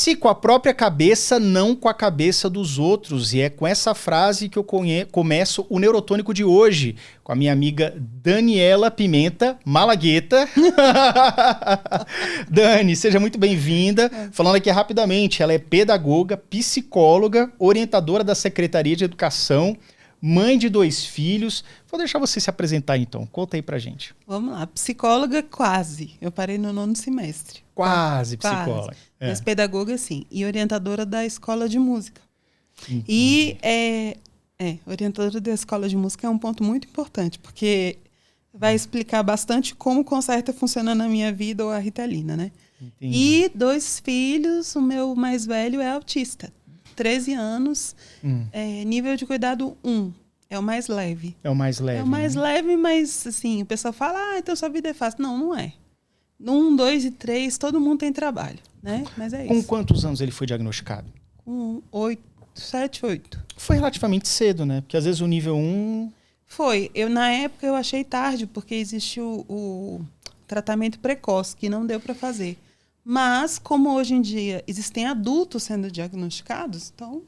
Pense com a própria cabeça, não com a cabeça dos outros. E é com essa frase que eu começo o Neurotônico de hoje, com a minha amiga Daniela Pimenta Malagueta. Dani, seja muito bem-vinda. Falando aqui rapidamente, ela é pedagoga, psicóloga, orientadora da Secretaria de Educação, mãe de 2 filhos. Vou deixar você se apresentar então. Conta aí pra gente. Vamos lá. Psicóloga, quase. Eu parei no 9º semestre. Quase psicóloga. Mas pedagoga, sim. E orientadora da escola de música. Entendi. E orientadora da escola de música é um ponto muito importante, porque vai explicar bastante como o Concerta funciona na minha vida ou a Ritalina, né? Entendi. E 2 filhos, o meu mais velho é autista. 13 anos, nível de cuidado 1. É o mais leve. É o mais leve. É o mais leve, mas assim, o pessoal fala, então sua vida é fácil. Não, não é. No 1, 2 e 3, todo mundo tem trabalho, né? Mas é isso. Com quantos anos ele foi diagnosticado? Com 7, 8. Foi relativamente cedo, né? Porque às vezes o nível 1... Foi. Na época eu achei tarde, porque existe o tratamento precoce, que não deu para fazer. Mas, como hoje em dia existem adultos sendo diagnosticados, então,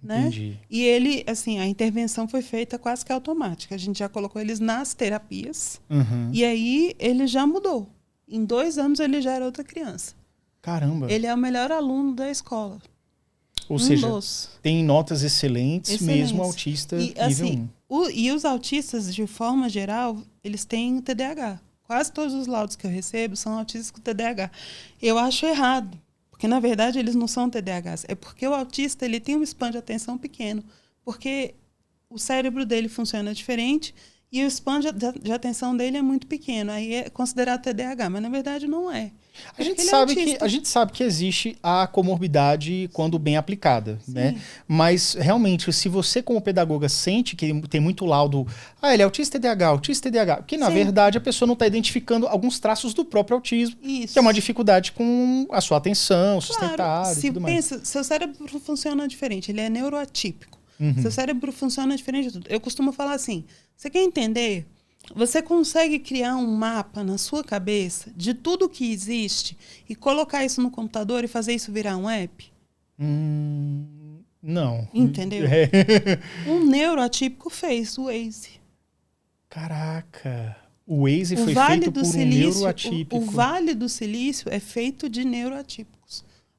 né? Entendi. E ele, assim, a intervenção foi feita quase que automática. A gente já colocou eles nas terapias e aí ele já mudou. Em 2 anos ele já era outra criança. Caramba. Ele é o melhor aluno da escola. Ou seja, tem notas excelentes, mesmo autista nível assim, 1. E os autistas, de forma geral, eles têm TDAH. Quase todos os laudos que eu recebo são autistas com TDAH. Eu acho errado, porque, na verdade, eles não são TDAHs. É porque o autista ele tem um span de atenção pequeno, porque o cérebro dele funciona diferente e o span de atenção dele é muito pequeno. Aí é considerado TDAH, mas, na verdade, não é. A gente sabe que existe a comorbidade quando bem aplicada, né? Mas, realmente, se você, como pedagoga, sente que tem muito laudo, ele é autista TDAH, porque, na verdade, a pessoa não está identificando alguns traços do próprio autismo, que é uma dificuldade com a sua atenção, sustentável e tudo mais. Seu cérebro funciona diferente, ele é neuroatípico. Seu cérebro funciona diferente de tudo. Eu costumo falar assim, você quer entender? Você consegue criar um mapa na sua cabeça de tudo que existe e colocar isso no computador e fazer isso virar um app? Não. Entendeu? Um neuroatípico fez, o Waze. Caraca. O Waze foi feito por um neuroatípico. O Vale do Silício é feito de neuroatípicos.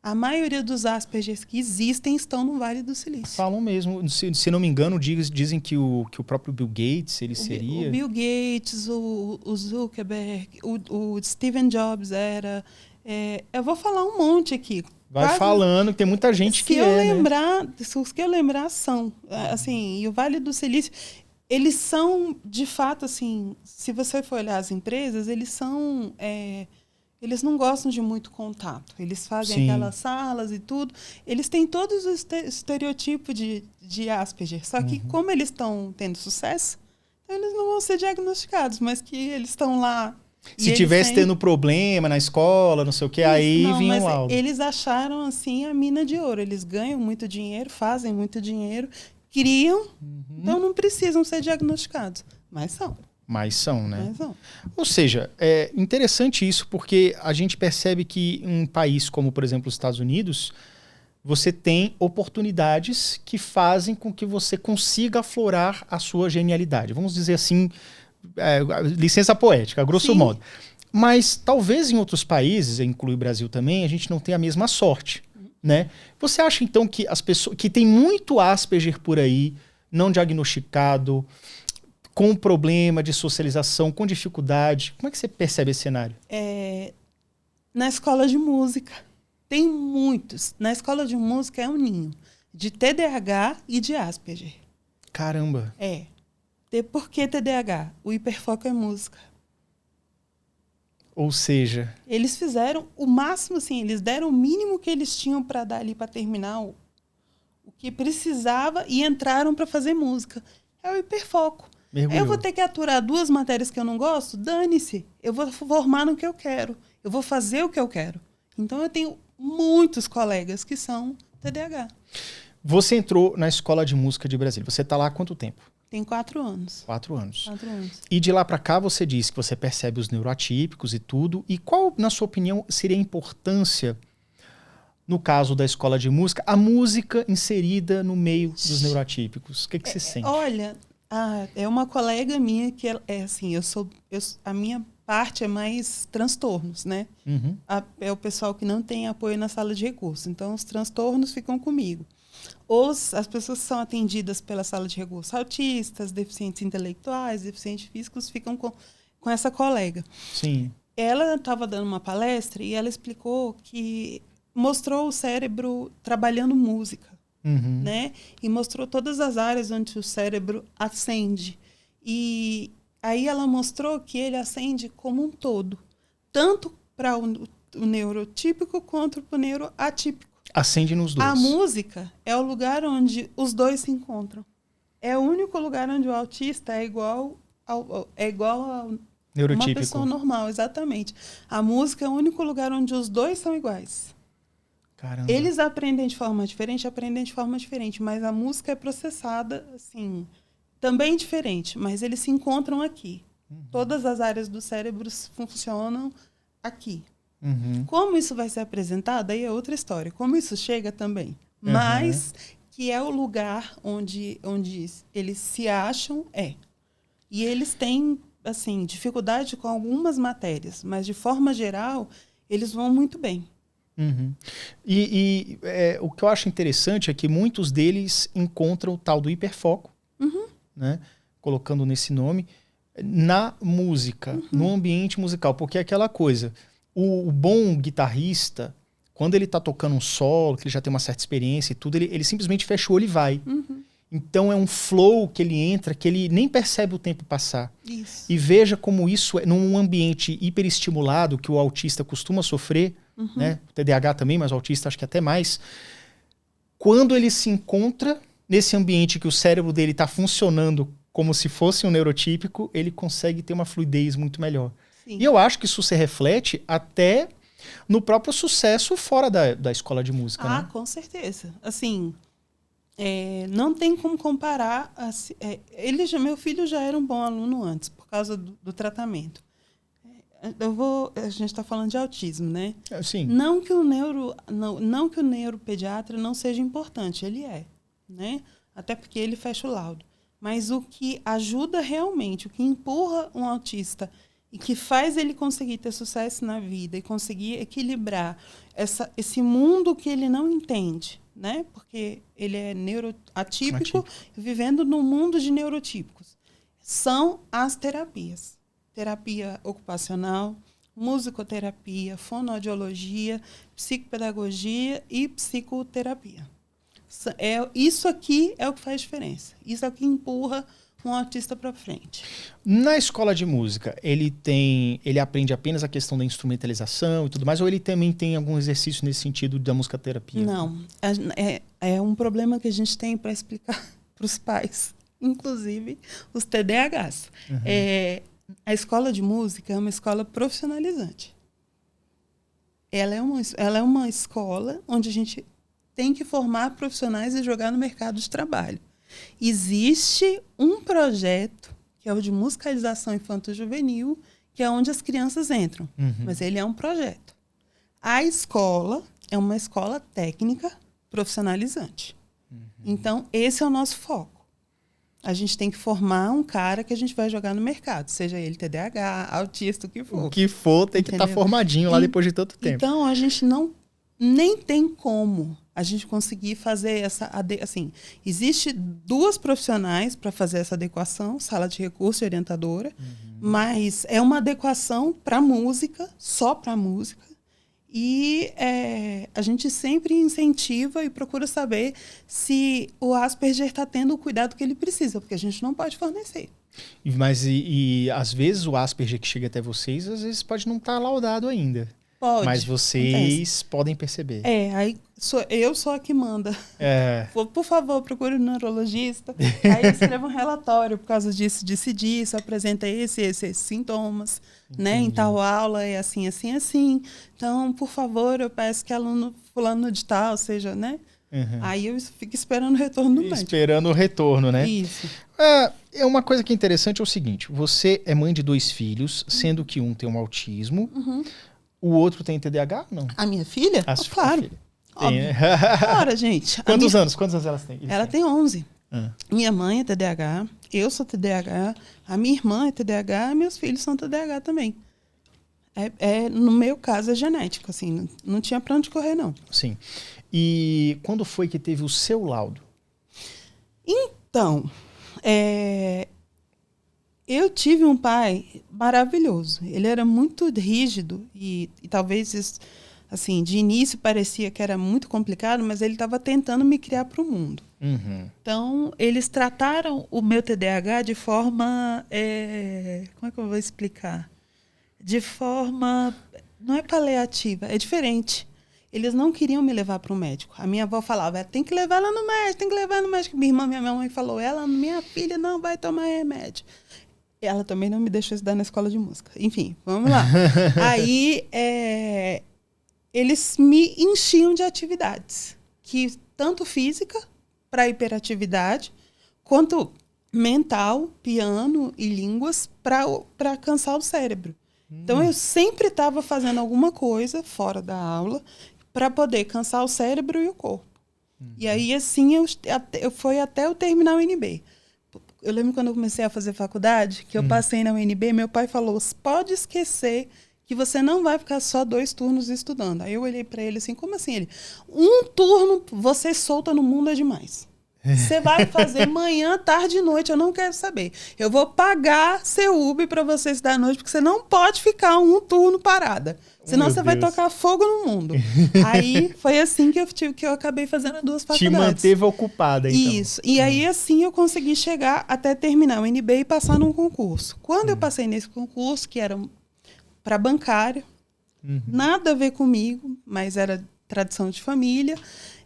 A maioria dos Aspergers que existem estão no Vale do Silício. Falam mesmo. Se não me engano, dizem que o próprio Bill Gates, ele seria... O Bill Gates, o Zuckerberg, o Steve Jobs era... eu vou falar um monte aqui. Vai falando, tem muita gente que Os que eu lembrar são. Assim, e o Vale do Silício, eles são, de fato, assim, se você for olhar as empresas, eles são... eles não gostam de muito contato. Eles fazem aquelas salas e tudo. Eles têm todos os estereotipos de Asperger. Só que como eles estão tendo sucesso, então eles não vão ser diagnosticados, mas que eles estão lá. Se tivesse tendo problema na escola, não sei o que, aí vinha o laudo. Eles acharam, assim, a mina de ouro. Eles ganham muito dinheiro, fazem muito dinheiro, criam, então não precisam ser diagnosticados. Mas são. Mas são, né? Ou seja, é interessante isso, porque a gente percebe que em um país como, por exemplo, os Estados Unidos, você tem oportunidades que fazem com que você consiga aflorar a sua genialidade. Vamos dizer assim, licença poética, grosso modo. Mas talvez em outros países, inclui o Brasil também, a gente não tenha a mesma sorte, né? Você acha, então, que as pessoas que tem muito Asperger por aí, não diagnosticado, com problema de socialização, com dificuldade. Como é que você percebe esse cenário? Na escola de música. Tem muitos. Na escola de música é um ninho de TDAH e de Asperger. Caramba. Por que TDAH? O hiperfoco é música. Ou seja... Eles fizeram o máximo, assim, eles deram o mínimo que eles tinham para dar ali para terminar o que precisava e entraram para fazer música. É o hiperfoco. Mergulhou. Eu vou ter que aturar 2 matérias que eu não gosto? Dane-se. Eu vou formar no que eu quero. Eu vou fazer o que eu quero. Então, eu tenho muitos colegas que são TDAH. Você entrou na Escola de Música de Brasília. Você está lá há quanto tempo? Tem 4 anos. 4 anos. 4 anos. E de lá para cá você disse que você percebe os neuroatípicos e tudo. E qual, na sua opinião, seria a importância no caso da escola de música, a música inserida no meio dos neuroatípicos? O que você sente? Olha, é uma colega minha que é assim, a minha parte é mais transtornos, né? Uhum. É o pessoal que não tem apoio na sala de recursos. Então, os transtornos ficam comigo. As pessoas que são atendidas pela sala de recursos, autistas, deficientes intelectuais, deficientes físicos, ficam com essa colega. Sim. Ela estava dando uma palestra e ela explicou que mostrou o cérebro trabalhando música, uhum. né? E mostrou todas as áreas onde o cérebro acende. E aí ela mostrou que ele acende como um todo, tanto para o neurotípico quanto para o neuroatípico. Acende nos dois. A música é o lugar onde os dois se encontram. É o único lugar onde o autista é igual a uma pessoa normal, exatamente. A música é o único lugar onde os dois são iguais. Caramba. Eles aprendem de forma diferente, mas a música é processada assim, também diferente, mas eles se encontram aqui. Uhum. Todas as áreas do cérebro funcionam aqui. Uhum. Como isso vai ser apresentado, aí é outra história. Como isso chega também. Uhum. Mas que é o lugar onde eles se acham, E eles têm, assim, dificuldade com algumas matérias, mas, de forma geral, eles vão muito bem. Uhum. E o que eu acho interessante é que muitos deles encontram o tal do hiperfoco, né? Colocando nesse nome, na música, no ambiente musical. Porque é aquela coisa... O bom guitarrista, quando ele tá tocando um solo, que ele já tem uma certa experiência e tudo, ele simplesmente fecha o olho e vai. Uhum. Então é um flow que ele entra, que ele nem percebe o tempo passar. Isso. E veja como isso é num ambiente hiperestimulado, que o autista costuma sofrer, né? O TDAH também, mas o autista acho que até mais. Quando ele se encontra nesse ambiente que o cérebro dele está funcionando como se fosse um neurotípico, ele consegue ter uma fluidez muito melhor. Sim. E eu acho que isso se reflete até no próprio sucesso fora da escola de música. Né? Com certeza. Assim, não tem como comparar. Meu filho já era um bom aluno antes, por causa do tratamento. A gente está falando de autismo, né? Sim. Não que o neuropediatra não seja importante, ele é, né? Até porque ele fecha o laudo. Mas o que ajuda realmente, o que empurra um autista e que faz ele conseguir ter sucesso na vida e conseguir equilibrar esse mundo que ele não entende, né? Porque ele é neuroatípico, vivendo num mundo de neurotípicos. São as terapias. Terapia ocupacional, musicoterapia, fonoaudiologia, psicopedagogia e psicoterapia. Isso aqui é o que faz diferença. Isso é o que empurra um autista para frente. Na escola de música, ele aprende apenas a questão da instrumentalização e tudo mais, ou ele também tem algum exercício nesse sentido da musicoterapia? Não. É um problema que a gente tem para explicar para os pais, inclusive os TDAHs. A escola de música é uma escola profissionalizante. Ela é uma escola onde a gente tem que formar profissionais e jogar no mercado de trabalho. Existe um projeto, que é o de musicalização infanto-juvenil, que é onde as crianças entram. Mas ele é um projeto. A escola é uma escola técnica profissionalizante. Então, esse é o nosso foco. A gente tem que formar um cara que a gente vai jogar no mercado, seja ele TDAH, autista, o que for. O que for tem que estar formadinho lá depois de tanto tempo. Então, a gente nem tem como a gente conseguir fazer assim, existe 2 profissionais para fazer essa adequação, sala de recurso e orientadora, mas é uma adequação para música, só para música, e a gente sempre incentiva e procura saber se o Asperger está tendo o cuidado que ele precisa, porque a gente não pode fornecer. Mas às vezes o Asperger que chega até vocês, às vezes pode não estar laudado ainda. Pode. Mas vocês podem perceber. Aí eu sou a que manda. Por favor, procure um neurologista. Aí escreva um relatório por causa disso, disso, apresenta esses sintomas. Né? Em tal aula é assim, assim, assim. Então, por favor, eu peço que aluno fulano de tal seja, né? Aí eu fico esperando o retorno do médico. Esperando o retorno, né? Isso. Uma coisa que é interessante é o seguinte. Você é mãe de 2 filhos, sendo que um tem um autismo. O outro tem TDAH? Não. A minha filha? Claro. Tem. Ora, gente. Quantos anos elas têm? Ela tem 11. Minha mãe é TDAH, eu sou TDAH, a minha irmã é TDAH, meus filhos são TDAH também. No meu caso, é genético, assim, não tinha pra onde correr, não. Sim. E quando foi que teve o seu laudo? Então, eu tive um pai maravilhoso. Ele era muito rígido e talvez isso, assim, de início parecia que era muito complicado, mas ele estava tentando me criar para o mundo. Uhum. Então, eles trataram o meu TDAH de forma... como é que eu vou explicar? De forma... Não é paliativa, é diferente. Eles não queriam me levar para um médico. A minha avó falava, tem que levar ela no médico, tem que levar ela no médico. Minha mãe falou, minha filha não vai tomar remédio. Ela também não me deixou estudar na escola de música. Enfim, vamos lá. Aí, eles me enchiam de atividades, tanto física, para hiperatividade, quanto mental, piano e línguas, para cansar o cérebro. Então, eu sempre estava fazendo alguma coisa fora da aula para poder cansar o cérebro e o corpo. E aí, assim, eu fui até eu terminar o UNB. Eu lembro quando eu comecei a fazer faculdade, que eu passei na UNB, meu pai falou, pode esquecer que você não vai ficar só 2 turnos estudando. Aí eu olhei para ele assim, como assim? Ele, 1 turno você solta no mundo é demais. Você vai fazer manhã, tarde e noite, eu não quero saber. Eu vou pagar seu Uber para você estudar à noite, porque você não pode ficar 1 turno parada. Senão você vai tocar fogo no mundo. Aí foi assim que eu acabei fazendo 2 faculdades. Te manteve ocupada, então. Isso. E aí assim eu consegui chegar até terminar o UNB e passar num concurso. Quando eu passei nesse concurso, que era para bancário, nada a ver comigo, mas era tradição de família,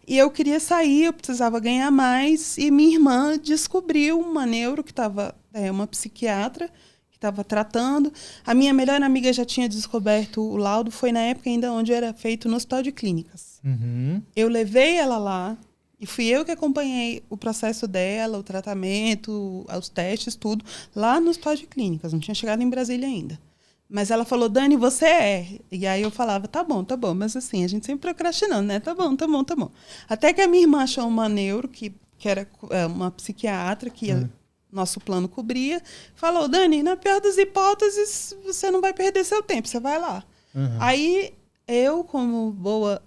e eu queria sair, eu precisava ganhar mais, e minha irmã descobriu uma neuro que estava, uma psiquiatra, que estava tratando. A minha melhor amiga já tinha descoberto o laudo, foi na época ainda onde era feito no Hospital de Clínicas. Eu levei ela lá, e fui eu que acompanhei o processo dela, o tratamento, os testes, tudo, lá no Hospital de Clínicas, não tinha chegado em Brasília ainda. Mas ela falou, Dani, você é. E aí eu falava, tá bom. Mas assim, a gente sempre procrastinando, né? Tá bom. Até que a minha irmã achou uma neuro, que era uma psiquiatra, que nosso plano cobria. Falou, Dani, na pior das hipóteses, você não vai perder seu tempo, você vai lá. Aí eu, como boa...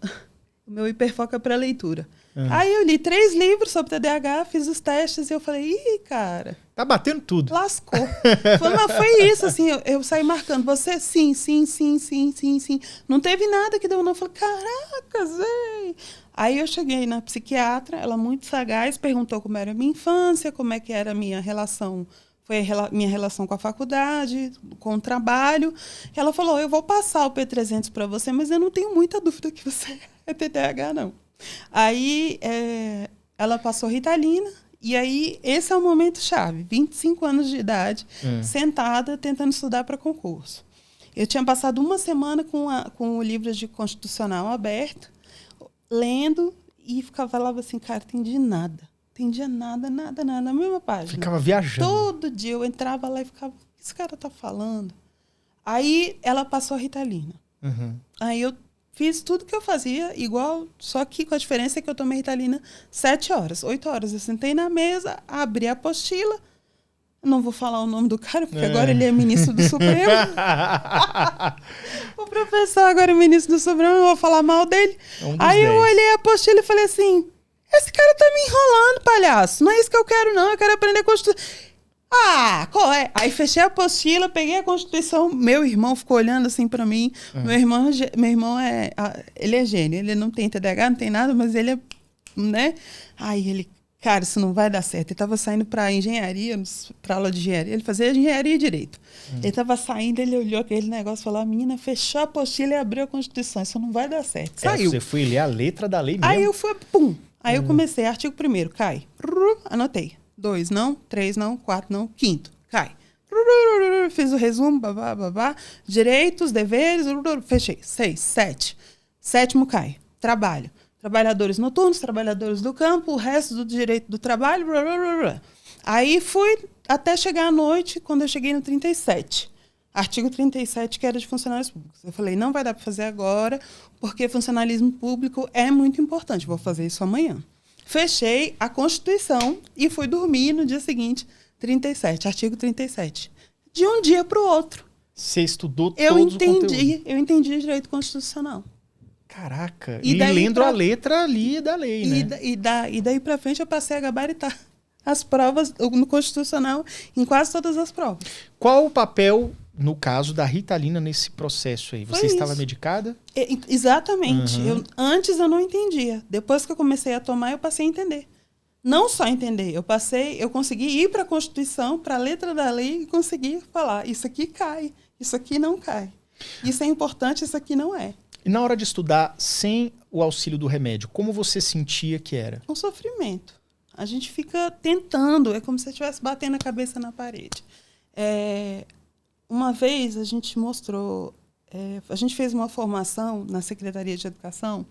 O meu hiperfoco é para leitura. Aí eu li 3 livros sobre TDAH, fiz os testes e eu falei, ih, cara... Tá batendo tudo. Lascou. Mas foi isso, assim, eu saí marcando. Você, sim. Não teve nada que deu não. Eu falei, caraca, Zé. Aí eu cheguei na psiquiatra, ela muito sagaz, perguntou como era a minha infância, como é que era a minha relação... Foi a minha relação com a faculdade, com o trabalho. Ela falou, eu vou passar o P300 para você, mas eu não tenho muita dúvida que você é TDAH, não. Aí ela passou Ritalina, e aí esse é o momento chave. 25 anos de idade, sentada, tentando estudar para concurso. Eu tinha passado 1 semana com o livro de Constitucional aberto, lendo, e falava assim, cara, entendi nada. Entendia nada, na mesma página. Ficava viajando. Todo dia eu entrava lá e ficava, o que esse cara tá falando? Aí ela passou a Ritalina. Aí eu fiz tudo que eu fazia, igual, só que com a diferença que eu tomei Ritalina 7 horas, 8 horas. Eu sentei na mesa, abri a apostila, não vou falar o nome do cara, porque agora ele é ministro do Supremo. O professor agora é ministro do Supremo, eu vou falar mal dele. Aí eu olhei a apostila e falei assim... Esse cara tá me enrolando, palhaço. Não é isso que eu quero, não. Eu quero aprender Constituição. Ah, qual é? Aí fechei a apostila, peguei a Constituição. Meu irmão ficou olhando assim pra mim. Meu irmão ele é gênio. Ele não tem TDAH, não tem nada, mas ele é, né? Aí ele, cara, isso não vai dar certo. Ele tava saindo pra engenharia, pra aula de engenharia. Ele fazia engenharia e direito. Ele tava saindo, ele olhou aquele negócio e falou, a menina fechou a apostila e abriu a Constituição. Isso não vai dar certo. Saiu. Você foi ler a letra da lei mesmo? Aí eu fui, pum. Aí eu comecei, artigo 1º, cai. Anotei. 2, não. 3, não. 4, não. 5º, cai. Fiz o resumo, babá. Direitos, deveres, fechei. 6, 7. 7º, cai. Trabalho. Trabalhadores noturnos, trabalhadores do campo, o resto do direito do trabalho. Aí fui até chegar à noite, quando eu cheguei no 37. Artigo 37, que era de funcionários públicos. Eu falei, não vai dar para fazer agora, porque funcionalismo público é muito importante. Vou fazer isso amanhã. Fechei a Constituição e fui dormir no dia seguinte, 37, artigo 37. De um dia para o outro. Você estudou todos o conteúdo? Eu entendi direito constitucional. Caraca, e lendo a letra ali da lei, né? E daí para frente eu passei a gabaritar as provas no constitucional em quase todas as provas. Qual o papel, no caso, da Ritalina nesse processo aí? Você estava medicada? Exatamente. Antes eu não entendia. Depois que eu comecei a tomar, eu passei a entender. Não só entender, eu consegui ir para a Constituição, para a letra da lei e conseguir falar, isso aqui cai, isso aqui não cai. Isso é importante, isso aqui não é. E na hora de estudar, sem o auxílio do remédio, como você sentia que era? Um sofrimento. A gente fica tentando, é como se você estivesse batendo a cabeça na parede. Uma vez a gente mostrou, a gente fez uma formação na Secretaria de Educação,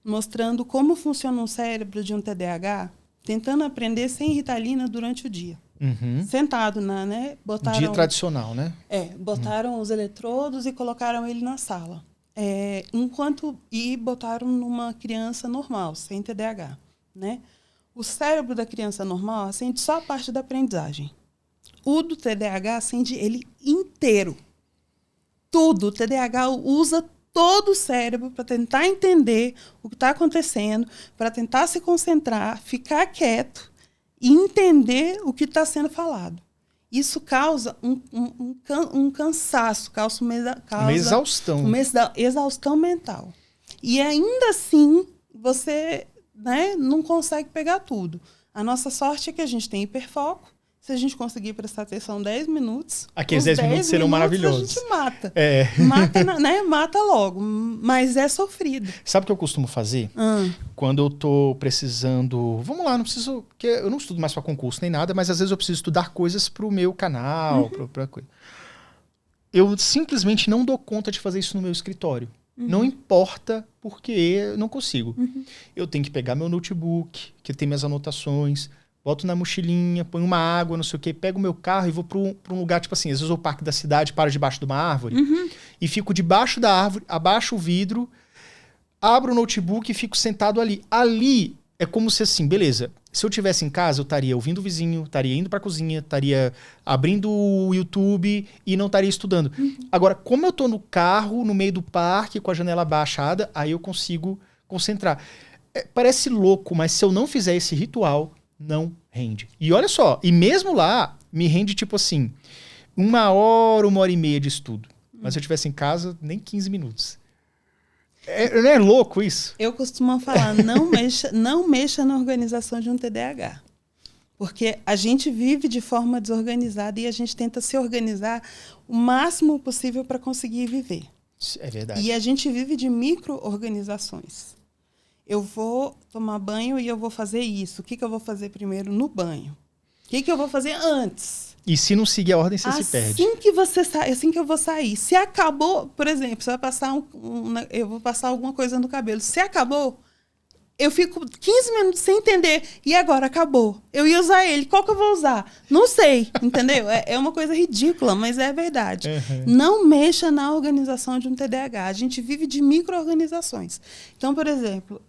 mostrando como funciona o cérebro de um TDAH, tentando aprender sem Ritalina durante o dia. Sentado né? Botaram, dia tradicional, né? Botaram os eletrodos e colocaram ele na sala. E botaram numa criança normal, sem TDAH, né? O cérebro da criança normal acende só a parte da aprendizagem. O do TDAH acende ele inteiro. Tudo. O TDAH usa todo o cérebro para tentar entender o que está acontecendo, para tentar se concentrar, ficar quieto e entender o que está sendo falado. Isso causa um cansaço, causa uma exaustão. Uma exaustão mental. E ainda assim, você não consegue pegar tudo. A nossa sorte é que a gente tem hiperfoco. Se a gente conseguir prestar atenção 10 minutos... Aqueles 10 minutos serão maravilhosos. A gente mata. Mata logo. Mas é sofrido. Sabe o que eu costumo fazer? Quando eu tô precisando... Vamos lá, não preciso... Porque eu não estudo mais para concurso nem nada, mas às vezes eu preciso estudar coisas pro meu canal, pra coisa. Eu simplesmente não dou conta de fazer isso no meu escritório. Não importa, porque eu não consigo. Eu tenho que pegar meu notebook, que tem minhas anotações, boto na mochilinha, ponho uma água, não sei o quê, pego meu carro e vou para um lugar, tipo assim, às vezes o parque da cidade para debaixo de uma árvore e fico debaixo da árvore, abaixo o vidro, abro o notebook e fico sentado ali. Ali é como se assim, beleza, se eu tivesse em casa, eu estaria ouvindo o vizinho, estaria indo para a cozinha, estaria abrindo o YouTube e não estaria estudando. Agora, como eu tô no carro, no meio do parque, com a janela baixada, aí eu consigo concentrar. Parece louco, mas se eu não fizer esse ritual, não rende. E olha só, e mesmo lá, me rende tipo assim, 1 hora e meia de estudo. Mas se eu estivesse em casa, nem 15 minutos. Não é louco isso? Eu costumo falar, não mexa na organização de um TDAH. Porque a gente vive de forma desorganizada e a gente tenta se organizar o máximo possível para conseguir viver. É verdade. E a gente vive de micro-organizações. Eu vou tomar banho e eu vou fazer isso. O que eu vou fazer primeiro no banho? O que eu vou fazer antes? E se não seguir a ordem, você se perde. Assim que eu vou sair. Se acabou, por exemplo, você vai passar eu vou passar alguma coisa no cabelo. Se acabou, eu fico 15 minutos sem entender. E agora acabou. Eu ia usar ele. Qual que eu vou usar? Não sei, entendeu? É uma coisa ridícula, mas é verdade. Não mexa na organização de um TDAH. A gente vive de micro-organizações. Então, por exemplo,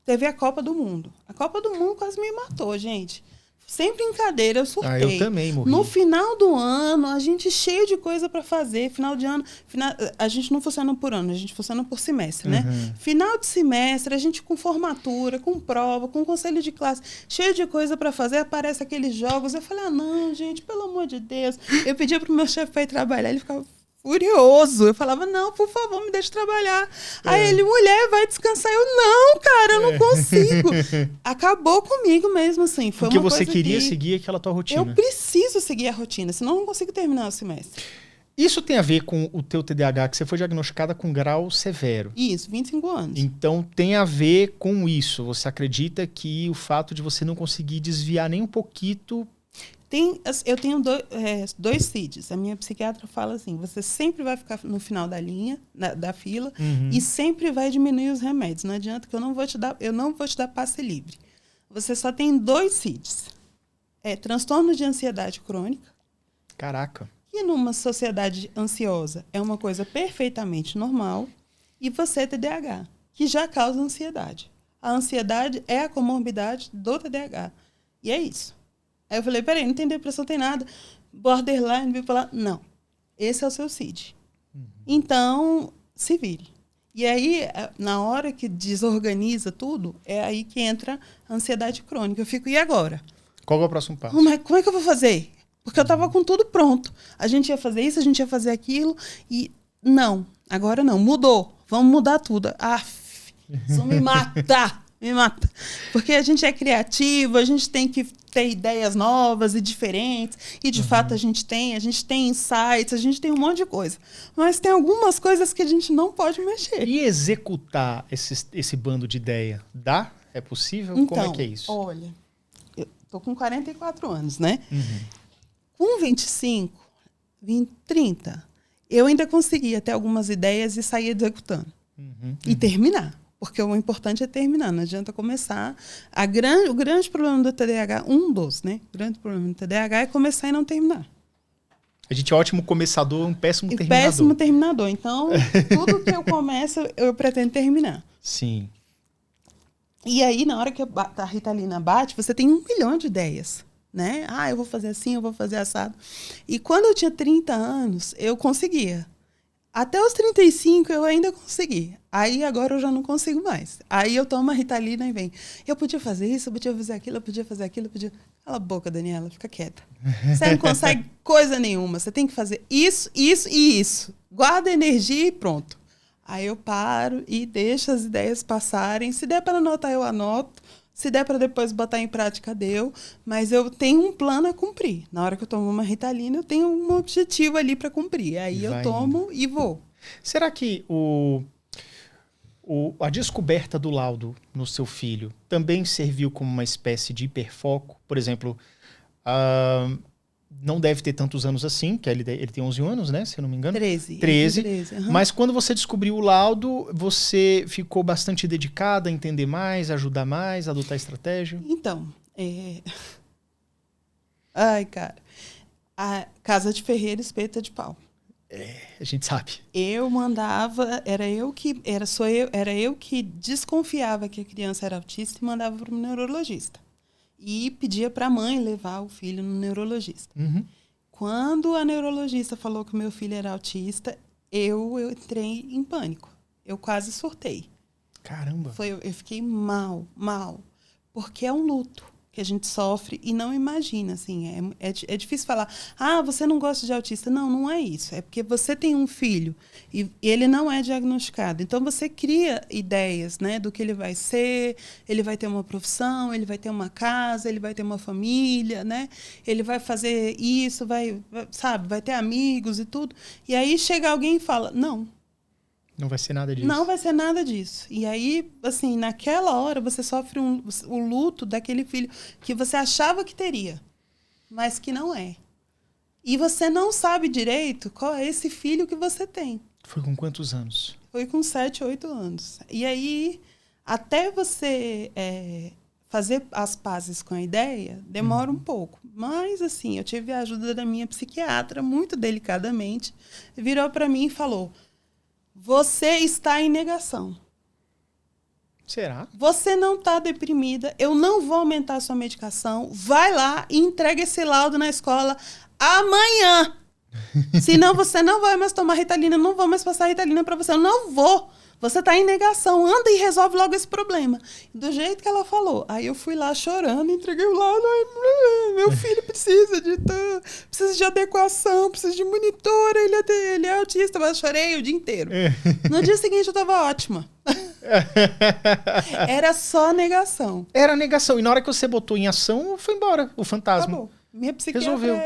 teve a Copa do Mundo. A Copa do Mundo quase me matou, gente. Sem brincadeira, eu surtei. Eu também morri. No final do ano, a gente cheio de coisa para fazer. Final de ano, a gente não funciona por ano, a gente funciona por semestre, né? Final de semestre, a gente com formatura, com prova, com conselho de classe, cheio de coisa para fazer, aparece aqueles jogos. Eu falei, não, gente, pelo amor de Deus. Eu pedia pro meu chefe para ir trabalhar, ele ficava furioso. Eu falava, não, por favor, me deixe trabalhar. Aí ele, mulher, vai descansar. Eu, não, cara, eu não consigo. Acabou comigo mesmo, assim. Foi porque uma você coisa queria seguir aquela tua rotina. Eu preciso seguir a rotina, senão eu não consigo terminar o semestre. Isso tem a ver com o teu TDAH, que você foi diagnosticada com grau severo. Isso, 25 anos. Então tem a ver com isso. Você acredita que o fato de você não conseguir desviar nem um pouquinho... Eu tenho dois CIDs. A minha psiquiatra fala assim, você sempre vai ficar no final da linha, da fila, e sempre vai diminuir os remédios. Não adianta que eu não vou te dar passe livre. Você só tem 2 CIDs. Transtorno de ansiedade crônica. Caraca. que numa sociedade ansiosa é uma coisa perfeitamente normal, e você é TDAH, que já causa ansiedade. A ansiedade é a comorbidade do TDAH. E é isso. Aí eu falei, peraí, não tem depressão, não tem nada. Borderline, bipolar. Não. Esse é o seu CID. Então, se vire. E aí, na hora que desorganiza tudo, é aí que entra a ansiedade crônica. Eu fico, e agora? Qual é o próximo passo? Como é que eu vou fazer? Porque eu estava com tudo pronto. A gente ia fazer isso, a gente ia fazer aquilo. E não, agora não. Mudou. Vamos mudar tudo. Isso me mata. Me mata. Porque a gente é criativo, a gente tem que ter ideias novas e diferentes. E, de fato, a gente tem insights, a gente tem um monte de coisa. Mas tem algumas coisas que a gente não pode mexer. E executar esse bando de ideia? Dá? É possível? Então, como é que é isso? Olha, eu tô com 44 anos, né? Com 25, 30, eu ainda conseguia ter algumas ideias e sair executando. E terminar. Porque o importante é terminar, não adianta começar. O grande problema do TDAH, né? O grande problema do TDAH é começar e não terminar. A gente é ótimo começador, um péssimo terminador. Péssimo terminador. Então, tudo que eu começo, eu pretendo terminar. Sim. E aí, na hora que a Ritalina bate, você tem 1 milhão de ideias, né? Ah, eu vou fazer assim, eu vou fazer assado. E quando eu tinha 30 anos, eu conseguia. Até os 35 eu ainda consegui. Aí agora eu já não consigo mais. Aí eu tomo a Ritalina e vem. Eu podia fazer isso, eu podia fazer aquilo, eu podia fazer aquilo, eu podia... Cala a boca, Daniela, fica quieta. Você não consegue coisa nenhuma. Você tem que fazer isso, isso e isso. Guarda a energia e pronto. Aí eu paro e deixo as ideias passarem. Se der para anotar, eu anoto. Se der para depois botar em prática, deu. Mas eu tenho um plano a cumprir. Na hora que eu tomo uma Ritalina, eu tenho um objetivo ali para cumprir. Aí eu tomo e vou. Será que a descoberta do laudo no seu filho também serviu como uma espécie de hiperfoco? Por exemplo, não deve ter tantos anos assim, que ele tem 11 anos, né? Se eu não me engano. 13. Mas quando você descobriu o laudo, você ficou bastante dedicada a entender mais, ajudar mais, adotar estratégia? Então, ai, cara. A casa de ferreiro, espeta de pau. A gente sabe. Eu mandava, era eu que desconfiava que a criança era autista e mandava para o neurologista. E pedia para a mãe levar o filho no neurologista. Quando a neurologista falou que o meu filho era autista, eu entrei em pânico. Eu quase surtei. Caramba. Eu fiquei mal. Porque é um luto que a gente sofre e não imagina, assim. É difícil falar, você não gosta de autista. Não, não é isso. É porque você tem um filho e ele não é diagnosticado. Então, você cria ideias, né, do que ele vai ser, ele vai ter uma profissão, ele vai ter uma casa, ele vai ter uma família, né? Ele vai fazer isso, vai ter amigos e tudo. E aí chega alguém e fala, não. Não vai ser nada disso. Não vai ser nada disso. E aí, assim, naquela hora, você sofre o luto daquele filho que você achava que teria, mas que não é. E você não sabe direito qual é esse filho que você tem. Foi com quantos anos? Foi com 7, 8 anos. E aí, até você fazer as pazes com a ideia, demora um pouco. Mas, assim, eu tive a ajuda da minha psiquiatra, muito delicadamente, virou para mim e falou... Você está em negação. Será? Você não está deprimida. Eu não vou aumentar a sua medicação. Vai lá e entrega esse laudo na escola amanhã. Senão você não vai mais tomar Ritalina. Não vou mais passar Ritalina para você. Eu não vou. Você está em negação. Anda e resolve logo esse problema. Do jeito que ela falou. Aí eu fui lá chorando, entreguei o laudo. Meu filho precisa de adequação, precisa de monitor. Ele é autista. Mas eu chorei o dia inteiro. No dia seguinte eu estava ótima. Era só negação. Era negação. E na hora que você botou em ação, foi embora o fantasma. Acabou. Minha psiquiatra resolveu.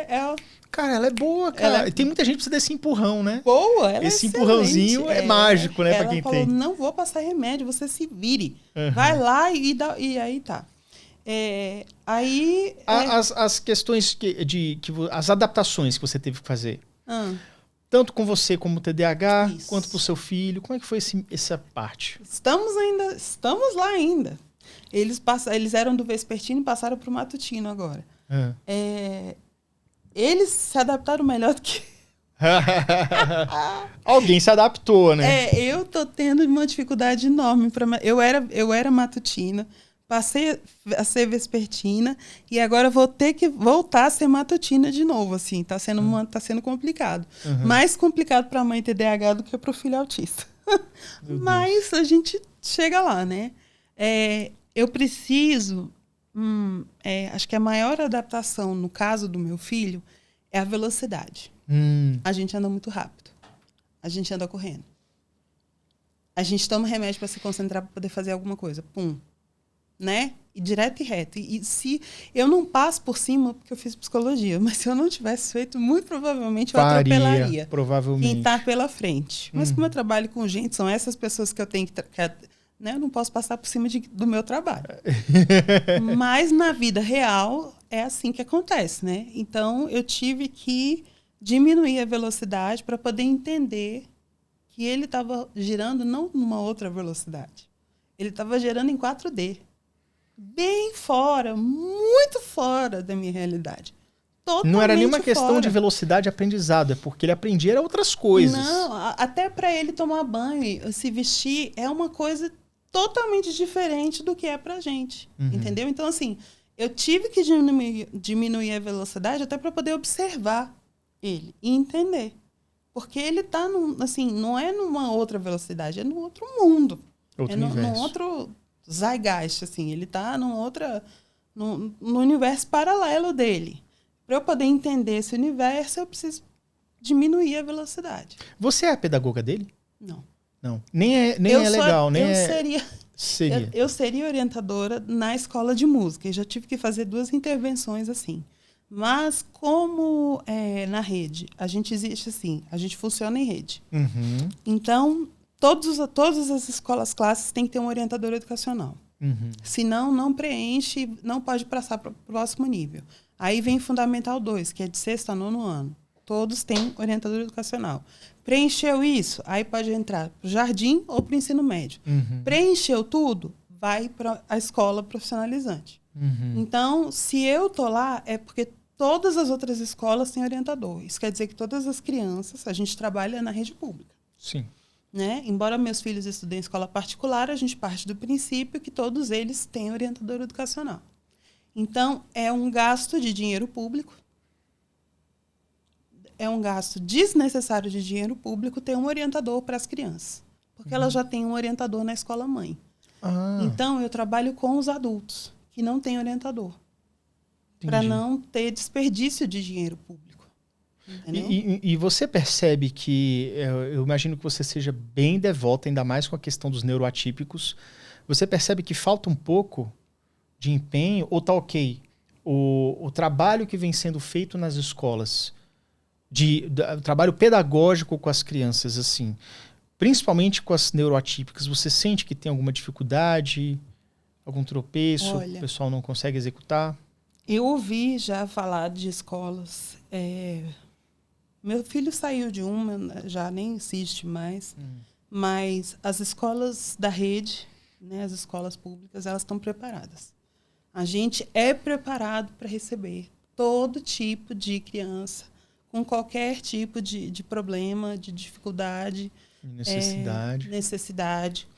Cara, ela é boa, cara. Tem muita gente que precisa desse empurrão, né? Boa, ela esse é empurrãozinho é mágico, né, pra quem falou, tem. Não vou passar remédio, você se vire. Vai lá e aí tá. As questões as adaptações que você teve que fazer. Tanto com você como TDAH, quanto pro seu filho. Como é que foi essa parte? Estamos lá ainda. Eles eram do vespertino e passaram pro matutino agora. Eles se adaptaram melhor do que Alguém se adaptou, né? Eu tô tendo uma dificuldade enorme. Eu era matutina, passei a ser vespertina e agora vou ter que voltar a ser matutina de novo, assim. Tá sendo complicado. Mais complicado para a mãe TDAH do que para o filho autista. Mas a gente chega lá, né? Eu preciso... acho que a maior adaptação, no caso do meu filho, é a velocidade. A gente anda muito rápido. A gente anda correndo. A gente toma remédio para se concentrar para poder fazer alguma coisa. Pum. Né? E direto e reto. E se eu não passo por cima porque eu fiz psicologia, mas se eu não tivesse feito, muito provavelmente eu atropelaria provavelmente quem está pela frente. Mas como eu trabalho com gente, são essas pessoas que eu tenho que né? Eu não posso passar por cima do meu trabalho. Mas na vida real é assim que acontece, né? Então eu tive que diminuir a velocidade para poder entender que ele estava girando não numa outra velocidade. Ele estava girando em 4D. Bem fora, muito fora da minha realidade. Totalmente não era nenhuma questão fora. de velocidade de aprendizado, é porque ele aprendia era outras coisas. Não, até para ele tomar banho, se vestir, é uma coisa totalmente diferente do que é pra gente. Entendeu? Então, assim, eu tive que diminuir a velocidade até para poder observar ele e entender. Porque ele está, assim, não é numa outra velocidade, é num outro mundo. Num outro zeitgeist, assim. Ele está no universo paralelo dele. Para eu poder entender esse universo, eu preciso diminuir a velocidade. Você é a pedagoga dele? Não. Não. Nem é legal, nem Eu seria orientadora na escola de música. Eu já tive que fazer 2 intervenções assim. Mas como na rede, a gente existe assim, a gente funciona em rede. Então, todas as escolas classes têm que ter um orientador educacional. Senão, não preenche, não pode passar para o próximo nível. Aí vem Fundamental 2, que é de 6º a 9º ano. Todos têm orientador educacional. Preencheu isso, aí pode entrar para o jardim ou para o ensino médio. Preencheu tudo, vai para a escola profissionalizante. Então, se eu estou lá, é porque todas as outras escolas têm orientador. Isso quer dizer que todas as crianças, a gente trabalha na rede pública. Sim. Né? Embora meus filhos estudem em escola particular, a gente parte do princípio que todos eles têm orientador educacional. Então, é um gasto de dinheiro público. É um gasto desnecessário de dinheiro público ter um orientador para as crianças. Porque elas já têm um orientador na escola-mãe. Então, eu trabalho com os adultos que não têm orientador. Para não ter desperdício de dinheiro público. E você percebe que, eu imagino que você seja bem devota, ainda mais com a questão dos neuroatípicos, você percebe que falta um pouco de empenho, ou tá ok, o trabalho que vem sendo feito nas escolas, trabalho pedagógico com as crianças, assim, principalmente com as neuroatípicas, você sente que tem alguma dificuldade, algum tropeço, o pessoal não consegue executar? Eu ouvi já falar de escolas. Meu filho saiu de uma, já nem existe mais, mas as escolas da rede, né, as escolas públicas, elas estão preparadas. A gente é preparado para receber todo tipo de criança, com qualquer tipo de problema, de dificuldade, necessidade.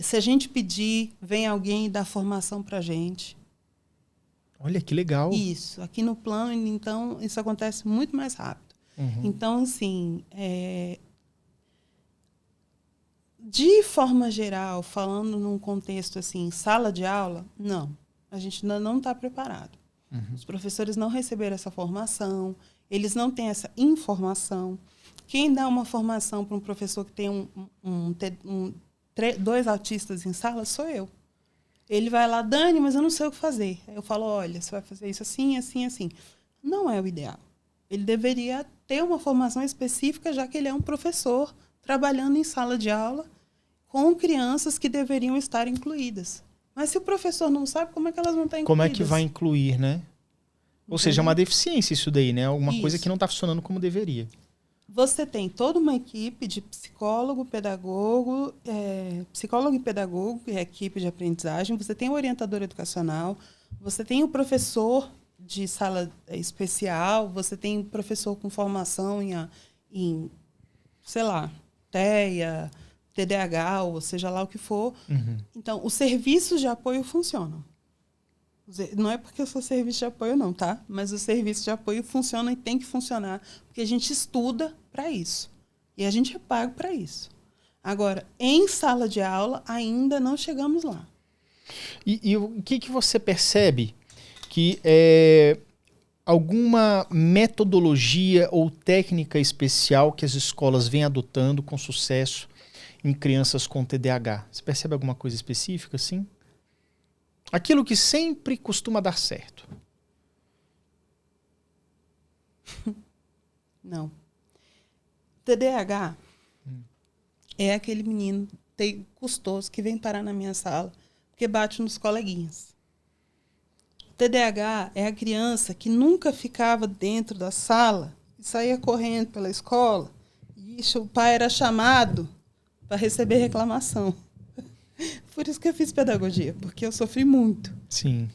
Se a gente pedir, vem alguém e dá formação para a gente. Olha, que legal. Isso. Aqui no plano, então, isso acontece muito mais rápido. Então, assim, de forma geral, falando num contexto assim, sala de aula, não. A gente ainda não está preparado. Os professores não receberam essa formação, eles não têm essa informação. Quem dá uma formação para um professor que tem 2 autistas em sala sou eu. Ele vai lá, Dani, mas eu não sei o que fazer. Eu falo, olha, você vai fazer isso assim, assim, assim. Não é o ideal. Ele deveria ter uma formação específica, já que ele é um professor trabalhando em sala de aula com crianças que deveriam estar incluídas. Mas se o professor não sabe, como é que elas vão estar incluídas? Como é que vai incluir, né? Ou seja, é uma deficiência isso daí, né? Alguma coisa que não está funcionando como deveria. Você tem toda uma equipe de psicólogo e pedagogo, que é a equipe de aprendizagem, você tem o orientador educacional, você tem o professor de sala especial, você tem professor com formação em, sei lá, TEA, TDAH, ou seja lá o que for. Então, os serviços de apoio funcionam. Não é porque eu sou serviço de apoio, não, tá? Mas os serviços de apoio funcionam e tem que funcionar, porque a gente estuda para isso. E a gente é pago para isso. Agora, em sala de aula, ainda não chegamos lá. E o que você percebe que alguma metodologia ou técnica especial que as escolas vêm adotando com sucesso em crianças com TDAH? Você percebe alguma coisa específica, assim? Aquilo que sempre costuma dar certo. Não. TDAH é aquele menino custoso que vem parar na minha sala porque bate nos coleguinhas. TDAH é a criança que nunca ficava dentro da sala e saía correndo pela escola. E o pai era chamado para receber reclamação. Por isso que eu fiz pedagogia, porque eu sofri muito. Sim.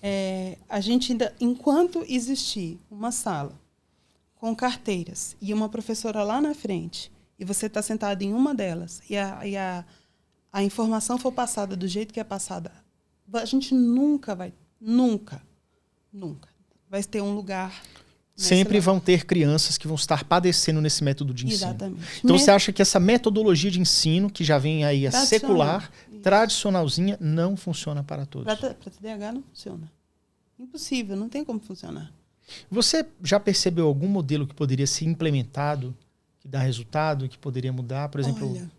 A gente ainda, enquanto existir uma sala com carteiras e uma professora lá na frente, e você está sentado em uma delas, e a informação for passada do jeito que é passada, a gente nunca vai ter um lugar. Sempre vão ter crianças que vão estar padecendo nesse método de ensino. Exatamente. Então você acha que essa metodologia de ensino, que já vem aí a secular, tradicionalzinha, não funciona para todos? Para TDAH não funciona. Impossível, não tem como funcionar. Você já percebeu algum modelo que poderia ser implementado, que dá resultado, que poderia mudar? Por exemplo... Olha,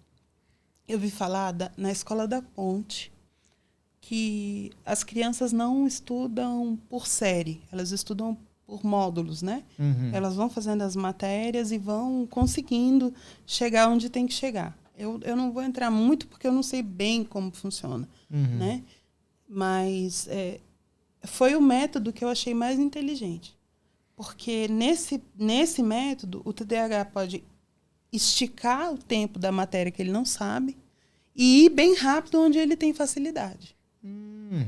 eu vi falar na Escola da Ponte que as crianças não estudam por série, elas estudam por módulos, né? Elas vão fazendo as matérias e vão conseguindo chegar onde tem que chegar. Eu não vou entrar muito porque eu não sei bem como funciona, né? Mas foi o método que eu achei mais inteligente. Porque nesse método, o TDAH pode esticar o tempo da matéria que ele não sabe e ir bem rápido onde ele tem facilidade.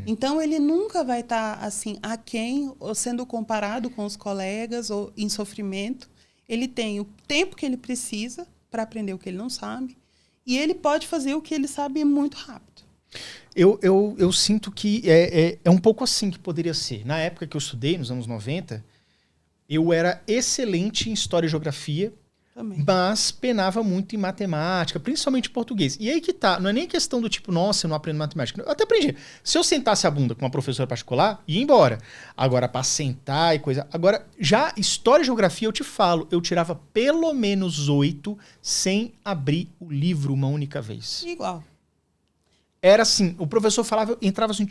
Então, ele nunca vai estar assim, aquém ou sendo comparado com os colegas ou em sofrimento. Ele tem o tempo que ele precisa para aprender o que ele não sabe e ele pode fazer o que ele sabe muito rápido. Eu sinto que é um pouco assim que poderia ser. Na época que eu estudei, nos anos 90, eu era excelente em História e Geografia, Também. Mas penava muito em matemática, principalmente em português. E aí que tá, não é nem questão do tipo, nossa, eu não aprendo matemática. Eu até aprendi. Se eu sentasse a bunda com uma professora particular, ia embora. Agora, para sentar e coisa... Agora, já História e Geografia, eu te falo, eu tirava pelo menos 8 sem abrir o livro uma única vez. Igual. Era assim, o professor falava, entrava assim...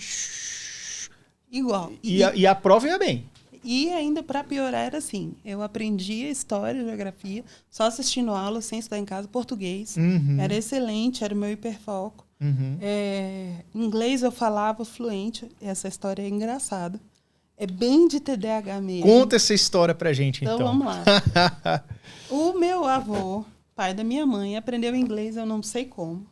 Igual. E a prova ia bem. E ainda, para piorar, era assim, eu aprendia História e Geografia só assistindo aula, sem estudar em casa, português. Era excelente, era o meu hiperfoco. Inglês eu falava fluente, essa história é engraçada. É bem de TDAH mesmo. Conta essa história pra gente, então. Então, vamos lá. O meu avô, pai da minha mãe, aprendeu inglês, eu não sei como,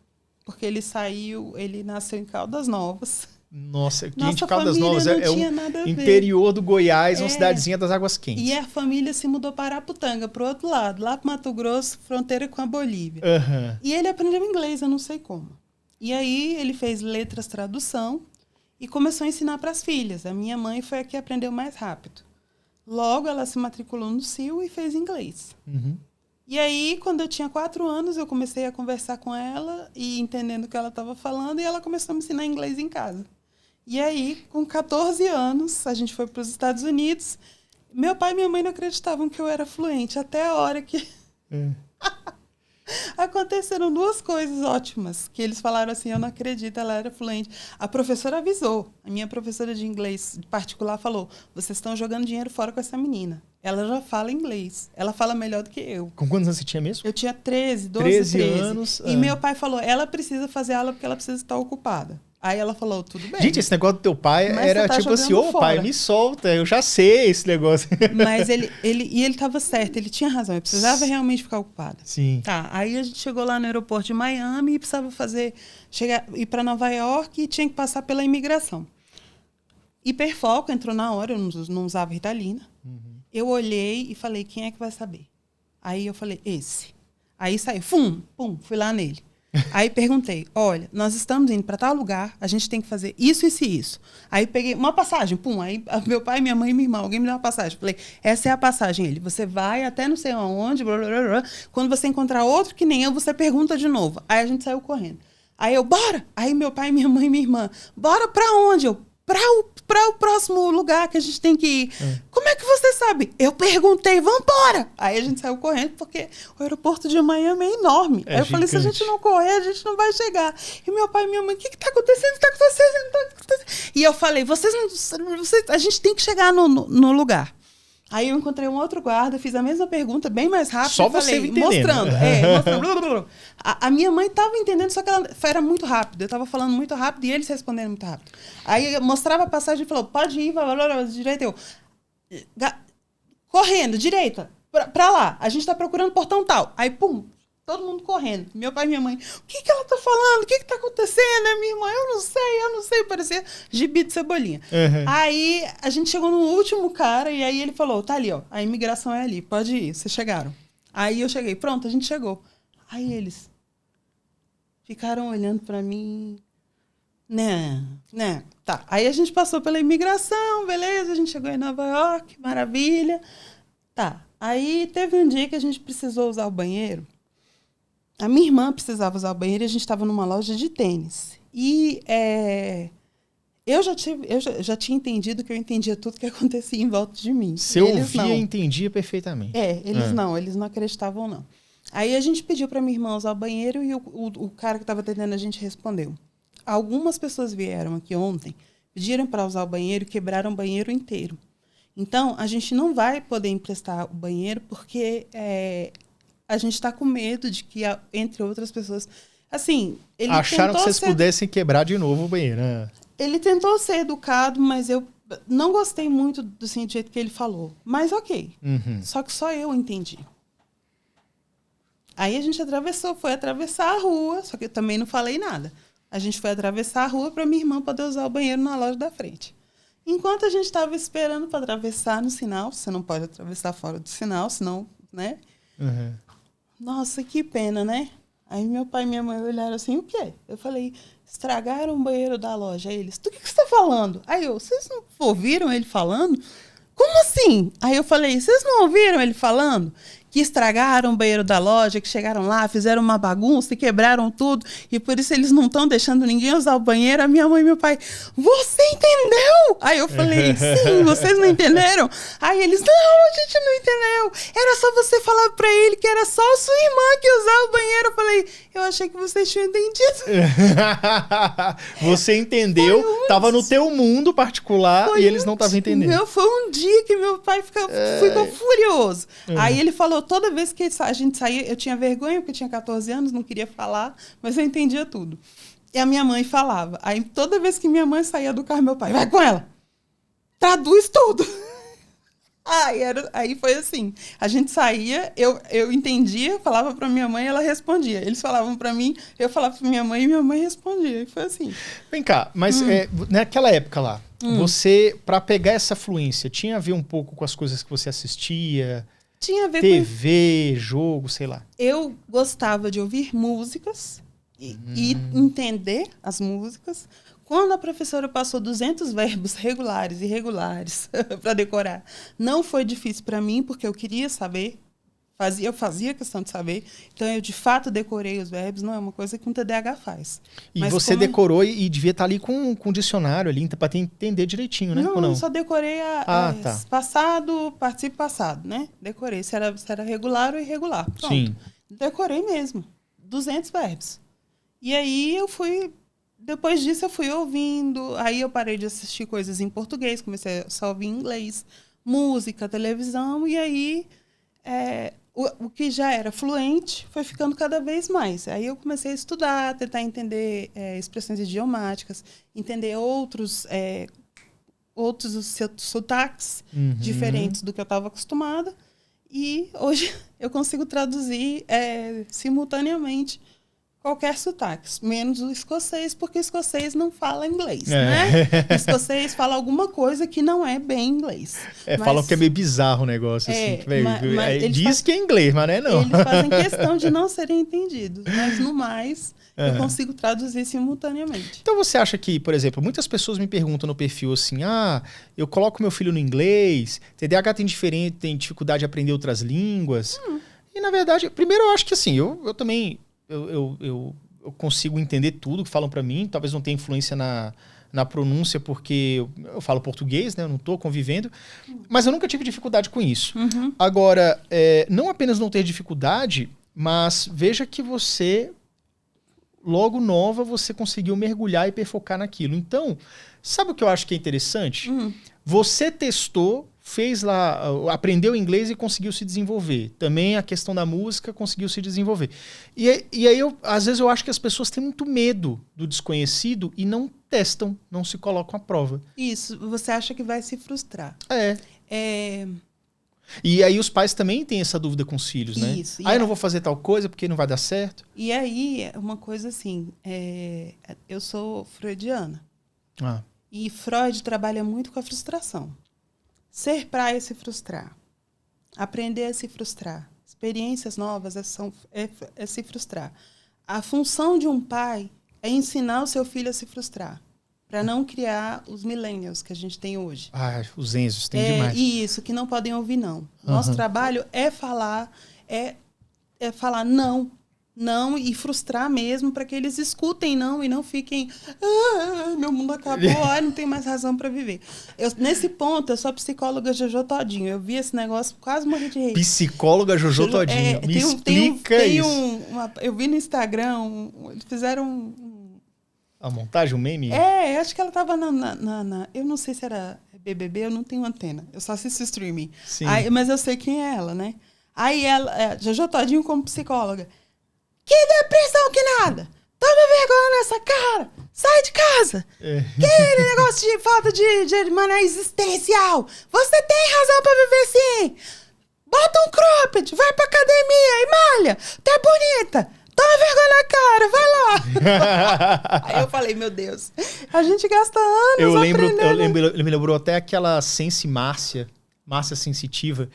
porque ele nasceu em Caldas Novas. Nossa, gente, Caldas Novas é o interior do Goiás, uma cidadezinha das águas quentes. E a família se mudou para Araputanga, pro outro lado, lá para Mato Grosso, fronteira com a Bolívia. E ele aprendeu inglês, eu não sei como. E aí ele fez letras, tradução e começou a ensinar para as filhas. A minha mãe foi a que aprendeu mais rápido. Logo ela se matriculou no CIL e fez inglês. E aí, quando eu tinha 4 anos, eu comecei a conversar com ela e entendendo o que ela estava falando, e ela começou a me ensinar inglês em casa. E aí, com 14 anos, a gente foi para os Estados Unidos. Meu pai e minha mãe não acreditavam que eu era fluente, até a hora que... Aconteceram 2 coisas ótimas, que eles falaram assim, eu não acredito, ela era fluente. A professora avisou, a minha professora de inglês particular falou, vocês estão jogando dinheiro fora com essa menina. Ela já fala inglês, ela fala melhor do que eu. Com quantos anos você tinha mesmo? Eu tinha 13 anos. E meu pai falou, ela precisa fazer aula porque ela precisa estar ocupada. Aí ela falou, tudo bem. Gente, esse negócio do teu pai era tipo assim, ô pai, me solta, eu já sei esse negócio. Mas ele estava certo, ele tinha razão, eu precisava realmente ficar ocupada. Sim. Tá, aí a gente chegou lá no aeroporto de Miami e precisava ir para Nova York e tinha que passar pela imigração. Hiperfoco entrou na hora, eu não usava Ritalina. Eu olhei e falei, quem é que vai saber? Aí eu falei, esse. Aí saí, fui lá nele. Aí perguntei, olha, nós estamos indo para tal lugar, a gente tem que fazer isso, isso e isso. Aí peguei uma passagem, aí meu pai, minha mãe e minha irmã, alguém me deu uma passagem. Falei, essa é a passagem. Ele, você vai até não sei aonde, blá, blá, blá, blá. Quando você encontrar outro que nem eu, você pergunta de novo. Aí a gente saiu correndo. Aí eu, bora! Aí meu pai, minha mãe e minha irmã, bora pra onde? Eu, para o próximo lugar que a gente tem que ir. Como é que você sabe? Eu perguntei, vambora! Aí a gente saiu correndo, porque o aeroporto de Miami é enorme. Aí eu falei, se a gente não correr, a gente não vai chegar. E meu pai e minha mãe, o que está acontecendo? Tá acontecendo? E eu falei, a gente tem que chegar no lugar. Aí eu encontrei um outro guarda, fiz a mesma pergunta, bem mais rápido. Só você entendendo. Mostrando. Blá, blá, blá. A minha mãe estava entendendo, só que ela era muito rápido. Eu estava falando muito rápido e eles respondendo muito rápido. Aí eu mostrava a passagem e falou, pode ir, blá, blá, blá, direita. Eu, correndo, direita, pra lá. A gente está procurando portão tal. Aí, pum, todo mundo correndo. Meu pai e minha mãe, o que ela tá falando? O que tá acontecendo? A minha irmã, eu não sei. Parecia gibi de Cebolinha. Aí a gente chegou no último cara e aí ele falou, tá ali, ó, a imigração é ali, pode ir, vocês chegaram. Aí eu cheguei, pronto, a gente chegou. Aí eles ficaram olhando pra mim, né, tá. Aí a gente passou pela imigração, beleza, a gente chegou em Nova York, maravilha. Tá, aí teve um dia que a gente precisou usar o banheiro. A minha irmã precisava usar o banheiro e a gente estava numa loja de tênis. E eu já tinha entendido que eu entendia tudo que acontecia em volta de mim. Você ouvia e entendia perfeitamente. Eles não acreditavam, não. Aí a gente pediu para minha irmã usar o banheiro e o cara que estava atendendo a gente respondeu. Algumas pessoas vieram aqui ontem, pediram para usar o banheiro e quebraram o banheiro inteiro. Então, a gente não vai poder emprestar o banheiro porque... a gente está com medo de que, entre outras pessoas... Assim, ele acharam que vocês pudessem quebrar de novo o banheiro, né? Ele tentou ser educado, mas eu não gostei muito do jeito que ele falou. Mas ok. Só que só eu entendi. Aí a gente foi atravessar a rua, só que eu também não falei nada. A gente foi atravessar a rua para minha irmã poder usar o banheiro na loja da frente. Enquanto a gente estava esperando para atravessar no sinal, você não pode atravessar fora do sinal, senão, né? Nossa, que pena, né? Aí meu pai e minha mãe olharam assim, o quê? Eu falei, estragaram o banheiro da loja. Aí eles, do que você está falando? Aí eu, vocês não ouviram ele falando? Como assim? Aí eu falei, vocês não ouviram ele falando? Que estragaram o banheiro da loja, que chegaram lá, fizeram uma bagunça e quebraram tudo. E por isso eles não estão deixando ninguém usar o banheiro. A minha mãe e meu pai, você entendeu? Aí eu falei, sim, vocês não entenderam? Aí eles, não, a gente não entendeu. Era só você falar pra ele que era só a sua irmã que usava o banheiro. Eu falei, eu achei que vocês tinham entendido. Você entendeu, tava no teu mundo particular e eles não estavam entendendo. Foi um dia que meu pai ficou furioso. Aí ele falou, toda vez que a gente saía, eu tinha vergonha, porque eu tinha 14 anos, não queria falar, mas eu entendia tudo. E a minha mãe falava. Aí toda vez que minha mãe saía do carro, meu pai, vai com ela. Traduz tudo. Aí foi assim. A gente saía, eu entendia, falava para minha mãe, ela respondia. Eles falavam para mim, eu falava para minha mãe e minha mãe respondia. E foi assim. Vem cá, mas naquela época lá, você, para pegar essa fluência, tinha a ver um pouco com as coisas que você assistia? Tinha a ver TV, jogo, sei lá. Eu gostava de ouvir músicas e entender as músicas. Quando a professora passou 200 verbos regulares e irregulares para decorar, não foi difícil para mim, porque eu queria saber. Eu fazia questão de saber. Então, eu, de fato, decorei os verbos. Não é uma coisa que um TDAH faz. E mas você decorou e devia estar ali com o dicionário ali para entender direitinho, né? Não, eu só decorei tá. Passado, participo passado, né? Decorei se era regular ou irregular. Pronto. Sim. Decorei mesmo. 200 verbos. E aí, depois disso, eu fui ouvindo. Aí, eu parei de assistir coisas em português. Comecei a ouvir em inglês. Música, televisão. E aí... O que já era fluente foi ficando cada vez mais. Aí eu comecei a estudar, tentar entender expressões idiomáticas, entender outros sotaques diferentes do que eu estava acostumada. E hoje eu consigo traduzir simultaneamente qualquer sotaque, menos o escocês, porque o escocês não fala inglês, né? O escocês fala alguma coisa que não é bem inglês. Falam que é meio bizarro o negócio, assim. Mas diz que é inglês, mas não é não. Eles fazem questão de não serem entendidos, mas no mais, eu consigo traduzir simultaneamente. Então você acha que, por exemplo, muitas pessoas me perguntam no perfil assim, eu coloco meu filho no inglês, TDAH tem dificuldade de aprender outras línguas. E na verdade, primeiro eu acho que assim, eu também... Eu consigo entender tudo que falam para mim, talvez não tenha influência na pronúncia, porque eu falo português, né? Eu não estou convivendo, mas eu nunca tive dificuldade com isso. Agora, não apenas não ter dificuldade, mas veja que você, logo nova, você conseguiu mergulhar e perfocar naquilo. Então, sabe o que eu acho que é interessante? Você testou, fez lá, aprendeu inglês e conseguiu se desenvolver. Também a questão da música conseguiu se desenvolver. E aí, às vezes, eu acho que as pessoas têm muito medo do desconhecido e não testam, não se colocam à prova. Isso, você acha que vai se frustrar. E aí os pais também têm essa dúvida com os filhos, né? Isso. Eu não vou fazer tal coisa porque não vai dar certo. E aí, uma coisa assim, eu sou freudiana. E Freud trabalha muito com a frustração. Ser praia é se frustrar. Aprender a se frustrar. Experiências novas é se frustrar. A função de um pai é ensinar o seu filho a se frustrar. Para não criar os millennials que a gente tem hoje. Os Enzos, tem demais. Isso, que não podem ouvir não. Nosso trabalho é falar não e frustrar mesmo para que eles escutem não e não fiquem meu mundo acabou, não tem mais razão para viver. Nesse ponto, eu sou a psicóloga Jojo Todinho. Eu vi esse negócio, quase morri de rir. Psicóloga Jojo Todinho. Me explica isso. Eu vi no Instagram, eles fizeram a montagem, um meme? Acho que ela tava eu não sei se era BBB, eu não tenho antena. Eu só assisto streaming. Mas eu sei quem é ela, né? Aí ela, Jojo Todinho como psicóloga. Que depressão que nada! Toma vergonha nessa cara! Sai de casa! Que negócio de falta de maneira existencial! Você tem razão pra viver sim! Bota um cropped, vai pra academia e malha! Tá bonita! Toma vergonha na cara, vai lá! Aí eu falei, meu Deus, a gente gasta anos aprendendo. Me lembrou até aquela Sense Márcia Sensitiva,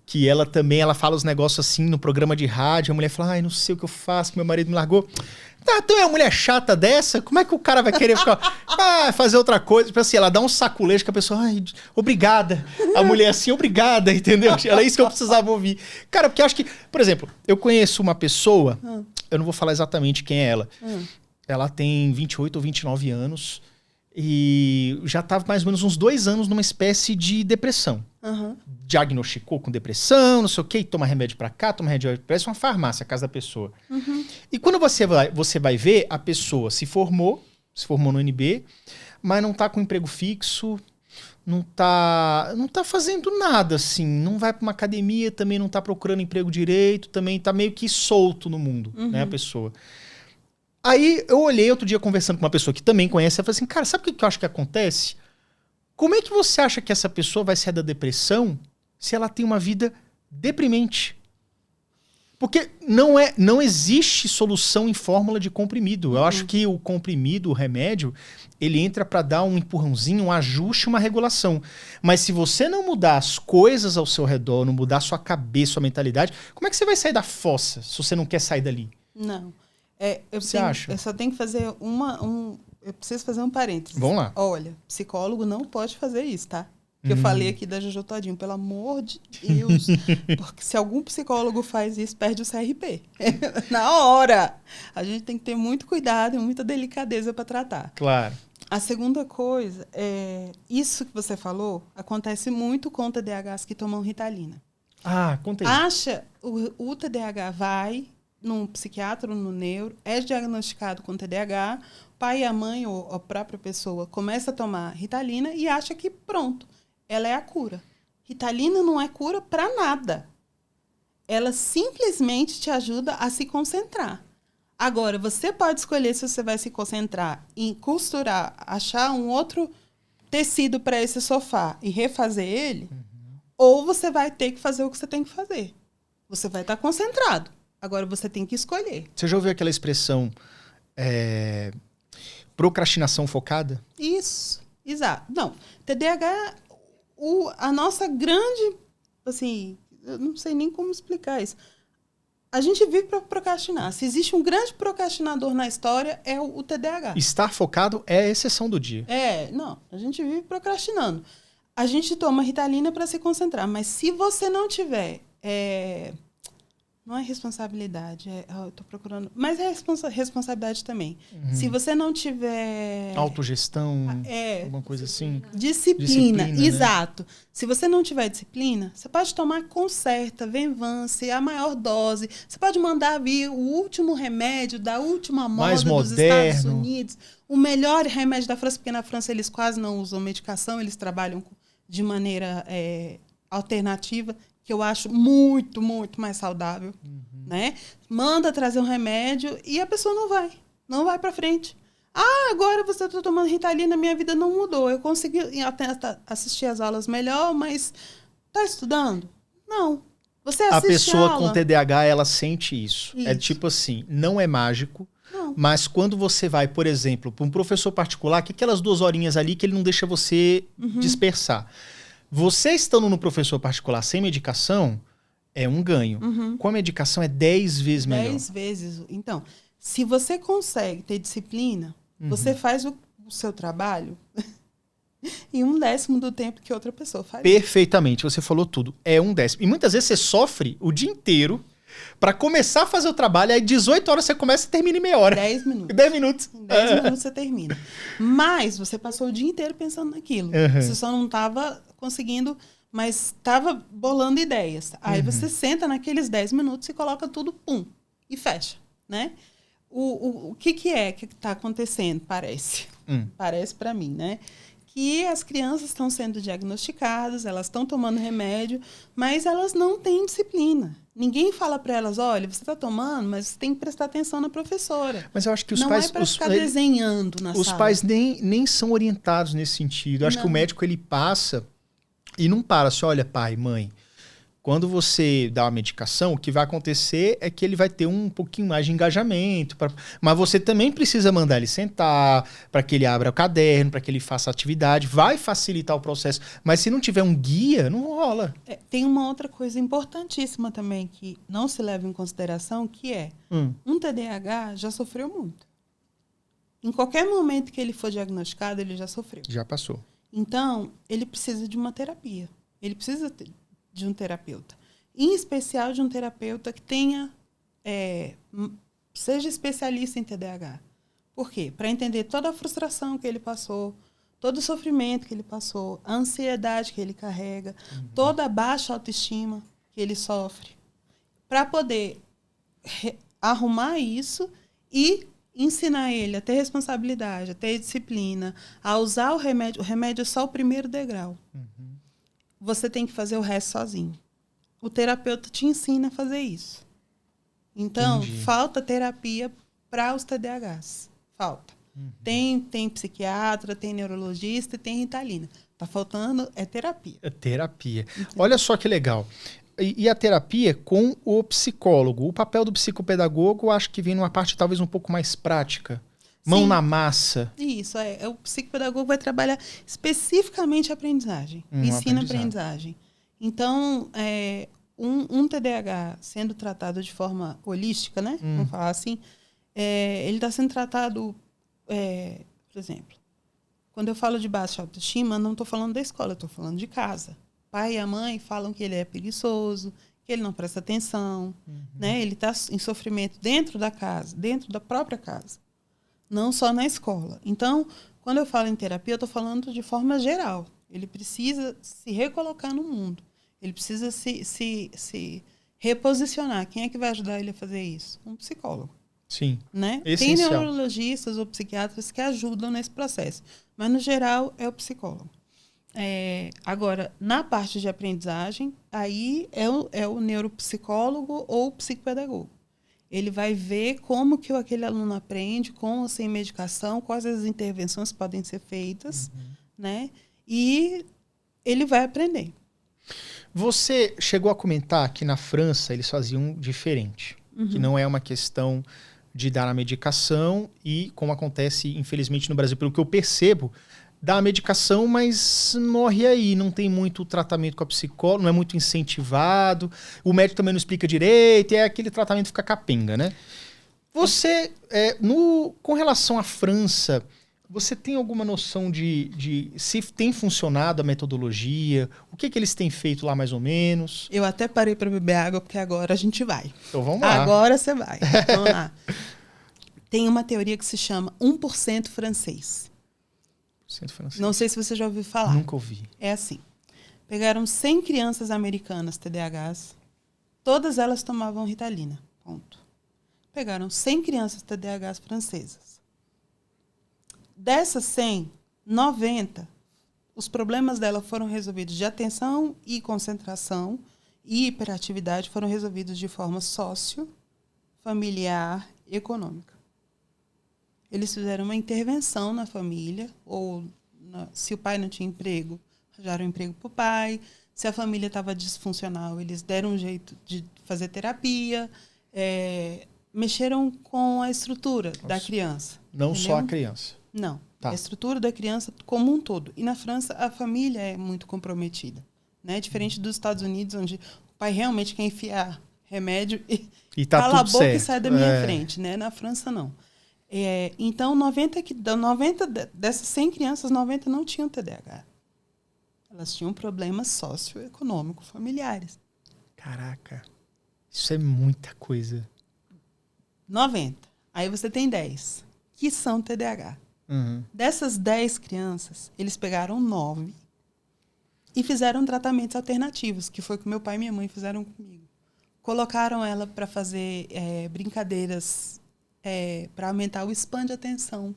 que ela fala os negócios assim no programa de rádio, a mulher fala, não sei o que eu faço, que meu marido me largou. Então é uma mulher chata dessa? Como é que o cara vai querer ficar, fazer outra coisa? Tipo assim, ela dá um saculejo que a pessoa, obrigada. A mulher assim, obrigada, entendeu? Era isso que eu precisava ouvir. Cara, porque eu acho que, por exemplo, eu conheço uma pessoa, eu não vou falar exatamente quem é ela. Ela tem 28 ou 29 anos e já estava mais ou menos uns 2 anos numa espécie de depressão. Diagnosticou com depressão, não sei o quê, toma remédio pra cá, toma remédio, parece uma farmácia a casa da pessoa. E quando você vai ver, a pessoa se formou no UNB, mas não tá com emprego fixo, não tá fazendo nada, assim, não vai pra uma academia, também não tá procurando emprego direito, também tá meio que solto no mundo, né, a pessoa. Aí eu olhei outro dia conversando com uma pessoa que também conhece, eu falei assim, cara, sabe o que eu acho que acontece? Como é que você acha que essa pessoa vai sair da depressão se ela tem uma vida deprimente? Porque não existe solução em fórmula de comprimido. Eu acho que o comprimido, o remédio, ele entra para dar um empurrãozinho, um ajuste, uma regulação. Mas se você não mudar as coisas ao seu redor, não mudar a sua cabeça, sua mentalidade, como é que você vai sair da fossa se você não quer sair dali? Não. Você acha? Eu só tenho que fazer eu preciso fazer um parênteses. Vamos lá. Olha, psicólogo não pode fazer isso, tá? Que eu falei aqui da Jojo Todinho, pelo amor de Deus. Porque se algum psicólogo faz isso, perde o CRP. Na hora! A gente tem que ter muito cuidado e muita delicadeza para tratar. Claro. A segunda coisa, isso que você falou, acontece muito com TDAHs que tomam Ritalina. Conta aí. O TDAH vai num psiquiatra, no neuro, é diagnosticado com TDAH, o pai e a mãe ou a própria pessoa começa a tomar Ritalina e acha que pronto, ela é a cura. Ritalina não é cura para nada. Ela simplesmente te ajuda a se concentrar. Agora, você pode escolher se você vai se concentrar em costurar, achar um outro tecido para esse sofá e refazer ele, ou você vai ter que fazer o que você tem que fazer. Você vai estar concentrado. Agora você tem que escolher. Você já ouviu aquela expressão procrastinação focada? Isso, exato. Não, TDAH, a nossa grande, assim, eu não sei nem como explicar isso. A gente vive para procrastinar. Se existe um grande procrastinador na história, é o TDAH. Estar focado é a exceção do dia. Não, a gente vive procrastinando. A gente toma Ritalina para se concentrar, mas se você não tiver... não é responsabilidade, eu tô procurando... Mas é responsabilidade também. Se você não tiver... Autogestão, alguma coisa assim. Disciplina, né? exato. Se você não tiver disciplina, você pode tomar Concerta, Venvance, a maior dose. Você pode mandar vir o último remédio da última moda dos Estados Unidos. O melhor remédio da França, porque na França eles quase não usam medicação, eles trabalham de maneira alternativa, que eu acho muito, muito mais saudável, né? Manda trazer um remédio e a pessoa não vai para frente. Agora você está tomando Ritalina, minha vida não mudou. Eu consegui até assistir as aulas melhor, mas está estudando? Não. Você assiste a pessoa aula... com TDAH, ela sente isso. É tipo assim, não é mágico, mas quando você vai, por exemplo, para um professor particular, que aquelas 2 horinhas ali que ele não deixa você dispersar. Você estando no professor particular sem medicação, é um ganho. Com a medicação é 10 vezes melhor. 10 vezes. Então, se você consegue ter disciplina, você faz o seu trabalho em 1/10 do tempo que outra pessoa faz. Perfeitamente, você falou tudo. É 1/10. E muitas vezes você sofre o dia inteiro para começar a fazer o trabalho, aí 18 horas você começa e termina em meia hora. 10 minutos. 10 minutos. Em 10 minutos você termina. Mas você passou o dia inteiro pensando naquilo. Você só não estava conseguindo, mas estava bolando ideias. Aí você senta naqueles 10 minutos e coloca tudo, e fecha, né? O que está acontecendo, parece? Parece para mim, né? Que as crianças estão sendo diagnosticadas, elas estão tomando remédio, mas elas não têm disciplina. Ninguém fala para elas, olha, você está tomando, mas você tem que prestar atenção na professora. Mas eu acho que os não pais... Não é para ficar desenhando na sala. Os pais nem são orientados nesse sentido. Eu acho que o médico, ele passa e não para assim, olha, pai, mãe, quando você dá uma medicação, o que vai acontecer é que ele vai ter um pouquinho mais de engajamento. Mas você também precisa mandar ele sentar, para que ele abra o caderno, para que ele faça a atividade. Vai facilitar o processo. Mas se não tiver um guia, não rola. Tem uma outra coisa importantíssima também que não se leva em consideração, que é um TDAH já sofreu muito. Em qualquer momento que ele for diagnosticado, ele já sofreu. Já passou. Então, ele precisa de uma terapia. Ele precisa de um terapeuta. Em especial de um terapeuta que tenha seja especialista em TDAH. Por quê? Para entender toda a frustração que ele passou, todo o sofrimento que ele passou, a ansiedade que ele carrega, toda a baixa autoestima que ele sofre, para poder arrumar isso e ensinar ele a ter responsabilidade, a ter disciplina, a usar o remédio. O remédio é só o primeiro degrau. Você tem que fazer o resto sozinho. O terapeuta te ensina a fazer isso. Então, falta terapia para os TDAHs. Falta. Tem psiquiatra, tem neurologista e tem Ritalina. Tá faltando terapia. Terapia. Então. Olha só que legal. E a terapia com o psicólogo. O papel do psicopedagogo, eu acho que vem numa parte talvez um pouco mais prática. Mão na massa. Isso, o psicopedagogo vai trabalhar especificamente a aprendizagem. Ensina a aprendizagem. Então, um TDAH sendo tratado de forma holística, né? Vamos falar assim, ele está sendo tratado, por exemplo, quando eu falo de baixa autoestima, não estou falando da escola, estou falando de casa. O pai e a mãe falam que ele é preguiçoso, que ele não presta atenção, né? Ele está em sofrimento dentro da casa, dentro da própria casa. Não só na escola. Então, quando eu falo em terapia, eu estou falando de forma geral. Ele precisa se recolocar no mundo. Ele precisa se reposicionar. Quem é que vai ajudar ele a fazer isso? Um psicólogo. Sim. Né? Tem neurologistas ou psiquiatras que ajudam nesse processo. Mas, no geral, é o psicólogo. Agora, na parte de aprendizagem, aí é o neuropsicólogo ou o psicopedagogo. Ele vai ver como que aquele aluno aprende, com ou sem medicação, quais as intervenções podem ser feitas, né? E ele vai aprender. Você chegou a comentar que na França eles faziam diferente. que não é uma questão de dar a medicação e, como acontece, infelizmente, no Brasil, pelo que eu percebo, dá a medicação, mas morre aí, não tem muito tratamento com a psicóloga, não é muito incentivado, o médico também não explica direito, é aquele tratamento fica capenga, né? Você, com relação à França, você tem alguma noção de se tem funcionado a metodologia? O que eles têm feito lá mais ou menos? Eu até parei para beber água, porque agora a gente vai. Então vamos lá. Agora você vai. Vamos lá. Tem uma teoria que se chama 1% francês. 1% francês. Não sei se você já ouviu falar. Nunca ouvi. É assim. Pegaram 100 crianças americanas TDAHs. Todas elas tomavam Ritalina. Ponto. Pegaram 100 crianças TDAHs francesas. Dessas 100, 90, os problemas dela foram resolvidos de atenção e concentração e hiperatividade foram resolvidos de forma sócio, familiar, econômica. Eles fizeram uma intervenção na família, ou se o pai não tinha emprego, arranjaram um emprego para o pai. Se a família estava disfuncional, eles deram um jeito de fazer terapia, mexeram com a estrutura da criança. Não entendeu? só a criança. Não, Tá. a estrutura da criança como um todo. E na França, a família é muito comprometida. Né? Diferente dos Estados Unidos, onde o pai realmente quer enfiar remédio e tá cala a tudo boca certo. e sai da minha frente. Né? Na França, não. Então, 90 dessas 100 crianças, 90 não tinham TDAH. Elas tinham problemas socioeconômicos familiares. Caraca, isso é muita coisa. 90. Aí você tem 10 que são TDAH. Uhum. Dessas 10 crianças, eles pegaram 9 e fizeram tratamentos alternativos, que foi o que meu pai e minha mãe fizeram comigo. Colocaram ela para fazer brincadeiras para aumentar o span de atenção.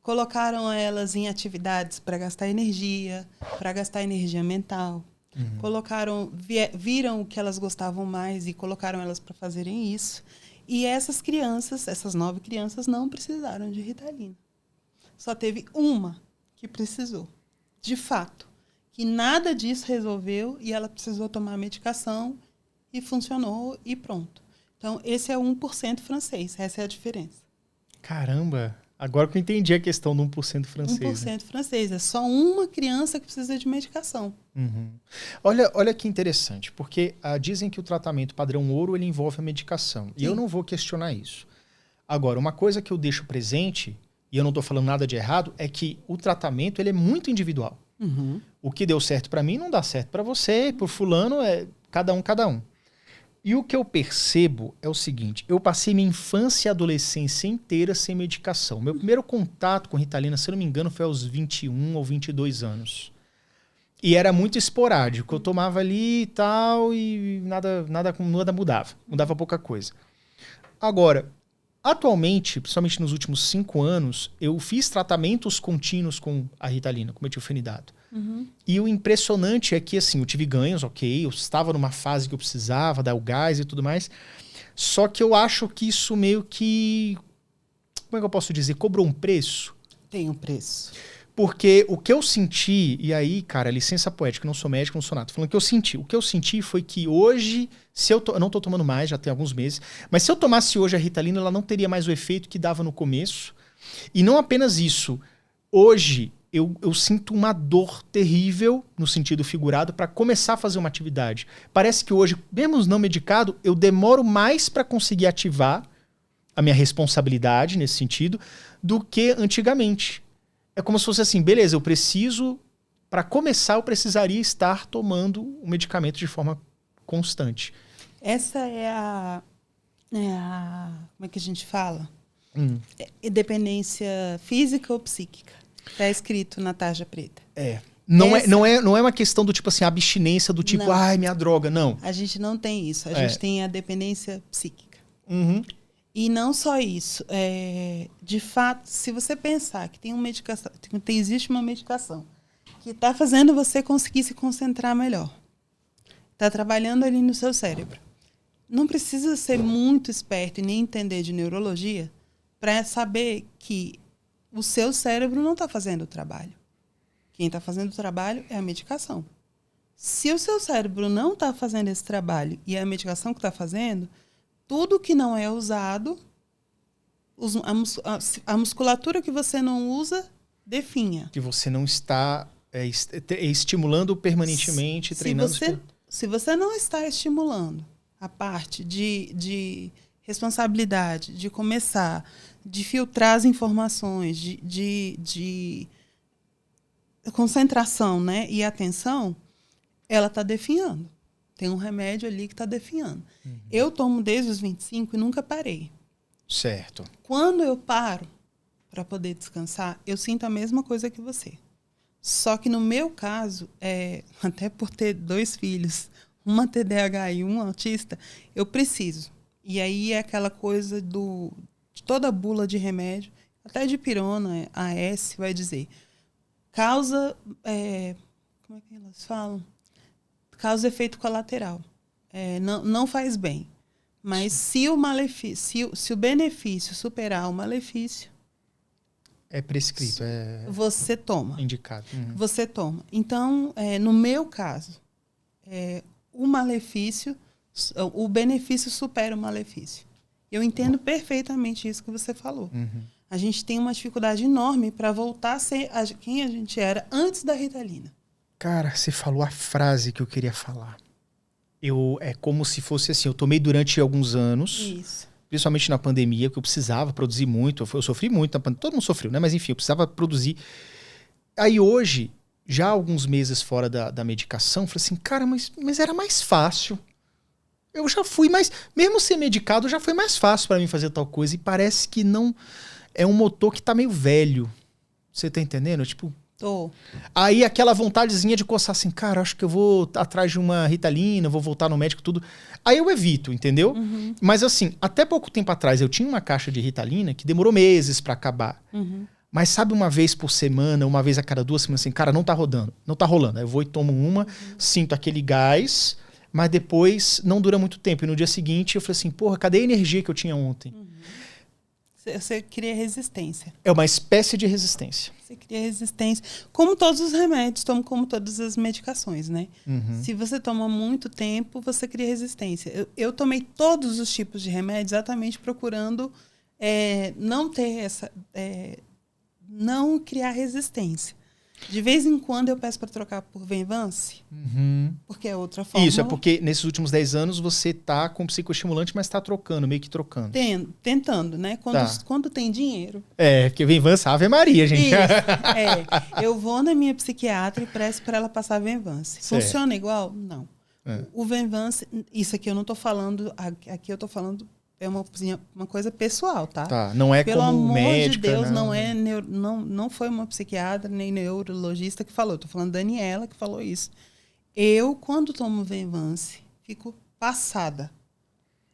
Colocaram elas em atividades para gastar energia mental. Uhum. Viram o que elas gostavam mais e colocaram elas para fazerem isso. E essas 9 crianças, não precisaram de Ritalina. Só teve uma que precisou, de fato. Que nada disso resolveu e ela precisou tomar a medicação e funcionou e pronto. Então, esse é o 1% francês. Essa é a diferença. Caramba! Agora que eu entendi a questão do 1% francês. 1% né? francês. É só uma criança que precisa de medicação. Uhum. Olha que interessante, porque dizem que o tratamento padrão ouro ele envolve a medicação. Sim. E eu não vou questionar isso. Agora, uma coisa que eu deixo presente, e eu não estou falando nada de errado, é que o tratamento ele é muito individual. Uhum. O que deu certo para mim não dá certo para você, por fulano, cada um. E o que eu percebo é o seguinte, eu passei minha infância e adolescência inteira sem medicação. Meu primeiro contato com Ritalina, se eu não me engano, foi aos 21 ou 22 anos. E era muito esporádico. Eu tomava ali e tal, e nada mudava. Mudava pouca coisa. Agora, atualmente, principalmente nos últimos 5 anos, eu fiz tratamentos contínuos com a Ritalina, com metilfenidato. Uhum. E o impressionante é que, assim, eu tive ganhos, ok, eu estava numa fase que eu precisava dar o gás e tudo mais, só que eu acho que isso meio que, como é que eu posso dizer, cobrou um preço. Tem um preço. Porque o que eu senti, e aí, cara, licença poética, não sou médico, não sou nada, falando o que eu senti foi que hoje, eu não tô tomando mais, já tem alguns meses, mas se eu tomasse hoje a Ritalina, ela não teria mais o efeito que dava no começo. E não apenas isso, hoje eu sinto uma dor terrível, no sentido figurado, para começar a fazer uma atividade. Parece que hoje, mesmo não medicado, eu demoro mais para conseguir ativar a minha responsabilidade nesse sentido do que antigamente. É como se fosse assim, beleza, para começar, eu precisaria estar tomando o medicamento de forma constante. Essa é a como é que a gente fala? Dependência física ou psíquica. Está escrito na tarja preta. Não é uma questão do tipo assim, abstinência do tipo, ai, minha droga, não. A gente não tem isso. A gente tem a dependência psíquica. Uhum. E não só isso. De fato, se você pensar que existe uma medicação que está fazendo você conseguir se concentrar melhor, está trabalhando ali no seu cérebro, não precisa ser muito esperto e nem entender de neurologia para saber que o seu cérebro não está fazendo o trabalho. Quem está fazendo o trabalho é a medicação. Se o seu cérebro não está fazendo esse trabalho e é a medicação que está fazendo, tudo que não é usado, a musculatura que você não usa, definha. Que você não está estimulando permanentemente, treinando. Se você não está estimulando a parte de responsabilidade, de começar, de filtrar as informações, de concentração, né, e atenção, ela está definhando. Tem um remédio ali que está definhando. Uhum. Eu tomo desde os 25 e nunca parei. Certo. Quando eu paro para poder descansar, eu sinto a mesma coisa que você. Só que no meu caso, até por ter 2 filhos, uma TDAH e um autista, eu preciso. E aí é aquela coisa de toda bula de remédio, até de pirona, AS, vai dizer, causa, como é que elas falam? Causa efeito colateral. Não faz bem. Mas se o malefício, se o benefício superar o malefício, é prescrito, você toma. Indicado. Uhum. Você toma. Então, no meu caso, o benefício supera o malefício. Eu entendo perfeitamente isso que você falou. Uhum. A gente tem uma dificuldade enorme para voltar a ser quem a gente era antes da Ritalina. Cara, você falou a frase que eu queria falar. É como se fosse assim, eu tomei durante alguns anos, isso. Principalmente na pandemia, porque eu precisava produzir muito, eu sofri muito na pandemia, todo mundo sofreu, né? Mas enfim, eu precisava produzir. Aí hoje, já alguns meses fora da medicação, eu falei assim, cara, mas era mais fácil. Eu já fui mais, mesmo ser medicado, já foi mais fácil para mim fazer tal coisa, e parece que não, é um motor que tá meio velho. Você tá entendendo? Tipo... Tô. Aí aquela vontadezinha de coçar assim, cara, acho que eu vou atrás de uma Ritalina, vou voltar no médico, tudo. Aí eu evito, entendeu? Uhum. Mas assim, até pouco tempo atrás eu tinha uma caixa de Ritalina que demorou meses pra acabar. Uhum. Mas sabe, uma vez por semana, uma vez a cada 2 semanas, assim, cara, não tá rodando, não tá rolando. Aí eu vou e tomo uma, sinto aquele gás, mas depois não dura muito tempo. E no dia seguinte eu falei assim, porra, cadê a energia que eu tinha ontem? Uhum. Você cria resistência. É uma espécie de resistência. Você cria resistência. Como todos os remédios, como todas as medicações, né? Uhum. Se você toma muito tempo, você cria resistência. Eu tomei todos os tipos de remédio exatamente procurando não ter essa... não criar resistência. De vez em quando eu peço para trocar por Venvance, porque é outra forma. Isso, é porque nesses últimos 10 anos você tá com psicoestimulante, mas tá trocando, meio que trocando. Tentando, né? Quando tem dinheiro. Porque Venvance, Ave Maria, gente. Isso, eu vou na minha psiquiatra e peço para ela passar Venvance. Funciona igual? Não. O Venvance, isso aqui eu não estou falando, aqui eu estou falando, é uma coisa pessoal, tá? Tá, não é Pelo como amor médica, de Deus, não. não foi uma psiquiatra nem neurologista que falou. Estou falando Daniela que falou isso. Eu, quando tomo Venvance, fico passada.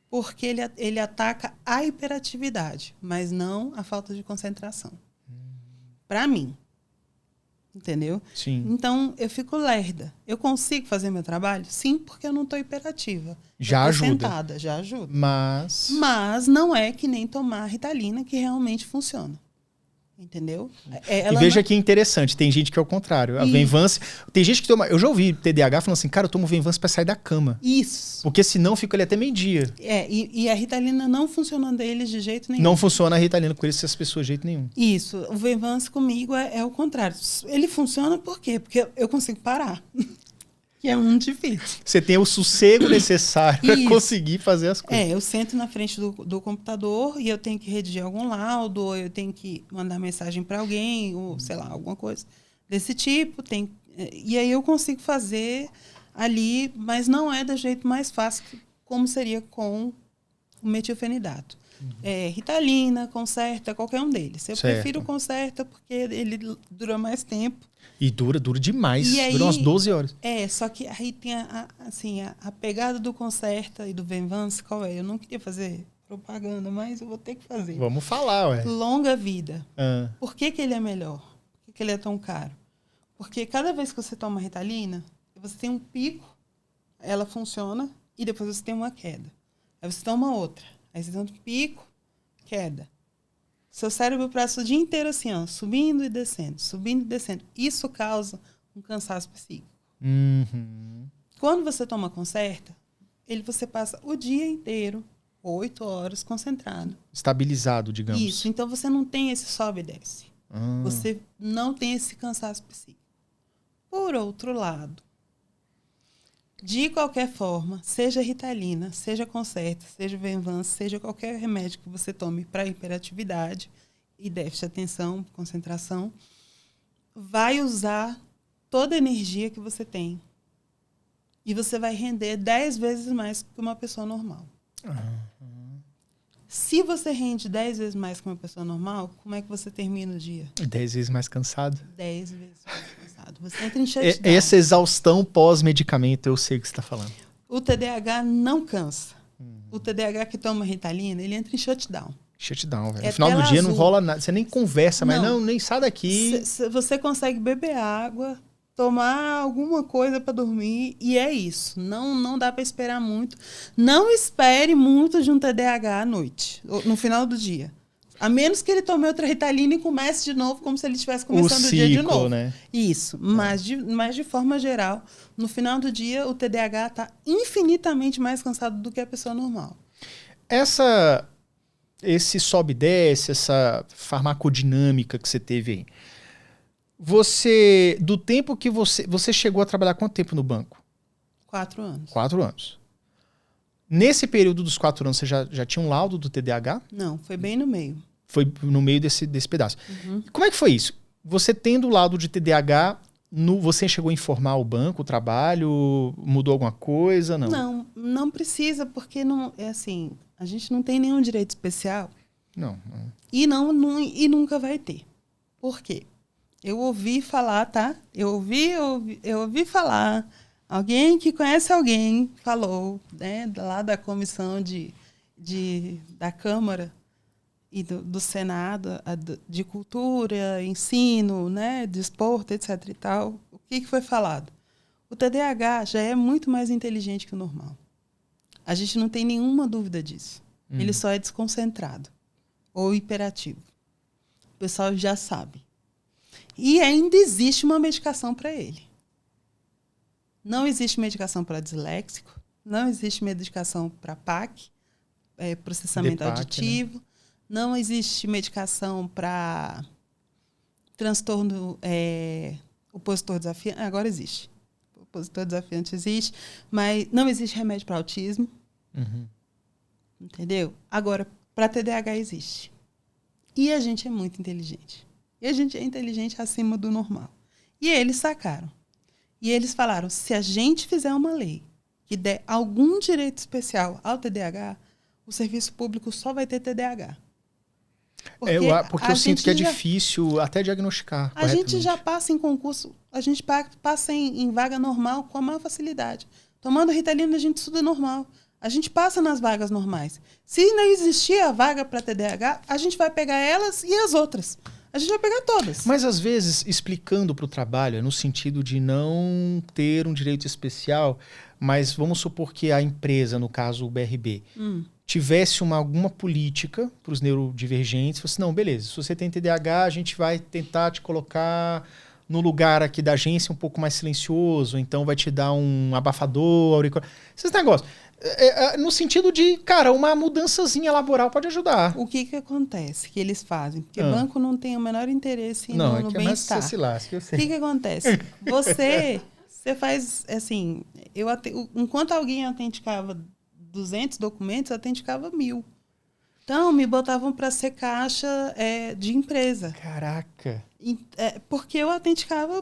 Porque ele ataca a hiperatividade, mas não a falta de concentração. Para mim. Entendeu? Sim. Então, eu fico lerda. Eu consigo fazer meu trabalho? Sim, porque eu não estou hiperativa. Já ajuda. Sentada, já ajuda. Mas não é que nem tomar Ritalina que realmente funciona. Entendeu? E veja que interessante, tem gente que é o contrário. A Venvance, tem gente que toma... Eu já ouvi TDAH falando assim, cara, eu tomo Venvance para sair da cama. Isso. Porque senão fica ali até meio-dia. E a Ritalina não funciona deles de jeito nenhum. Não funciona a Ritalina com essas pessoas de jeito nenhum. Isso. O Venvance comigo é o contrário. Ele funciona por quê? Porque eu consigo parar. Que é muito difícil. Você tem o sossego necessário para conseguir fazer as coisas. Eu sento na frente do computador e eu tenho que redigir algum laudo, ou eu tenho que mandar mensagem para alguém, ou sei lá, alguma coisa desse tipo. E aí eu consigo fazer ali, mas não é do jeito mais fácil como seria com o metilfenidato. Ritalina, Concerta, qualquer um deles. Eu prefiro Concerta porque ele dura mais tempo. E dura demais. Dura umas 12 horas. Só que aí tem a pegada do Concerta e do Venvance, qual é? Eu não queria fazer propaganda, mas eu vou ter que fazer. Vamos falar, ué. Longa vida. Por que ele é melhor? Por que ele é tão caro? Porque cada vez que você toma Ritalina, você tem um pico, ela funciona, e depois você tem uma queda. Aí você toma outra. Aí você tem um pico, queda. Seu cérebro passa o dia inteiro assim, ó, subindo e descendo, subindo e descendo. Isso causa um cansaço psíquico. Quando você toma Concerta, você passa o dia inteiro, 8 horas, concentrado. Estabilizado, digamos. Isso, então você não tem esse sobe e desce. Você não tem esse cansaço psíquico. Por outro lado, de qualquer forma, seja Ritalina, seja Concerta, seja Venvanse, seja qualquer remédio que você tome para hiperatividade e déficit de atenção, concentração, vai usar toda a energia que você tem. E você vai render 10 vezes mais que uma pessoa normal. Se você rende 10 vezes mais que uma pessoa normal, como é que você termina o dia? 10 vezes mais cansado. 10 vezes mais cansado. Você entra em shutdown. Essa exaustão pós-medicamento, eu sei o que você está falando. O TDAH não cansa. O TDAH que toma Ritalina, ele entra em shutdown. Shutdown, velho. No final do dia não rola nada. Você nem conversa, mas nem sai daqui. Você consegue beber água, tomar alguma coisa para dormir e é isso. Não dá para esperar muito. Não espere muito de um TDAH à noite, no final do dia. A menos que ele tome outra Ritalina e comece de novo como se ele estivesse começando o dia de novo. Né? Isso. Mas de forma geral, no final do dia, o TDAH está infinitamente mais cansado do que a pessoa normal. Esse sobe e desce, essa farmacodinâmica que você teve aí. Do tempo que você chegou a trabalhar quanto tempo no banco? 4 anos. 4 anos. Nesse período dos 4 anos, você já tinha um laudo do TDAH? Não, foi bem no meio. Foi no meio desse pedaço. Como é que foi isso? Você tendo o laudo de TDAH, você chegou a informar o banco, o trabalho, mudou alguma coisa? Não precisa, porque não é assim, a gente não tem nenhum direito especial. Não. E nunca vai ter. Por quê? Eu ouvi falar, tá? Eu ouvi falar. Alguém que conhece alguém falou, né? Lá da comissão da Câmara e do Senado, de Cultura, Ensino, né? Desporto, etc. e tal. O que foi falado? O TDAH já é muito mais inteligente que o normal. A gente não tem nenhuma dúvida disso. Ele só é desconcentrado ou hiperativo. O pessoal já sabe. E ainda existe uma medicação para ele. Não existe medicação para disléxico, não existe medicação para PAC, processamento auditivo, né? Não existe medicação para transtorno opositor desafiante. Agora existe. O opositor desafiante existe, mas não existe remédio para autismo. Entendeu? Agora, para TDAH existe. E a gente é muito inteligente. E a gente é inteligente acima do normal. E eles sacaram. E eles falaram, se a gente fizer uma lei que der algum direito especial ao TDAH, o serviço público só vai ter TDAH. Porque eu sinto que é difícil até diagnosticar. A gente já passa em concurso, a gente passa em vaga normal com a maior facilidade. Tomando Ritalina, a gente estuda normal. A gente passa nas vagas normais. Se não existir a vaga para TDAH, a gente vai pegar elas e as outras. A gente vai pegar todas. Mas, às vezes, explicando para o trabalho, no sentido de não ter um direito especial, mas vamos supor que a empresa, no caso o BRB, tivesse alguma política para os neurodivergentes, fosse, não, beleza, se você tem TDAH, a gente vai tentar te colocar no lugar aqui da agência um pouco mais silencioso, então vai te dar um abafador, auricular, esses negócios. No sentido de, cara, uma mudançazinha laboral pode ajudar. O que acontece que eles fazem? Porque o banco não tem o menor interesse no bem-estar. Você se lasca, eu sei. O que acontece? Você faz, assim, enquanto alguém autenticava 200 documentos, eu autenticava 1000. Então, me botavam para ser caixa de empresa. Caraca! Porque eu autenticava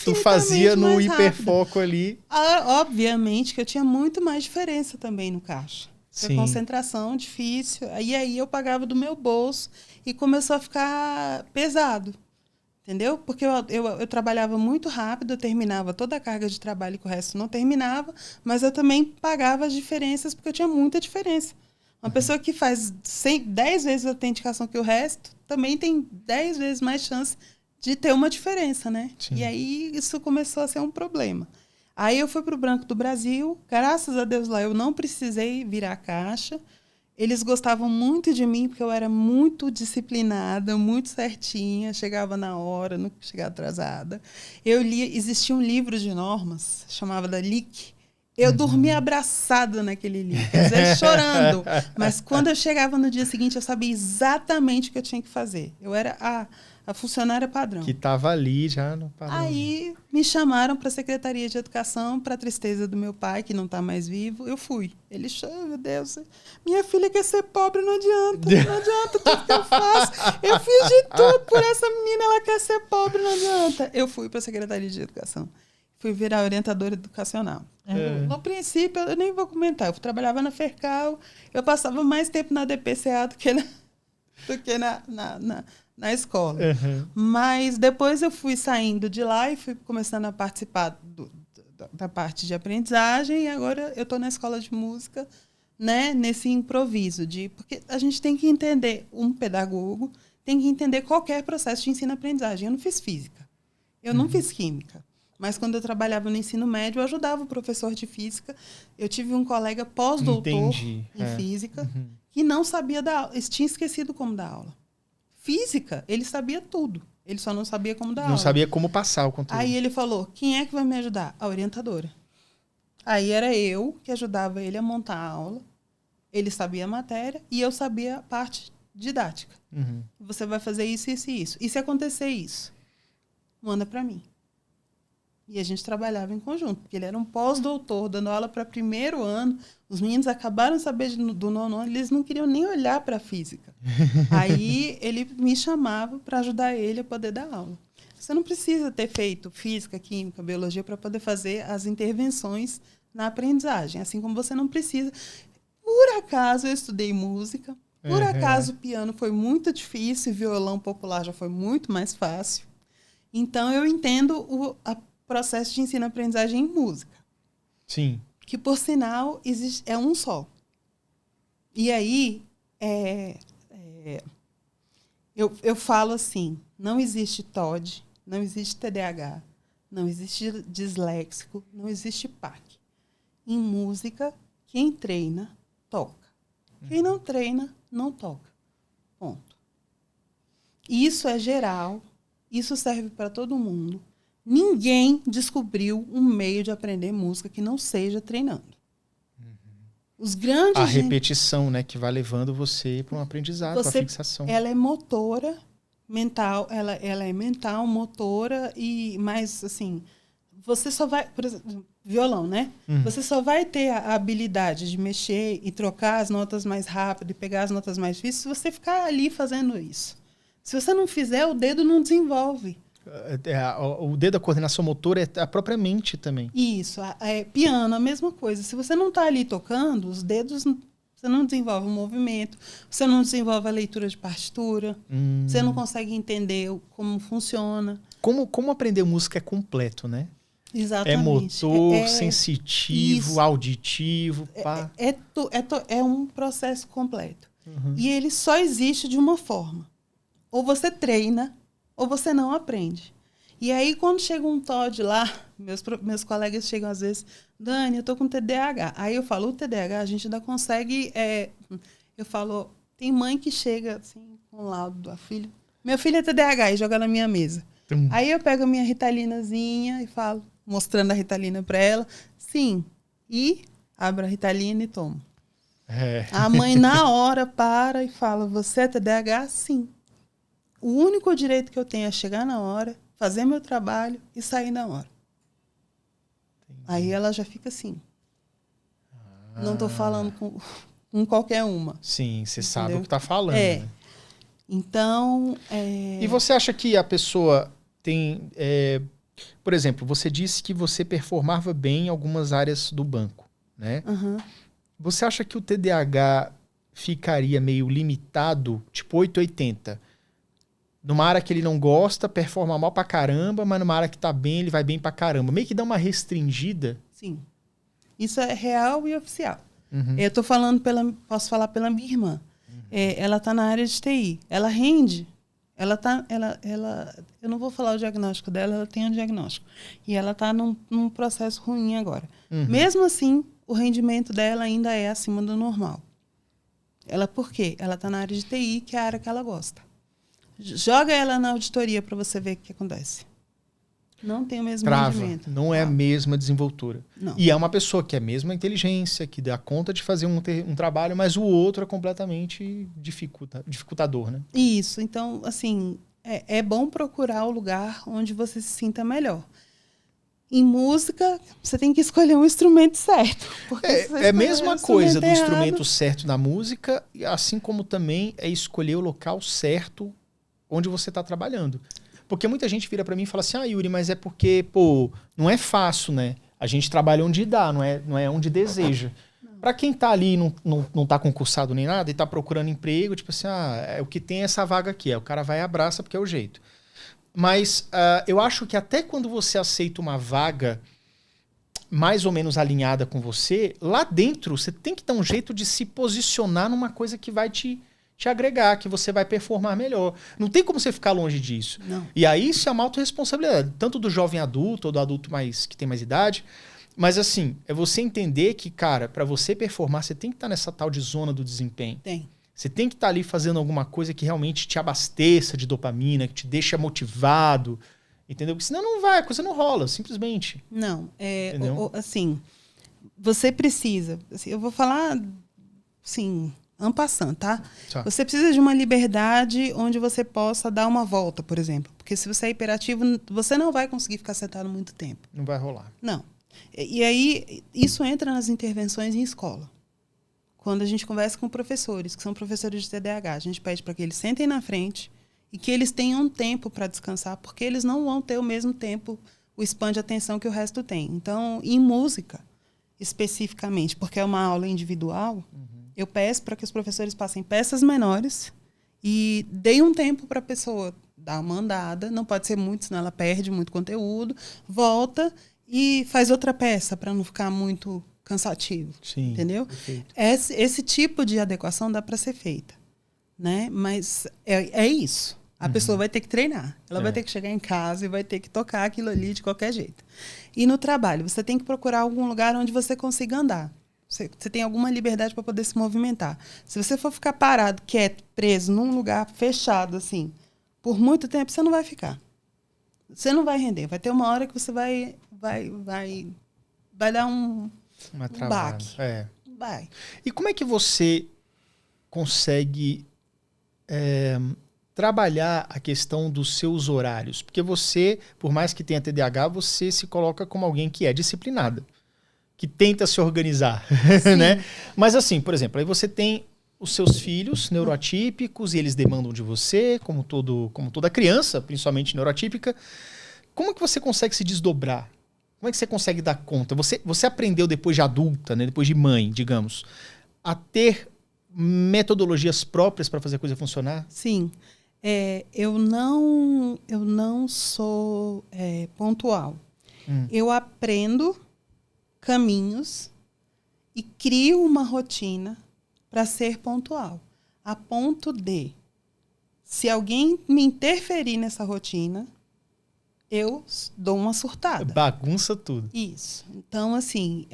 tu fazia no hiperfoco ali. Obviamente que eu tinha muito mais diferença também no caixa. Sim. Concentração difícil. E aí eu pagava do meu bolso e começou a ficar pesado. Entendeu? Porque eu trabalhava muito rápido, eu terminava toda a carga de trabalho que o resto não terminava, mas eu também pagava as diferenças porque eu tinha muita diferença. Uma pessoa que faz 10 vezes a autenticação que o resto também tem 10 vezes mais chance de ter uma diferença, né? Sim. E aí isso começou a ser um problema. Aí eu fui para o Banco do Brasil, graças a Deus lá eu não precisei virar caixa, Eles gostavam muito de mim porque eu era muito disciplinada, muito certinha, chegava na hora, não chegava atrasada. Eu lia, existia um livro de normas, chamava da LIC. Eu dormia abraçada naquele livro, às vezes chorando. Mas quando eu chegava no dia seguinte, eu sabia exatamente o que eu tinha que fazer. Eu era a funcionária padrão. Que estava ali já no padrão. Aí me chamaram para a Secretaria de Educação, para a tristeza do meu pai, que não está mais vivo. Eu fui. Ele chama, meu Deus, minha filha quer ser pobre, não adianta. Não adianta tudo que eu faço. Eu fiz de tudo por essa menina, ela quer ser pobre, não adianta. Eu fui para a Secretaria de Educação. Fui virar orientadora educacional. No princípio, eu nem vou comentar. Eu trabalhava na Fercal, eu passava mais tempo na DPCA do que na escola. Mas depois eu fui saindo de lá e fui começando a participar da parte de aprendizagem, e agora eu estou na escola de música, né, nesse improviso. Porque a gente tem que entender, um pedagogo tem que entender qualquer processo de ensino-aprendizagem. Eu não fiz física, eu não fiz química. Mas quando eu trabalhava no ensino médio, eu ajudava o professor de física. Eu tive um colega pós-doutor em física que não sabia dar aula. Ele tinha esquecido como dar aula. Física, ele sabia tudo. Ele só não sabia como dar aula. Não sabia como passar o conteúdo. Aí ele falou, quem é que vai me ajudar? A orientadora. Aí era eu que ajudava ele a montar a aula. Ele sabia a matéria e eu sabia a parte didática. Você vai fazer isso, isso e isso. E se acontecer isso? Manda para mim. E a gente trabalhava em conjunto, porque ele era um pós-doutor, dando aula para primeiro ano. Os meninos acabaram de saber do nono ano, eles não queriam nem olhar para a física. Aí ele me chamava para ajudar ele a poder dar aula. Você não precisa ter feito física, química, biologia para poder fazer as intervenções na aprendizagem. Assim como você não precisa. Por acaso eu estudei música, por acaso o piano foi muito difícil, violão popular já foi muito mais fácil. Então eu entendo o processo de ensino-aprendizagem em música. Sim. Que, por sinal, é um só. E aí, eu falo assim, não existe TOD, não existe TDAH, não existe disléxico, não existe PAC. Em música, quem treina, toca. Quem não treina, não toca. Ponto. Isso é geral, isso serve para todo mundo. Ninguém descobriu um meio de aprender música que não seja treinando. Os grandes... A repetição, né, que vai levando você para um aprendizado, para a fixação. Ela é motora, mental, ela é mental, motora, e mais assim, você só vai, por exemplo, violão, né? Você só vai ter a habilidade de mexer e trocar as notas mais rápido e pegar as notas mais difíceis se você ficar ali fazendo isso. Se você não fizer, o dedo não desenvolve. O dedo, a coordenação motora é a própria mente também. Isso. Piano, a mesma coisa. Se você não está ali tocando, os dedos, você não desenvolve o movimento, você não desenvolve a leitura de partitura, você não consegue entender como funciona. Como aprender música é completo, né? Exatamente. É motor, sensitivo, isso. Auditivo. Pá. É um processo completo. E ele só existe de uma forma. Ou você treina, ou você não aprende. E aí, quando chega um TOD lá, meus colegas chegam às vezes, Dani, eu tô com TDAH. Aí eu falo, o TDAH a gente ainda consegue... eu falo, tem mãe que chega assim, com o laudo da filha, meu filho é TDAH, e joga na minha mesa. Aí eu pego a minha Ritalinazinha e falo, mostrando a Ritalina para ela, sim, e abro a Ritalina e tomo. A mãe na hora para e fala, você é TDAH? Sim. O único direito que eu tenho é chegar na hora, fazer meu trabalho e sair na hora. Entendi. Aí ela já fica assim. Não estou falando com qualquer uma. Sim, você sabe o que está falando. Né? Então... E você acha que a pessoa tem... por exemplo, você disse que você performava bem em algumas áreas do banco, né? Você acha que o TDAH ficaria meio limitado, tipo 880? Numa área que ele não gosta, performa mal pra caramba, mas numa área que tá bem, ele vai bem pra caramba. Meio que dá uma restringida. Sim. Isso é real e oficial. Eu tô falando posso falar pela minha irmã. Ela tá na área de TI. Ela rende. Eu não vou falar o diagnóstico dela, ela tem um diagnóstico. E ela tá num processo ruim agora. Mesmo assim, o rendimento dela ainda é acima do normal. Ela por quê? Ela está na área de TI, que é a área que ela gosta. Joga ela na auditoria para você ver o que acontece. Não tem o mesmo rendimento. Não é a mesma desenvoltura. Não. E é uma pessoa que é a mesma inteligência, que dá conta de fazer um trabalho, mas o outro é completamente dificultador, né? Isso. Então, assim, é bom procurar o lugar onde você se sinta melhor. Em música, você tem que escolher um instrumento certo. É a mesma coisa do instrumento certo na música, assim como também é escolher o local certo onde você está trabalhando. Porque muita gente vira para mim e fala assim, Yuri, mas é porque, não é fácil, né? A gente trabalha onde dá, não é onde deseja. Para quem tá ali e não tá concursado nem nada e tá procurando emprego, tipo assim, é o que tem essa vaga aqui. O cara vai e abraça porque é o jeito. Mas eu acho que até quando você aceita uma vaga mais ou menos alinhada com você, lá dentro você tem que dar um jeito de se posicionar numa coisa que vai te agregar, que você vai performar melhor. Não tem como você ficar longe disso. Não. E aí isso é uma autorresponsabilidade, tanto do jovem adulto ou do adulto que tem mais idade. Mas assim, é você entender que, cara, para você performar, você tem que estar nessa tal de zona do desempenho. Tem. Você tem que estar ali fazendo alguma coisa que realmente te abasteça de dopamina, que te deixa motivado, entendeu? Porque senão não vai, a coisa não rola, simplesmente. Não, assim, você precisa, assim, eu vou falar, assim, en passant, tá? Você precisa de uma liberdade onde você possa dar uma volta, por exemplo. Porque se você é hiperativo, você não vai conseguir ficar sentado muito tempo. Não vai rolar. Não. E aí, isso entra nas intervenções em escola. Quando a gente conversa com professores, que são professores de TDAH, a gente pede para que eles sentem na frente e que eles tenham tempo para descansar, porque eles não vão ter o mesmo tempo, o span de atenção que o resto tem. Então, em música, especificamente, porque é uma aula individual, eu peço para que os professores passem peças menores e deem um tempo para a pessoa dar uma andada, não pode ser muito, senão ela perde muito conteúdo, volta e faz outra peça para não ficar muito cansativo. Sim, entendeu? Perfeito. Esse tipo de adequação dá para ser feita, né? Mas é isso. A pessoa vai ter que treinar. Ela vai ter que chegar em casa e vai ter que tocar aquilo ali de qualquer jeito. E no trabalho, você tem que procurar algum lugar onde você consiga andar. Você tem alguma liberdade para poder se movimentar. Se você for ficar parado, quieto, preso num lugar fechado, assim, por muito tempo, você não vai ficar. Você não vai render. Vai ter uma hora que você vai dar um baque. Vai. E como é que você consegue trabalhar a questão dos seus horários? Porque você, por mais que tenha TDAH, você se coloca como alguém que é disciplinada, que tenta se organizar, né? Mas assim, por exemplo, aí você tem os seus filhos neuroatípicos e eles demandam de você, como toda criança, principalmente neuroatípica. Como que você consegue se desdobrar? Como é que você consegue dar conta? Você aprendeu depois de adulta, né? Depois de mãe, digamos, a ter metodologias próprias para fazer a coisa funcionar? Sim. Eu não sou pontual. Eu aprendo caminhos e crio uma rotina para ser pontual. A ponto de, se alguém me interferir nessa rotina, eu dou uma surtada. Bagunça tudo. Isso. Então, assim,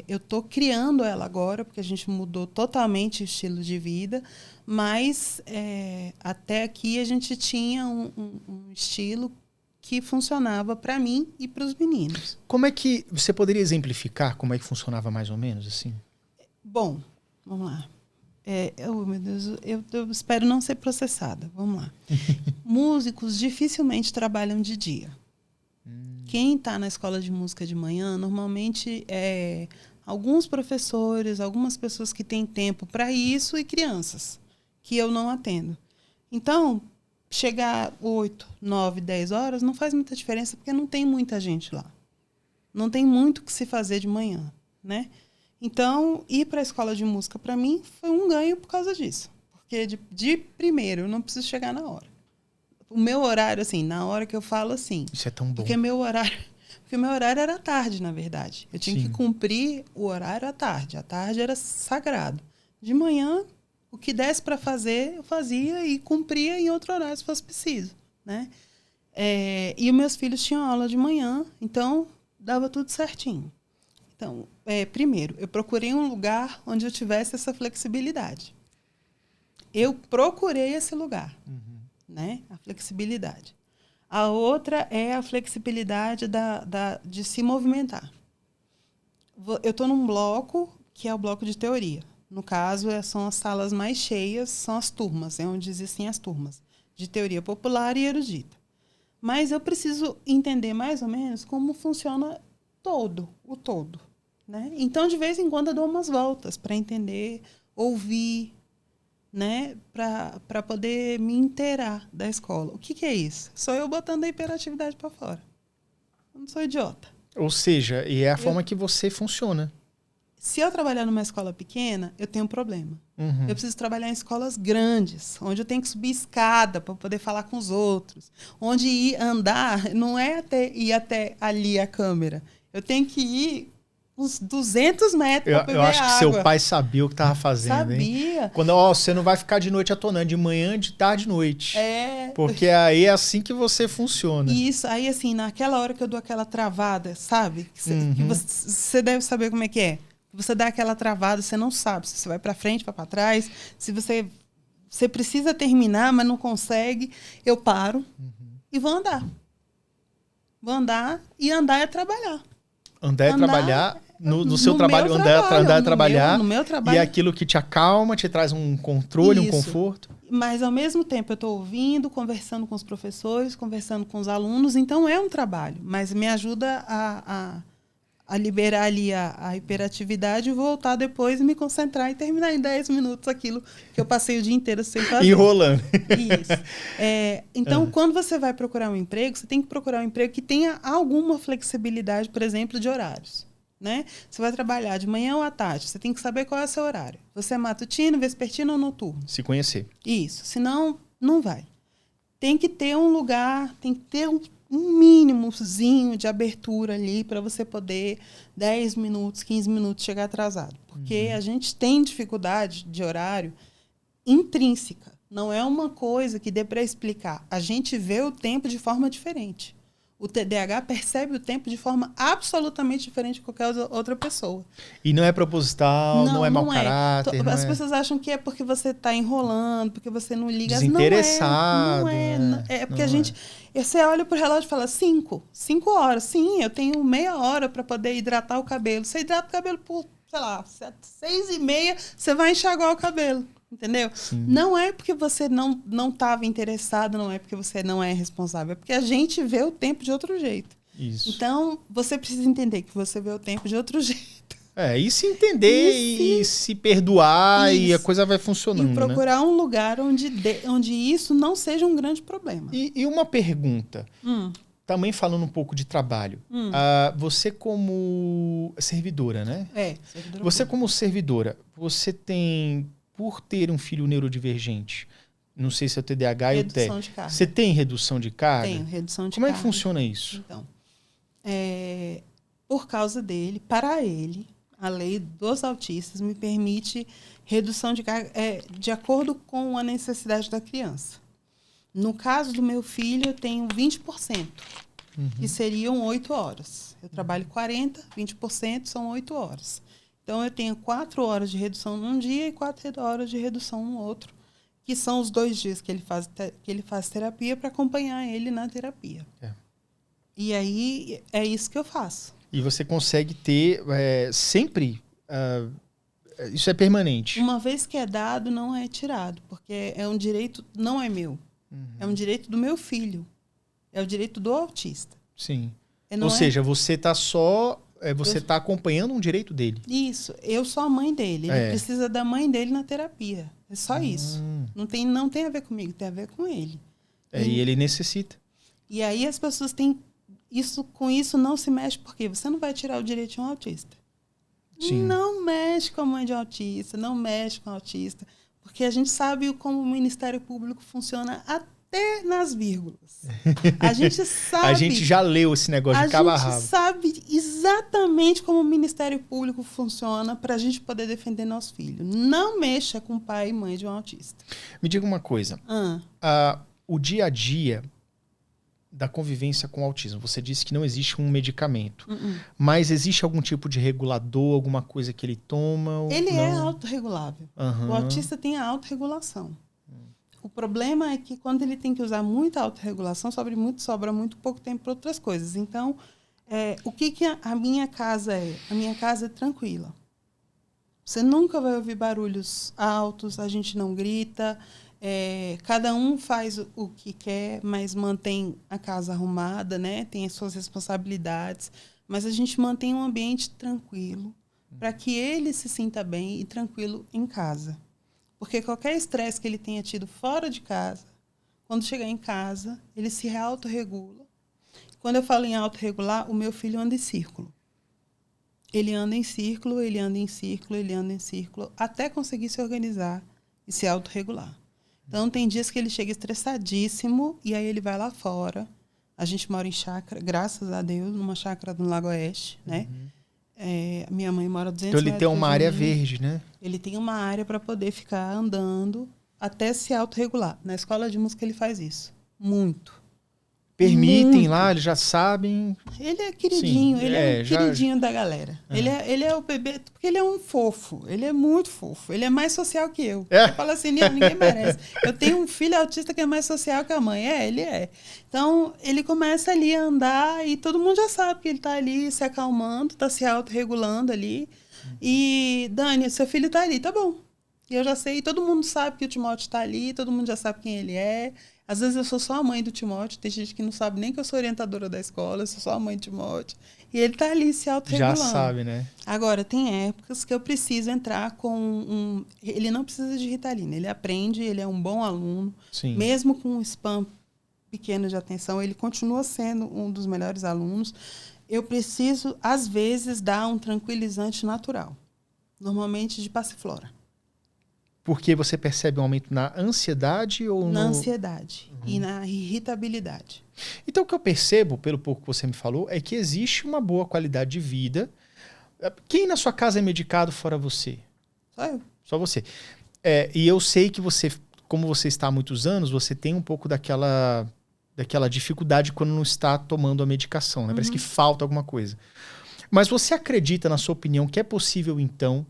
eu estou criando ela agora, porque a gente mudou totalmente o estilo de vida, mas até aqui a gente tinha um estilo que funcionava para mim e para os meninos. Como é que você poderia exemplificar como é que funcionava mais ou menos assim? Bom, vamos lá. Meu Deus, eu espero não ser processada. Vamos lá. Músicos dificilmente trabalham de dia. Quem está na escola de música de manhã, normalmente alguns professores, algumas pessoas que têm tempo para isso e crianças, que eu não atendo. Então, chegar 8, 9, 10 horas não faz muita diferença, porque não tem muita gente lá. Não tem muito o que se fazer de manhã, né? Então, ir para a escola de música, para mim, foi um ganho por causa disso. Porque, de primeiro, eu não preciso chegar na hora. O meu horário, assim, na hora que eu falo assim... Isso é tão bom. Porque o meu horário era à tarde, na verdade. Eu tinha que cumprir o horário à tarde. À tarde era sagrado. De manhã, o que desse para fazer, eu fazia e cumpria em outro horário, se fosse preciso, né? E os meus filhos tinham aula de manhã, então dava tudo certinho. Então, primeiro, eu procurei um lugar onde eu tivesse essa flexibilidade. Eu procurei esse lugar, né? A flexibilidade. A outra é a flexibilidade de se movimentar. Eu estou num bloco que é o bloco de teoria. No caso, são as salas mais cheias, são as turmas, é onde existem as turmas de teoria popular e erudita. Mas eu preciso entender mais ou menos como funciona o todo. Né? Então, de vez em quando, eu dou umas voltas para entender, ouvir, né? Para poder me inteirar da escola. O que é isso? Sou eu botando a hiperatividade para fora. Eu não sou idiota. Ou seja, e é a forma que você funciona. Se eu trabalhar numa escola pequena, eu tenho um problema. Eu preciso trabalhar em escolas grandes, onde eu tenho que subir escada para poder falar com os outros. Onde andar não é ir até ali a câmera. Eu tenho que ir uns 200 metros para beber água. Eu acho que seu pai sabia o que estava fazendo, sabia. Hein? Quando, você não vai ficar de noite atonando, de manhã, de tarde, de noite. Porque aí é assim que você funciona. Isso, aí assim, naquela hora que eu dou aquela travada, sabe? Que você deve saber como é que é. Você dá aquela travada, você não sabe se você vai para frente, vai para trás, se você precisa terminar, mas não consegue, eu paro e vou andar. Vou andar, e andar é trabalhar. Andar é trabalhar, no seu trabalho, andar é trabalhar. No meu trabalho. E é aquilo que te acalma, te traz um controle, um conforto. Mas, ao mesmo tempo, eu estou ouvindo, conversando com os professores, conversando com os alunos, então é um trabalho, mas me ajuda a liberar ali a hiperatividade e voltar depois e me concentrar e terminar em 10 minutos aquilo que eu passei o dia inteiro sem fazer. Enrolando. Isso. Então, quando você vai procurar um emprego, você tem que procurar um emprego que tenha alguma flexibilidade, por exemplo, de horários. Né? Você vai trabalhar de manhã ou à tarde, você tem que saber qual é o seu horário. Você é matutino, vespertino ou noturno? Se conhecer. Isso. Senão, não vai. Tem que ter um lugar, tem que ter um mínimozinho de abertura ali para você poder 10 minutos, 15 minutos chegar atrasado. Porque a gente tem dificuldade de horário intrínseca. Não é uma coisa que dê para explicar. A gente vê o tempo de forma diferente. O TDAH percebe o tempo de forma absolutamente diferente de qualquer outra pessoa. E não é proposital, não é mau caráter. As pessoas acham que é porque você está enrolando, porque você não liga. Desinteressado. Não é. É porque a gente... Você olha pro relógio e fala 5 horas. Sim, eu tenho meia hora para poder hidratar o cabelo. Você hidrata o cabelo por, sei lá, 6h30, você vai enxaguar o cabelo. Entendeu? Sim. Não é porque você não estava interessado, não é porque você não é responsável, é porque a gente vê o tempo de outro jeito. Isso. Então, você precisa entender que você vê o tempo de outro jeito. E se entender e se perdoar e a coisa vai funcionando. E procurar um lugar onde isso não seja um grande problema. E uma pergunta, também falando um pouco de trabalho. Você como servidora, né? Servidora. Você como servidora, você tem... Por ter um filho neurodivergente, não sei se é o TDAH e o TEA. Redução de carga. Você tem redução de carga? Tenho, redução de carga. Como é que funciona isso? Então, por causa dele, para ele, a lei dos autistas me permite redução de carga de acordo com a necessidade da criança. No caso do meu filho, eu tenho 20%, que seriam 8 horas. Eu trabalho 40%, 20% são 8 horas. Então, eu tenho 4 horas de redução num dia e 4 horas de redução no outro, que são os 2 dias que ele faz terapia para acompanhar ele na terapia. E aí, é isso que eu faço. E você consegue ter sempre... isso é permanente? Uma vez que é dado, não é tirado, porque é um direito, não é meu. É um direito do meu filho. É o direito do autista. Sim. Ou seja, você está só... Você está acompanhando um direito dele. Isso. Eu sou a mãe dele. Ele precisa da mãe dele na terapia. É só isso. Não tem a ver comigo, tem a ver com ele. E ele necessita. E aí as pessoas têm... Com isso não se mexe, porque você não vai tirar o direito de um autista. Sim. Não mexe com a mãe de um autista, não mexe com o autista. Porque a gente sabe como o Ministério Público funciona até nas vírgulas. A gente sabe... A gente já leu esse negócio de cabo a rabo. A gente sabe exatamente como o Ministério Público funciona para a gente poder defender nosso filho. Não mexa com pai e mãe de um autista. Me diga uma coisa. O dia a dia da convivência com o autismo, você disse que não existe um medicamento. Mas existe algum tipo de regulador, alguma coisa que ele toma? Ele é autorregulável. O autista tem a autorregulação. O problema é que quando ele tem que usar muita autorregulação, sobra muito pouco tempo para outras coisas. Então, o que a minha casa é? A minha casa é tranquila. Você nunca vai ouvir barulhos altos, a gente não grita, cada um faz o que quer, mas mantém a casa arrumada, né? Tem as suas responsabilidades, mas a gente mantém um ambiente tranquilo para que ele se sinta bem e tranquilo em casa. Porque qualquer estresse que ele tenha tido fora de casa, quando chegar em casa, ele se autorregula. Quando eu falo em autorregular, o meu filho anda em círculo. Ele anda em círculo, ele anda em círculo, ele anda em círculo, até conseguir se organizar e se autorregular. Então, tem dias que ele chega estressadíssimo e aí ele vai lá fora. A gente mora em chácara, graças a Deus, numa chácara do Lago Oeste, né? Minha mãe mora 200 Então ele metros tem uma área verde, né? Ele tem uma área para poder ficar andando até se autorregular. Na escola de música ele faz isso. Muito. Permitem Muito. lá, eles já sabem. Ele é queridinho, Sim, ele é o queridinho da galera. Ele é o bebê, porque ele é um fofo, ele é muito fofo, ele é mais social que eu. Eu falo assim, ninguém merece. Eu tenho um filho autista que é mais social que a mãe. Ele é. Então, ele começa ali a andar e todo mundo já sabe que ele tá ali se acalmando, tá se autorregulando ali. E, Dani, seu filho tá ali, tá bom. E eu já sei, todo mundo sabe que o Timóteo tá ali, todo mundo já sabe quem ele é. Às vezes eu sou só a mãe do Timóteo, tem gente que não sabe nem que eu sou orientadora da escola, eu sou só a mãe do Timóteo. E ele tá ali se autorregulando. Já sabe, né? Agora, tem épocas que eu preciso entrar com Ele não precisa de Ritalina, ele aprende, ele é um bom aluno. Sim. Mesmo com um spam pequeno de atenção, ele continua sendo um dos melhores alunos. Eu preciso, às vezes, dar um tranquilizante natural. Normalmente de passiflora. Porque você percebe um aumento na ansiedade ou na ansiedade e na irritabilidade. Então, o que eu percebo, pelo pouco que você me falou, é que existe uma boa qualidade de vida. Quem na sua casa é medicado fora você? Só eu. Só você. E eu sei que você, como você está há muitos anos, você tem um pouco daquela dificuldade quando não está tomando a medicação, né? Parece que falta alguma coisa. Mas você acredita, na sua opinião, que é possível, então,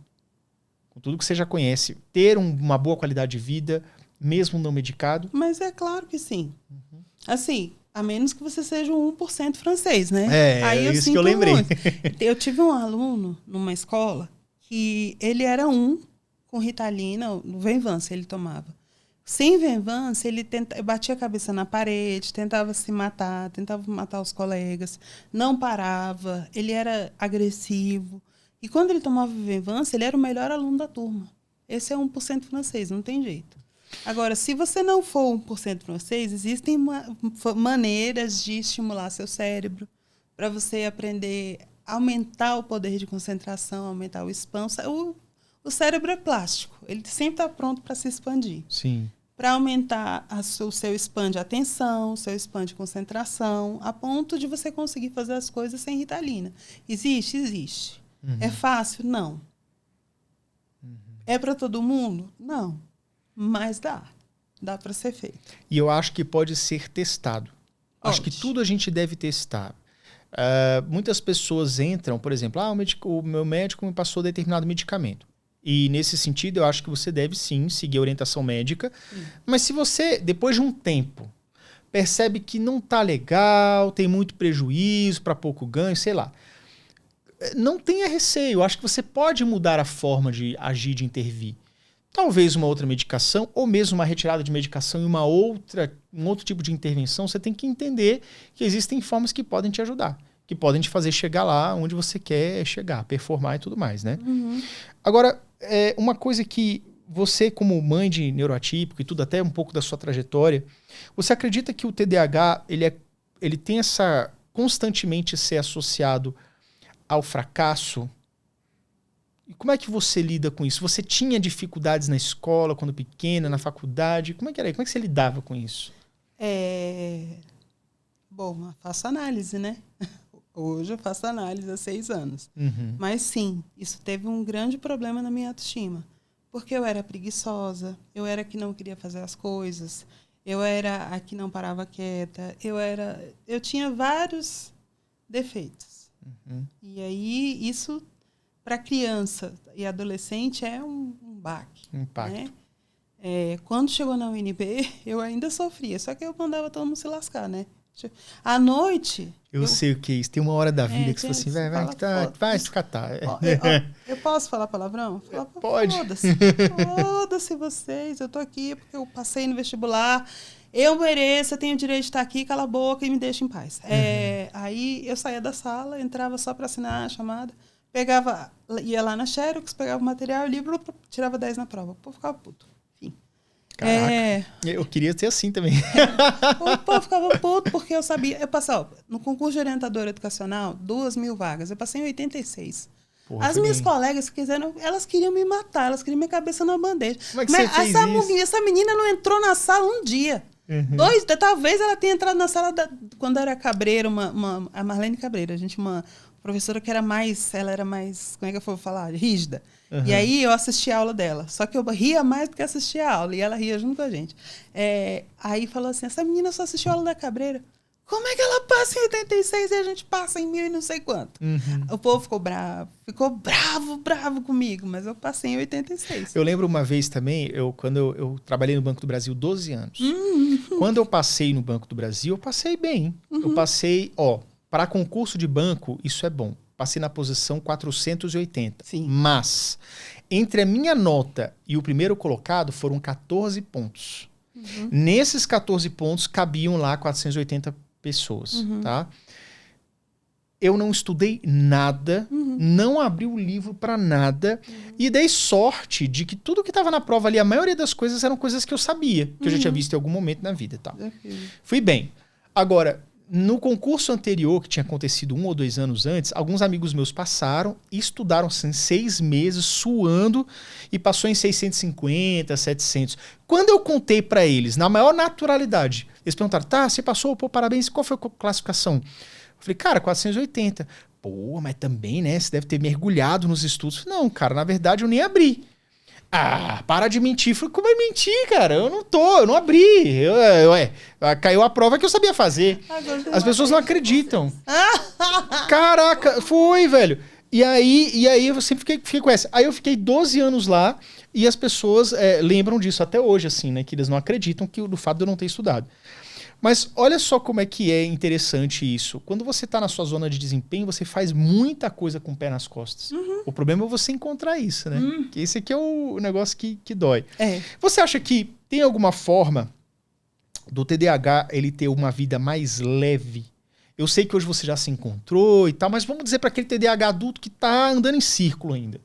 com tudo que você já conhece, ter uma boa qualidade de vida, mesmo não medicado? Mas é claro que sim. Assim, a menos que você seja um 1% francês, né? Aí é isso que eu lembrei. Muito. Eu tive um aluno numa escola que ele era com Ritalina, no Venvance ele tomava. Sem Venvance, ele batia a cabeça na parede, tentava se matar, tentava matar os colegas, não parava, ele era agressivo. E quando ele tomava Venvance, ele era o melhor aluno da turma. Esse é 1% francês, não tem jeito. Agora, se você não for 1% francês, existem maneiras de estimular seu cérebro para você aprender a aumentar o poder de concentração, aumentar o expansão. O cérebro é plástico, ele sempre está pronto para se expandir. Sim. Para aumentar o seu span de atenção, o seu span de concentração, a ponto de você conseguir fazer as coisas sem Ritalina. Existe? Existe. É fácil? Não. É para todo mundo? Não. Mas dá. Dá para ser feito. E eu acho que pode ser testado. Pode. Acho que tudo a gente deve testar. Muitas pessoas entram, por exemplo, o meu médico me passou determinado medicamento. E nesse sentido, eu acho que você deve sim seguir a orientação médica. Mas se você, depois de um tempo, percebe que não está legal, tem muito prejuízo para pouco ganho, sei lá, não tenha receio. Eu acho que você pode mudar a forma de agir, de intervir. Talvez uma outra medicação, ou mesmo uma retirada de medicação e um outro tipo de intervenção. Você tem que entender que existem formas que podem te ajudar, que podem te fazer chegar lá onde você quer chegar, performar e tudo mais, né? Agora, uma coisa que você, como mãe de neuroatípico e tudo, até um pouco da sua trajetória, você acredita que o TDAH ele tem essa constantemente ser associado ao fracasso? E como é que você lida com isso? Você tinha dificuldades na escola, quando pequena, na faculdade? Como é que era? Como é que você lidava com isso? Bom, eu faço análise, né? Hoje eu faço análise há 6 anos. Mas sim, isso teve um grande problema na minha autoestima. Porque eu era preguiçosa, eu era a que não queria fazer as coisas, eu era a que não parava quieta, eu tinha vários defeitos. E aí, isso, para criança e adolescente, é um baque. Impacto. Né? Quando chegou na UNB, eu ainda sofria. Só que eu mandava todo mundo se lascar, né? À noite... Eu sei o que é isso. Tem uma hora da vida que você fala assim, vai se catar. Eu posso falar palavrão? Pode. Foda-se vocês. Eu tô aqui porque eu passei no vestibular. Eu mereço, eu tenho o direito de estar aqui. Cala a boca e me deixa em paz. Aí eu saía da sala, entrava só para assinar a chamada. Ia lá na Xerox, pegava o material, o livro, tirava 10 na prova. O povo ficava puto. Caraca, eu queria ser assim também. O povo ficava puto porque eu sabia. Eu passei, no concurso de orientador educacional, 2.000 vagas. Eu passei em 86. Porra, as minhas colegas quiseram, elas queriam me matar, elas queriam minha cabeça na bandeja. Como é que você fez isso? Essa menina não entrou na sala um dia. Talvez ela tenha entrado na sala quando era Cabreira, a Marlene Cabreira, uma professora que era mais, como é que eu vou falar? Rígida. E aí eu assisti a aula dela. Só que eu ria mais do que assistir a aula. E ela ria junto com a gente. Aí falou assim, essa menina só assistiu a aula da Cabreira. Como é que ela passa em 86 e a gente passa em 1000 e não sei quanto? O povo ficou bravo. Ficou bravo comigo. Mas eu passei em 86. Eu lembro uma vez também, quando eu trabalhei no Banco do Brasil 12 anos. Quando eu passei no Banco do Brasil, eu passei bem. Eu passei, para concurso de banco, isso é bom. Passei na posição 480. Sim. Mas, entre a minha nota e o primeiro colocado, foram 14 pontos. Nesses 14 pontos, cabiam lá 480 pessoas. Tá? Eu não estudei nada, não abri o livro para nada, e dei sorte de que tudo que estava na prova ali, a maioria das coisas eram coisas que eu sabia, que eu já tinha visto em algum momento na vida. Tá? Fui bem. Agora... No concurso anterior, que tinha acontecido 1 ou 2 anos antes, alguns amigos meus passaram e estudaram assim, 6 meses, suando, e passou em 650, 700. Quando eu contei para eles, na maior naturalidade, eles perguntaram, tá, você passou, pô, parabéns, qual foi a classificação? Eu falei, cara, 480. Pô, mas também, né, você deve ter mergulhado nos estudos. Não, cara, na verdade eu nem abri. Para de mentir. Falei, como é mentir, cara? Eu não abri. Caiu a prova que eu sabia fazer. As pessoas não acreditam. Caraca, foi, velho. E aí eu sempre fiquei com essa. Aí eu fiquei 12 anos lá e as pessoas lembram disso até hoje, assim, né? Que eles não acreditam do fato de eu não ter estudado. Mas olha só como é que é interessante isso. Quando você está na sua zona de desempenho, você faz muita coisa com o pé nas costas. O problema é você encontrar isso, né? Que esse aqui é o negócio que dói. Você acha que tem alguma forma do TDAH ele ter uma vida mais leve? Eu sei que hoje você já se encontrou e tal, mas vamos dizer para aquele TDAH adulto que está andando em círculo ainda.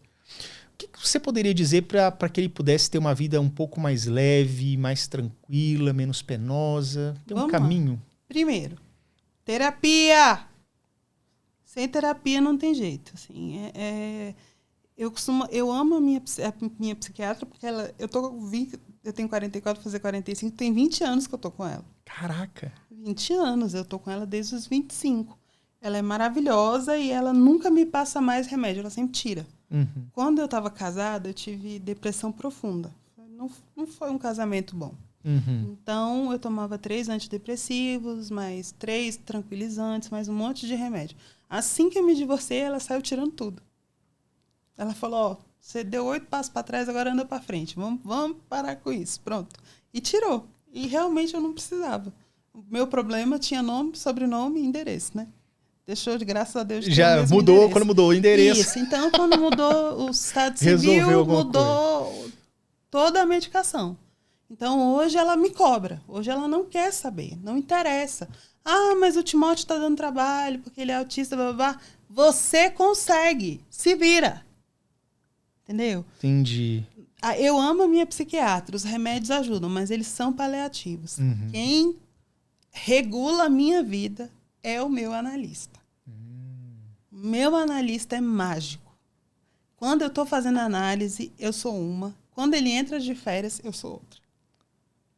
O que você poderia dizer para que ele pudesse ter uma vida um pouco mais leve, mais tranquila, menos penosa? Tem um caminho? Primeiro, terapia. Sem terapia não tem jeito. Assim, eu amo a minha psiquiatra porque eu tenho 44, vou fazer 45, tem 20 anos que eu tô com ela. Caraca! 20 anos, eu tô com ela desde os 25. Ela é maravilhosa e ela nunca me passa mais remédio, ela sempre tira. Quando eu estava casada, eu tive depressão profunda. Não foi um casamento bom. Então, eu tomava 3 antidepressivos, mais 3 tranquilizantes, mais um monte de remédio. Assim que eu me divorciei, ela saiu tirando tudo. Ela falou, você deu 8 passos para trás, agora anda para frente. Vamos parar com isso. Pronto. E tirou. E realmente eu não precisava. O meu problema tinha nome, sobrenome e endereço, né? Deixou de, graças a Deus, já mudou endereço. Quando mudou o endereço. Isso, então quando mudou o estado civil, mudou toda a medicação. Então hoje ela me cobra, hoje ela não quer saber, não interessa. Mas o Timóteo está dando trabalho porque ele é autista, blá, blá, blá. Você consegue, se vira. Entendeu? Entendi. Eu amo a minha psiquiatra, os remédios ajudam, mas eles são paliativos. Quem regula a minha vida é o meu analista. Meu analista é mágico. Quando eu estou fazendo análise, eu sou uma. Quando ele entra de férias, eu sou outra.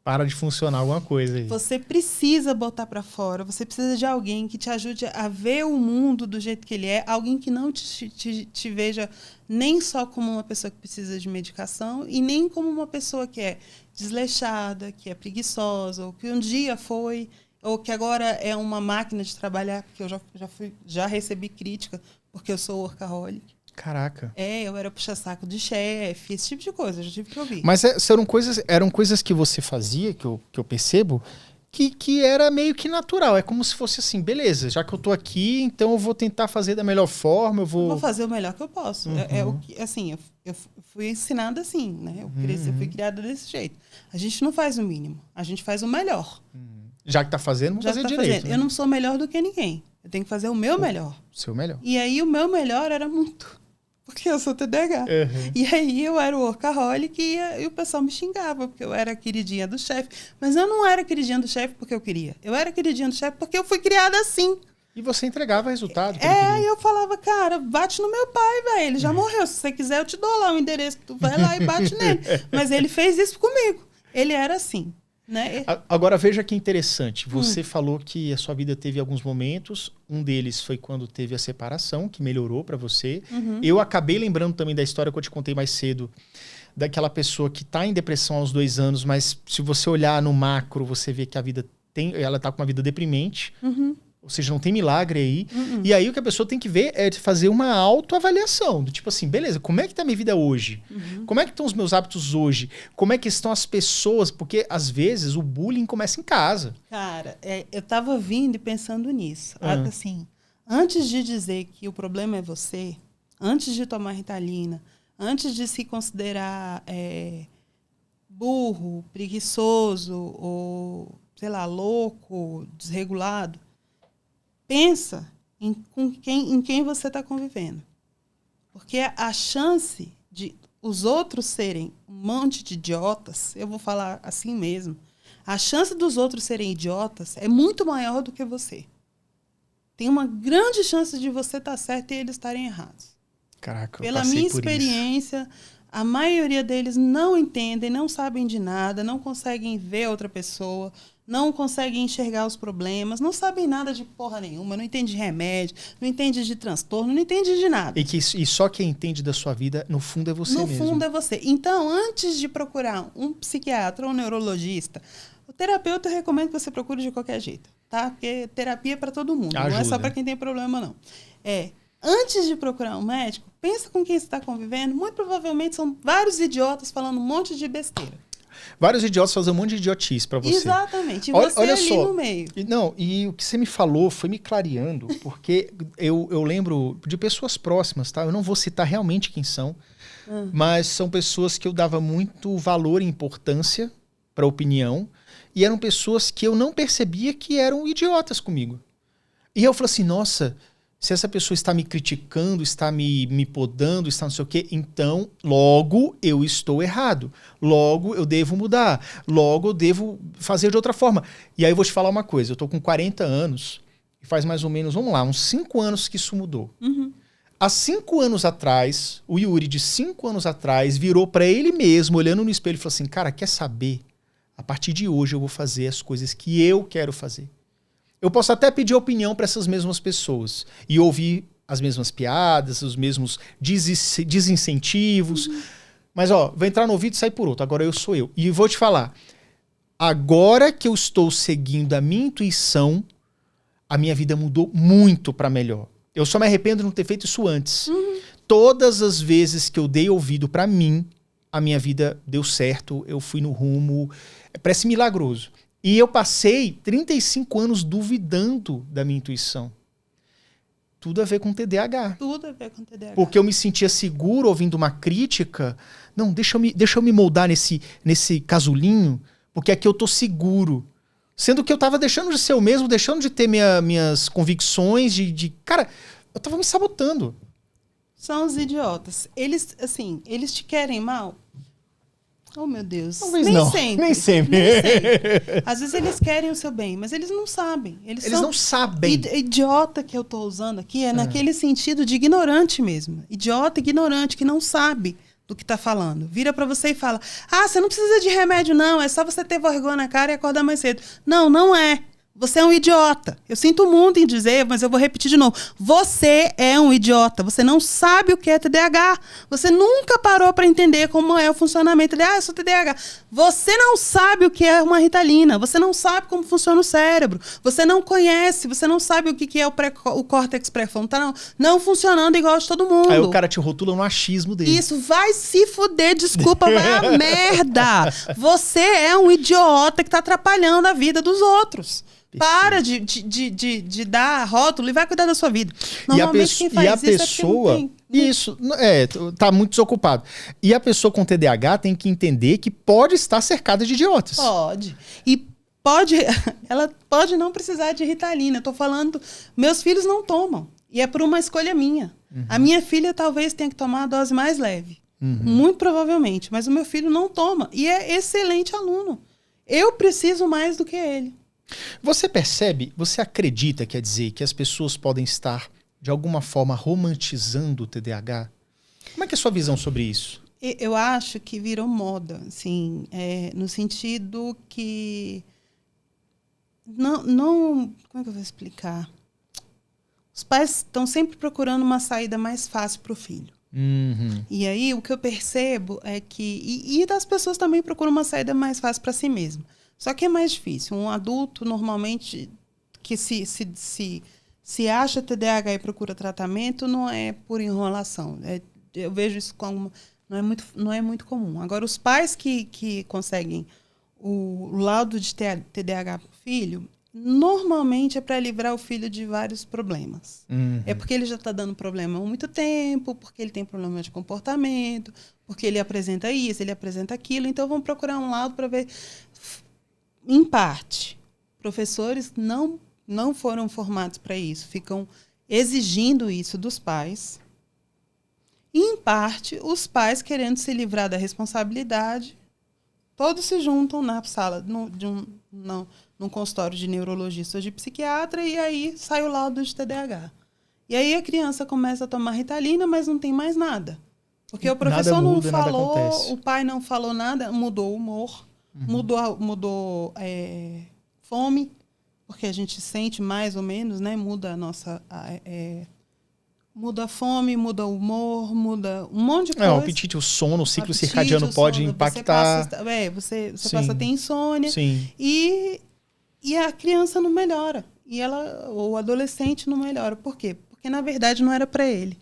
Para de funcionar alguma coisa aí. Você precisa botar para fora. Você precisa de alguém que te ajude a ver o mundo do jeito que ele é. Alguém que não te veja nem só como uma pessoa que precisa de medicação e nem como uma pessoa que é desleixada, que é preguiçosa, ou que um dia foi... ou que agora é uma máquina de trabalhar, porque eu já recebi crítica, porque eu sou workaholic. Caraca. Eu era puxa-saco de chefe, esse tipo de coisa, eu já tive que ouvir. Mas eram coisas que você fazia, que eu percebo, que era meio que natural. É como se fosse assim, beleza, já que eu tô aqui, então eu vou tentar fazer da melhor forma, eu vou fazer o melhor que eu posso. O que, assim, eu fui ensinada assim, né? Eu fui criada desse jeito. A gente não faz o mínimo, a gente faz o melhor. Já que tá fazendo, vamos fazer direito. Né? Eu não sou melhor do que ninguém. Eu tenho que fazer o meu melhor. O seu melhor. E aí o meu melhor era muito... Porque eu sou TDAH. E aí eu era o workaholic e o pessoal me xingava, porque eu era a queridinha do chefe. Mas eu não era queridinha do chefe porque eu queria. Eu era queridinha do chefe porque eu fui criada assim. E você entregava resultado. E eu falava, cara, bate no meu pai, velho. Ele já morreu. Se você quiser, eu te dou lá o endereço. Tu vai lá e bate nele. Mas ele fez isso comigo. Ele era assim. Né? Agora veja que interessante. Você falou que a sua vida teve alguns momentos. Um deles foi quando teve a separação, que melhorou pra você. Eu acabei lembrando também da história que eu te contei mais cedo, daquela pessoa que tá em depressão aos 2 anos, mas se você olhar no macro, você vê que a vida ela tá com uma vida deprimente. Ou seja, não tem milagre aí. E aí o que a pessoa tem que ver é fazer uma autoavaliação. Do tipo assim, beleza, como é que tá a minha vida hoje? Como é que estão os meus hábitos hoje? Como é que estão as pessoas? Porque, às vezes, o bullying começa em casa. Cara, eu tava vindo e pensando nisso. Assim, antes de dizer que o problema é você, antes de tomar Ritalina, antes de se considerar burro, preguiçoso ou, sei lá, louco, desregulado, pensa em quem você está convivendo. Porque a chance de os outros serem um monte de idiotas, eu vou falar assim mesmo, a chance dos outros serem idiotas é muito maior do que você. Tem uma grande chance de você estar certo e eles estarem errados. Caraca, pela minha experiência, a maioria deles não entendem, não sabem de nada, não conseguem ver outra pessoa, não conseguem enxergar os problemas, não sabem nada de porra nenhuma, não entende de remédio, não entende de transtorno, não entende de nada. E só quem entende da sua vida, no fundo, é você mesmo. No fundo é você. Então, antes de procurar um psiquiatra ou um neurologista, o terapeuta eu recomendo que você procure de qualquer jeito, tá? Porque terapia é para todo mundo, ajuda. Não é só para quem tem problema, não. Antes de procurar um médico, pensa com quem você está convivendo. Muito provavelmente são vários idiotas falando um monte de besteira. Vários idiotas fazem um monte de idiotice pra você. Exatamente. E você olha ali só, no meio. E o que você me falou foi me clareando, porque eu lembro de pessoas próximas, tá? Eu não vou citar realmente quem são, mas são pessoas que eu dava muito valor e importância pra opinião, e eram pessoas que eu não percebia que eram idiotas comigo. E eu falei assim, nossa, se essa pessoa está me criticando, está me podando, está não sei o quê, então logo eu estou errado. Logo eu devo mudar. Logo eu devo fazer de outra forma. E aí eu vou te falar uma coisa. Eu tô com 40 anos e faz mais ou menos, vamos lá, uns 5 anos que isso mudou. Há 5 anos atrás, o Yuri de 5 anos atrás virou para ele mesmo, olhando no espelho e falou assim, cara, quer saber? A partir de hoje eu vou fazer as coisas que eu quero fazer. Eu posso até pedir opinião para essas mesmas pessoas e ouvir as mesmas piadas, os mesmos desincentivos. Mas, vai entrar no ouvido e sai por outro. Agora eu sou eu. E vou te falar, agora que eu estou seguindo a minha intuição, a minha vida mudou muito para melhor. Eu só me arrependo de não ter feito isso antes. Todas as vezes que eu dei ouvido para mim, a minha vida deu certo, eu fui no rumo. Parece milagroso. E eu passei 35 anos duvidando da minha intuição. Tudo a ver com TDAH. Tudo a ver com TDAH. Porque eu me sentia seguro ouvindo uma crítica. Não, deixa eu me moldar nesse casulinho, porque aqui eu tô seguro. Sendo que eu tava deixando de ser eu mesmo, deixando de ter minhas convicções, Cara, eu tava me sabotando. São os idiotas. Eles te querem mal? Oh, meu Deus. Talvez nem sempre. Nem sempre. Às vezes eles querem o seu bem, mas eles não sabem. Eles não sabem. Idiota que eu tô usando aqui é naquele sentido de ignorante mesmo. Idiota, ignorante, que não sabe do que tá falando. Vira pra você e fala, você não precisa de remédio não, é só você ter vergonha na cara e acordar mais cedo. Não, não é. Você é um idiota. Eu sinto muito em dizer, mas eu vou repetir de novo. Você é um idiota. Você não sabe o que é TDAH. Você nunca parou para entender como é o funcionamento. Eu sou TDAH. Você não sabe o que é uma Ritalina. Você não sabe como funciona o cérebro. Você não conhece. Você não sabe o que é o córtex pré-frontal. Não funcionando igual de todo mundo. Aí o cara te rotula no achismo dele. Isso, vai se fuder. Desculpa, vai a merda. Você é um idiota que tá atrapalhando a vida dos outros. Para de dar rótulo e vai cuidar da sua vida. Normalmente quem faz isso tá muito desocupado. E a pessoa com TDAH tem que entender que pode estar cercada de idiotas. Pode. E ela pode não precisar de Ritalina. Eu tô falando, meus filhos não tomam. E é por uma escolha minha. A minha filha talvez tenha que tomar a dose mais leve. Muito provavelmente. Mas o meu filho não toma. E é excelente aluno. Eu preciso mais do que ele. Você percebe, você acredita, quer dizer, que as pessoas podem estar, de alguma forma, romantizando o TDAH? Como é que é a sua visão sobre isso? Eu acho que virou moda, assim, no sentido que... Não, como é que eu vou explicar? Os pais estão sempre procurando uma saída mais fácil para o filho. E aí, o que eu percebo é que... E as pessoas também procuram uma saída mais fácil para si mesmo. Só que é mais difícil. Um adulto, normalmente, que se acha TDAH e procura tratamento, não é por enrolação. Eu vejo isso como... Não é muito comum. Agora, os pais que conseguem o laudo de TDAH para o filho, normalmente é para livrar o filho de vários problemas. É porque ele já está dando problema há muito tempo, porque ele tem problema de comportamento, porque ele apresenta isso, ele apresenta aquilo. Então, vamos procurar um laudo para ver... Em parte, professores não foram formados para isso, ficam exigindo isso dos pais. E, em parte, os pais querendo se livrar da responsabilidade, todos se juntam na sala, num consultório de neurologista ou de psiquiatra, e aí sai o laudo de TDAH. E aí a criança começa a tomar Ritalina, mas não tem mais nada. Porque o professor não falou, o pai não falou nada, mudou o humor. Mudou fome, porque a gente sente mais ou menos, né? Muda a nossa... muda a fome, muda o humor, muda um monte de coisa. O apetite, o sono, o ciclo circadiano pode impactar. Você passa a ter insônia. Sim. E a criança não melhora. Ou o adolescente não melhora. Por quê? Porque, na verdade, não era para ele.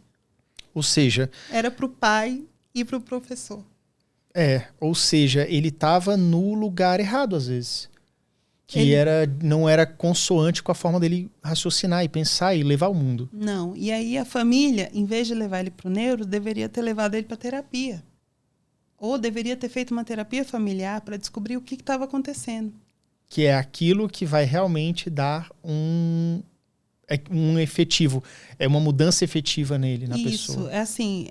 Ou seja... Era para o pai e para o professor. Ou seja, ele estava no lugar errado, às vezes. Não era consoante com a forma dele raciocinar e pensar e levar o mundo. Não. E aí a família, em vez de levar ele para o neuro, deveria ter levado ele para terapia. Ou deveria ter feito uma terapia familiar para descobrir o que estava acontecendo. Que é aquilo que vai realmente dar um efetivo. É uma mudança efetiva nele, na pessoa. Isso, é assim...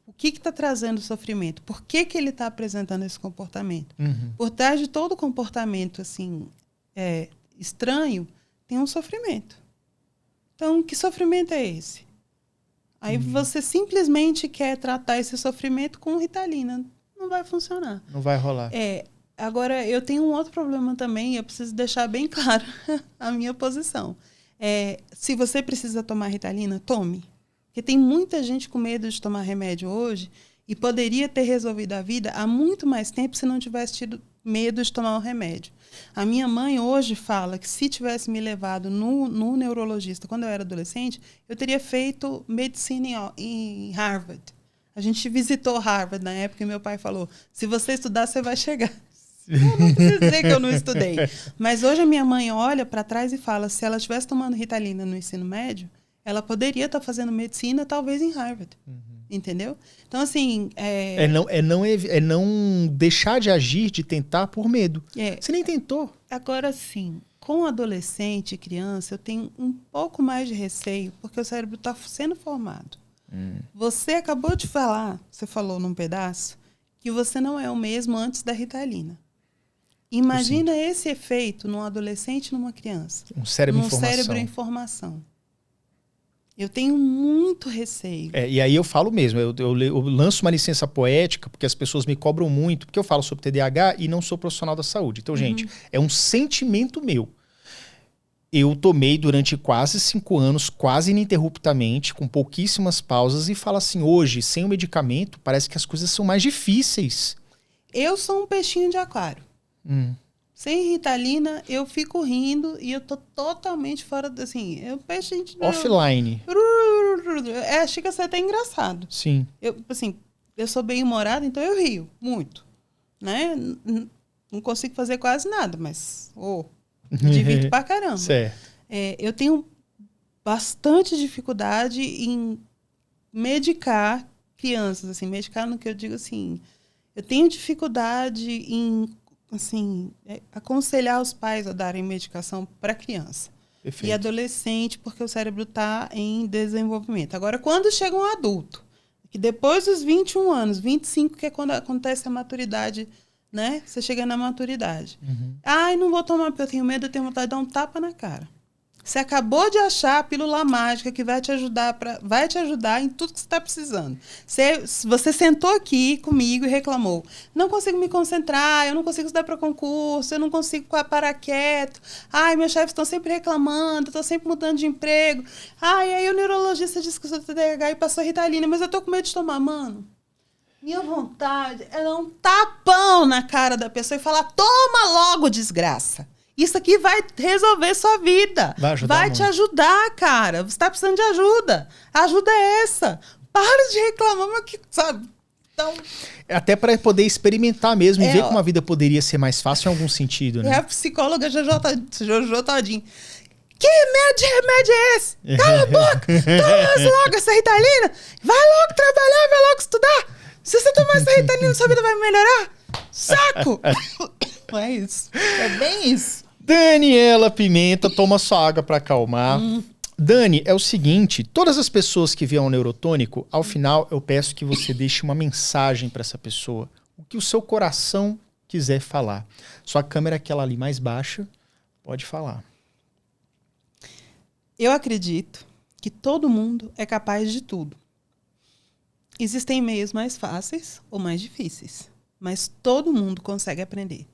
O que está trazendo sofrimento? Por que ele está apresentando esse comportamento? Por trás de todo comportamento assim, estranho, tem um sofrimento. Então, que sofrimento é esse? Aí você simplesmente quer tratar esse sofrimento com Ritalina. Não vai funcionar. Não vai rolar. Agora, eu tenho um outro problema também, eu preciso deixar bem claro a minha posição. Se você precisa tomar Ritalina, tome. Porque tem muita gente com medo de tomar remédio hoje e poderia ter resolvido a vida há muito mais tempo se não tivesse tido medo de tomar o remédio. A minha mãe hoje fala que se tivesse me levado no neurologista quando eu era adolescente, eu teria feito medicina em Harvard. A gente visitou Harvard na época e meu pai falou, se você estudar, você vai chegar. Eu não preciso dizer que eu não estudei. Mas hoje a minha mãe olha para trás e fala, se ela estivesse tomando Ritalina no ensino médio, ela poderia estar fazendo medicina, talvez em Harvard. Entendeu? Então, assim... não deixar de agir, de tentar por medo. Você nem tentou. Agora, sim, com adolescente e criança, eu tenho um pouco mais de receio, porque o cérebro está sendo formado. Você acabou de falar, você falou num pedaço, que você não é o mesmo antes da Ritalina. Imagina esse efeito num adolescente e numa criança. Um cérebro em formação. Cérebro em formação. Eu tenho muito receio. E aí eu falo mesmo, eu lanço uma licença poética, porque as pessoas me cobram muito, porque eu falo sobre TDAH e não sou profissional da saúde. Então, gente, é um sentimento meu. Eu tomei durante quase 5 anos, quase ininterruptamente, com pouquíssimas pausas, e falo assim, hoje, sem o medicamento, parece que as coisas são mais difíceis. Eu sou um peixinho de aquário. Sem Ritalina, eu fico rindo e eu tô totalmente fora, assim, eu peixinho de... Offline. Chega a ser até engraçado. Sim. Eu sou bem-humorada, então eu rio muito, né? Não consigo fazer quase nada, mas... me divirto pra caramba. Certo. Eu tenho bastante dificuldade em medicar crianças, assim, medicar no que eu digo assim, eu tenho dificuldade em, assim, aconselhar os pais a darem medicação para criança. Perfeito. E adolescente, porque o cérebro está em desenvolvimento. Agora, quando chega um adulto, que depois dos 21 anos, 25, que é quando acontece a maturidade, né? Você chega na maturidade. Ai, não vou tomar porque eu tenho medo, eu tenho vontade de dar um tapa na cara. Você acabou de achar a pílula mágica que vai te ajudar em tudo que você está precisando. Você sentou aqui comigo e reclamou. Não consigo me concentrar, eu não consigo estudar para concurso, eu não consigo parar quieto. Ai, meus chefes estão sempre reclamando, estou sempre mudando de emprego. Ai, aí o neurologista disse que eu sou TDAH e passou Ritalina, mas eu estou com medo de tomar, mano. Minha vontade é dar um tapão na cara da pessoa e falar, toma logo, desgraça. Isso aqui vai resolver sua vida. Vai te ajudar, cara. Você está precisando de ajuda. A ajuda é essa. Para de reclamar, mas que, sabe? Então, até para poder experimentar mesmo e ver como a vida poderia ser mais fácil em algum sentido, né? É a psicóloga Jojo Todinho. Que remédio é esse? Cala a boca. Toma logo essa Ritalina. Vai logo trabalhar, vai logo estudar. Se você tomar essa Ritalina, sua vida vai melhorar. Saco! Não é isso. É bem isso. Daniela Pimenta, toma sua água para acalmar. Dani, é o seguinte, todas as pessoas que viam o Neurotônico, ao final eu peço que você deixe uma mensagem para essa pessoa. O que o seu coração quiser falar. Sua câmera é aquela ali mais baixa, pode falar. Eu acredito que todo mundo é capaz de tudo. Existem meios mais fáceis ou mais difíceis, mas todo mundo consegue aprender.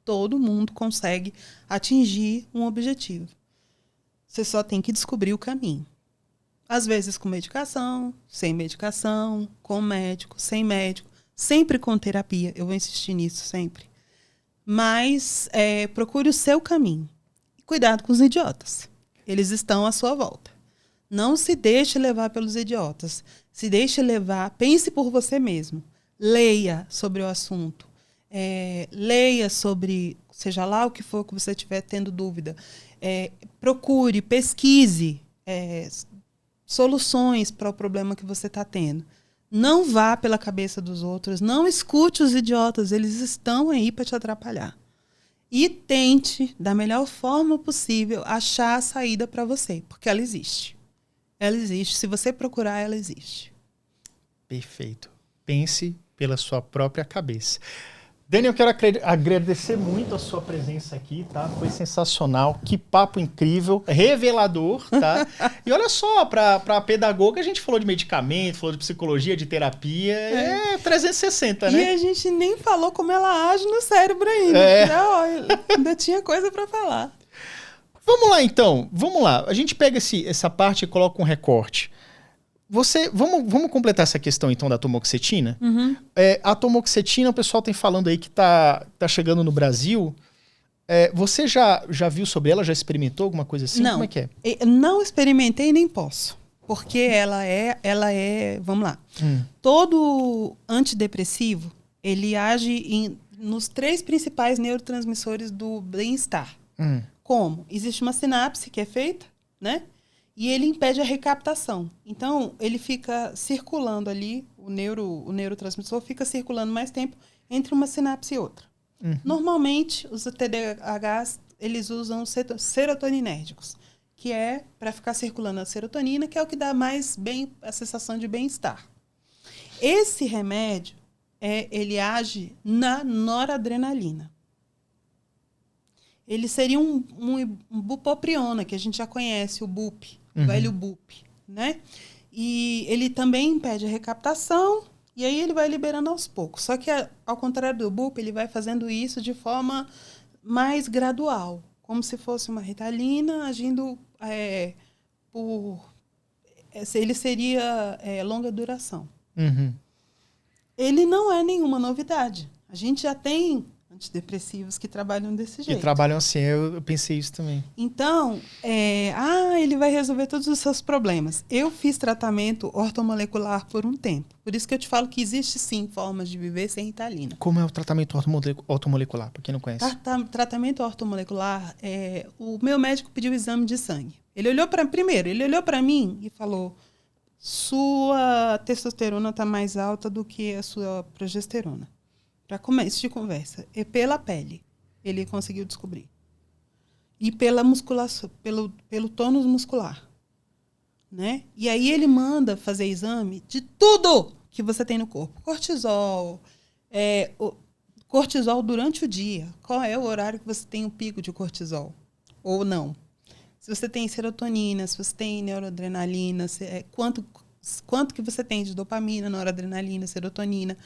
Todo mundo consegue atingir um objetivo. Você só tem que descobrir o caminho. Às vezes com medicação, sem medicação, com médico, sem médico, sempre com terapia. Eu vou insistir nisso sempre. Mas procure o seu caminho. Cuidado com os idiotas. Eles estão à sua volta. Não se deixe levar pelos idiotas. Se deixe levar, pense por você mesmo. Leia sobre o assunto. Leia sobre, seja lá o que for que você estiver tendo dúvida. Procure, pesquise soluções para o problema que você está tendo. Não vá pela cabeça dos outros. Não escute os idiotas. Eles estão aí para te atrapalhar. E tente, da melhor forma possível, achar a saída para você. Porque ela existe. Ela existe. Se você procurar, ela existe. Perfeito. Pense pela sua própria cabeça. Dani, eu quero agradecer muito a sua presença aqui, tá? Foi sensacional, que papo incrível, revelador, tá? E olha só, para pedagoga a gente falou de medicamento, falou de psicologia, de terapia, 360, né? E a gente nem falou como ela age no cérebro ainda. Ainda tinha coisa para falar. Vamos lá então, vamos lá. A gente pega essa parte e coloca um recorte. Vamos completar essa questão, então, da tomoxetina? A tomoxetina, o pessoal tem falando aí que tá chegando no Brasil. Você já viu sobre ela? Já experimentou alguma coisa assim? Não. Como é que é? Não experimentei nem posso. Porque ela é... Vamos lá. Todo antidepressivo, ele age nos 3 principais neurotransmissores do bem-estar. Como? Existe uma sinapse que é feita, né? E ele impede a recaptação. Então, ele fica circulando ali, o neurotransmissor fica circulando mais tempo entre uma sinapse e outra. Normalmente, os TDAHs, eles usam serotoninérgicos, que é para ficar circulando a serotonina, que é o que dá mais a sensação de bem-estar. Esse remédio, ele age na noradrenalina. Ele seria um bupropiona, que a gente já conhece, o BUP. O velho BUP, né? E ele também impede a recaptação e aí ele vai liberando aos poucos. Só que, ao contrário do BUP, ele vai fazendo isso de forma mais gradual, como se fosse uma Ritalina agindo ele seria longa duração. Uhum. Ele não é nenhuma novidade. A gente já tem antidepressivos que trabalham desse jeito. E trabalham assim, eu pensei isso também. Então, ele vai resolver todos os seus problemas. Eu fiz tratamento ortomolecular por um tempo. Por isso que eu te falo que existe sim formas de viver sem Ritalina. Como é o tratamento ortomolecular, para quem não conhece? Tratamento ortomolecular, o meu médico pediu o exame de sangue. Ele olhou para mim e falou: sua testosterona está mais alta do que a sua progesterona. Para começo de conversa. E pela pele, ele conseguiu descobrir. E pela musculação, pelo tônus muscular. Né? E aí ele manda fazer exame de tudo que você tem no corpo. Cortisol, cortisol durante o dia. Qual é o horário que você tem um pico de cortisol? Ou não? Se você tem serotonina, se você tem neuroadrenalina, quanto que você tem de dopamina, noradrenalina, serotonina,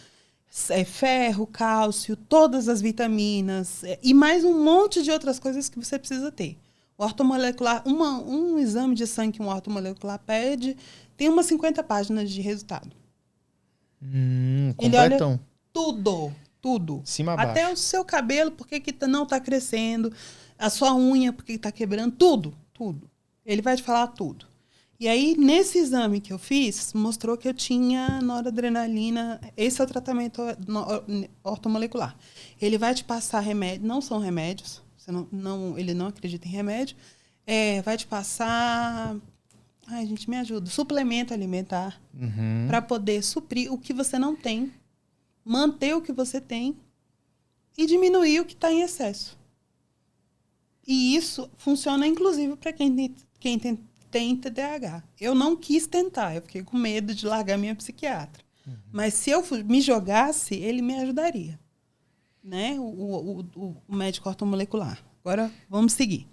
ferro, cálcio, todas as vitaminas e mais um monte de outras coisas que você precisa ter. O ortomolecular, um exame de sangue que um ortomolecular pede, tem umas 50 páginas de resultado. Ele olha tudo. Cima abaixo. Até o seu cabelo, por que não está crescendo, a sua unha, por que está quebrando, tudo. Ele vai te falar tudo. E aí, nesse exame que eu fiz, mostrou que eu tinha noradrenalina. Esse é o tratamento ortomolecular. Ele vai te passar remédio, não são remédios, ele não acredita em remédio. Vai te passar... Ai, gente, me ajuda. Suplemento alimentar, para poder suprir o que você não tem, manter o que você tem e diminuir o que está em excesso. E isso funciona, inclusive, para quem tem TDAH. Eu não quis tentar, eu fiquei com medo de largar minha psiquiatra. Mas se eu me jogasse, ele me ajudaria. Né? O médico ortomolecular. Agora, vamos seguir.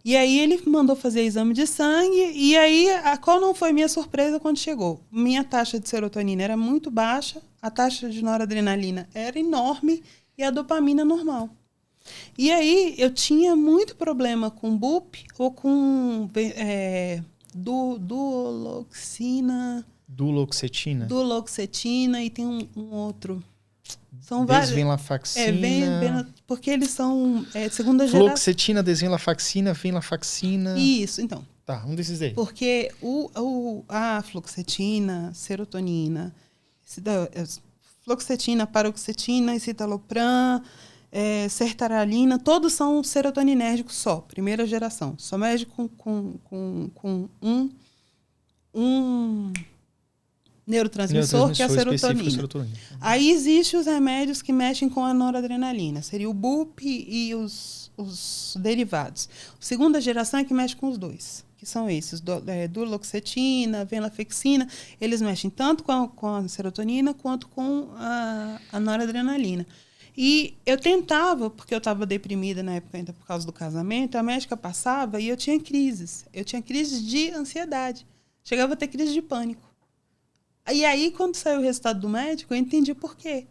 E aí ele mandou fazer exame de sangue, e aí qual não foi minha surpresa quando chegou? Minha taxa de serotonina era muito baixa, a taxa de noradrenalina era enorme e a dopamina normal. E aí eu tinha muito problema com BUP ou com duloxetina e tem um outro. São vários. Desvenlafaxina. Porque eles são segunda geração. Fluoxetina, desvenlafaxina, venlafaxina. Isso, então. Tá, um desses aí. Porque a fluoxetina, serotonina, fluoxetina, paroxetina, citalopram, sertralina, todos são serotoninérgicos só, primeira geração. Só mexe com um neurotransmissor que é a serotonina. Aí existem os remédios que mexem com a noradrenalina. Seria o BUP e os derivados. A segunda geração é que mexe com os dois, que são esses, duloxetina, venlafaxina. Eles mexem tanto com a serotonina quanto com a noradrenalina. E eu tentava, porque eu estava deprimida na época ainda por causa do casamento, a médica passava e eu tinha crises. Eu tinha crises de ansiedade. Chegava a ter crise de pânico. E aí, quando saiu o resultado do médico, eu entendi por quê.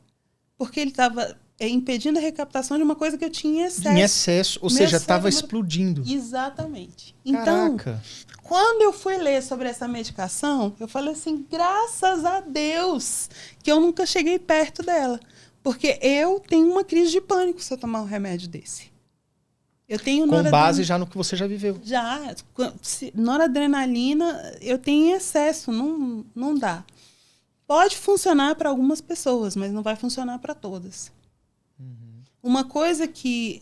Porque ele estava impedindo a recaptação de uma coisa que eu tinha em excesso. Em excesso, ou seja, estava explodindo. Exatamente. Caraca. Então, quando eu fui ler sobre essa medicação, eu falei assim, graças a Deus que eu nunca cheguei perto dela. Porque eu tenho uma crise de pânico se eu tomar um remédio desse. Eu tenho com base já no que você já viveu. Já. Noradrenalina, eu tenho em excesso, não dá. Pode funcionar para algumas pessoas, mas não vai funcionar para todas. Uma coisa que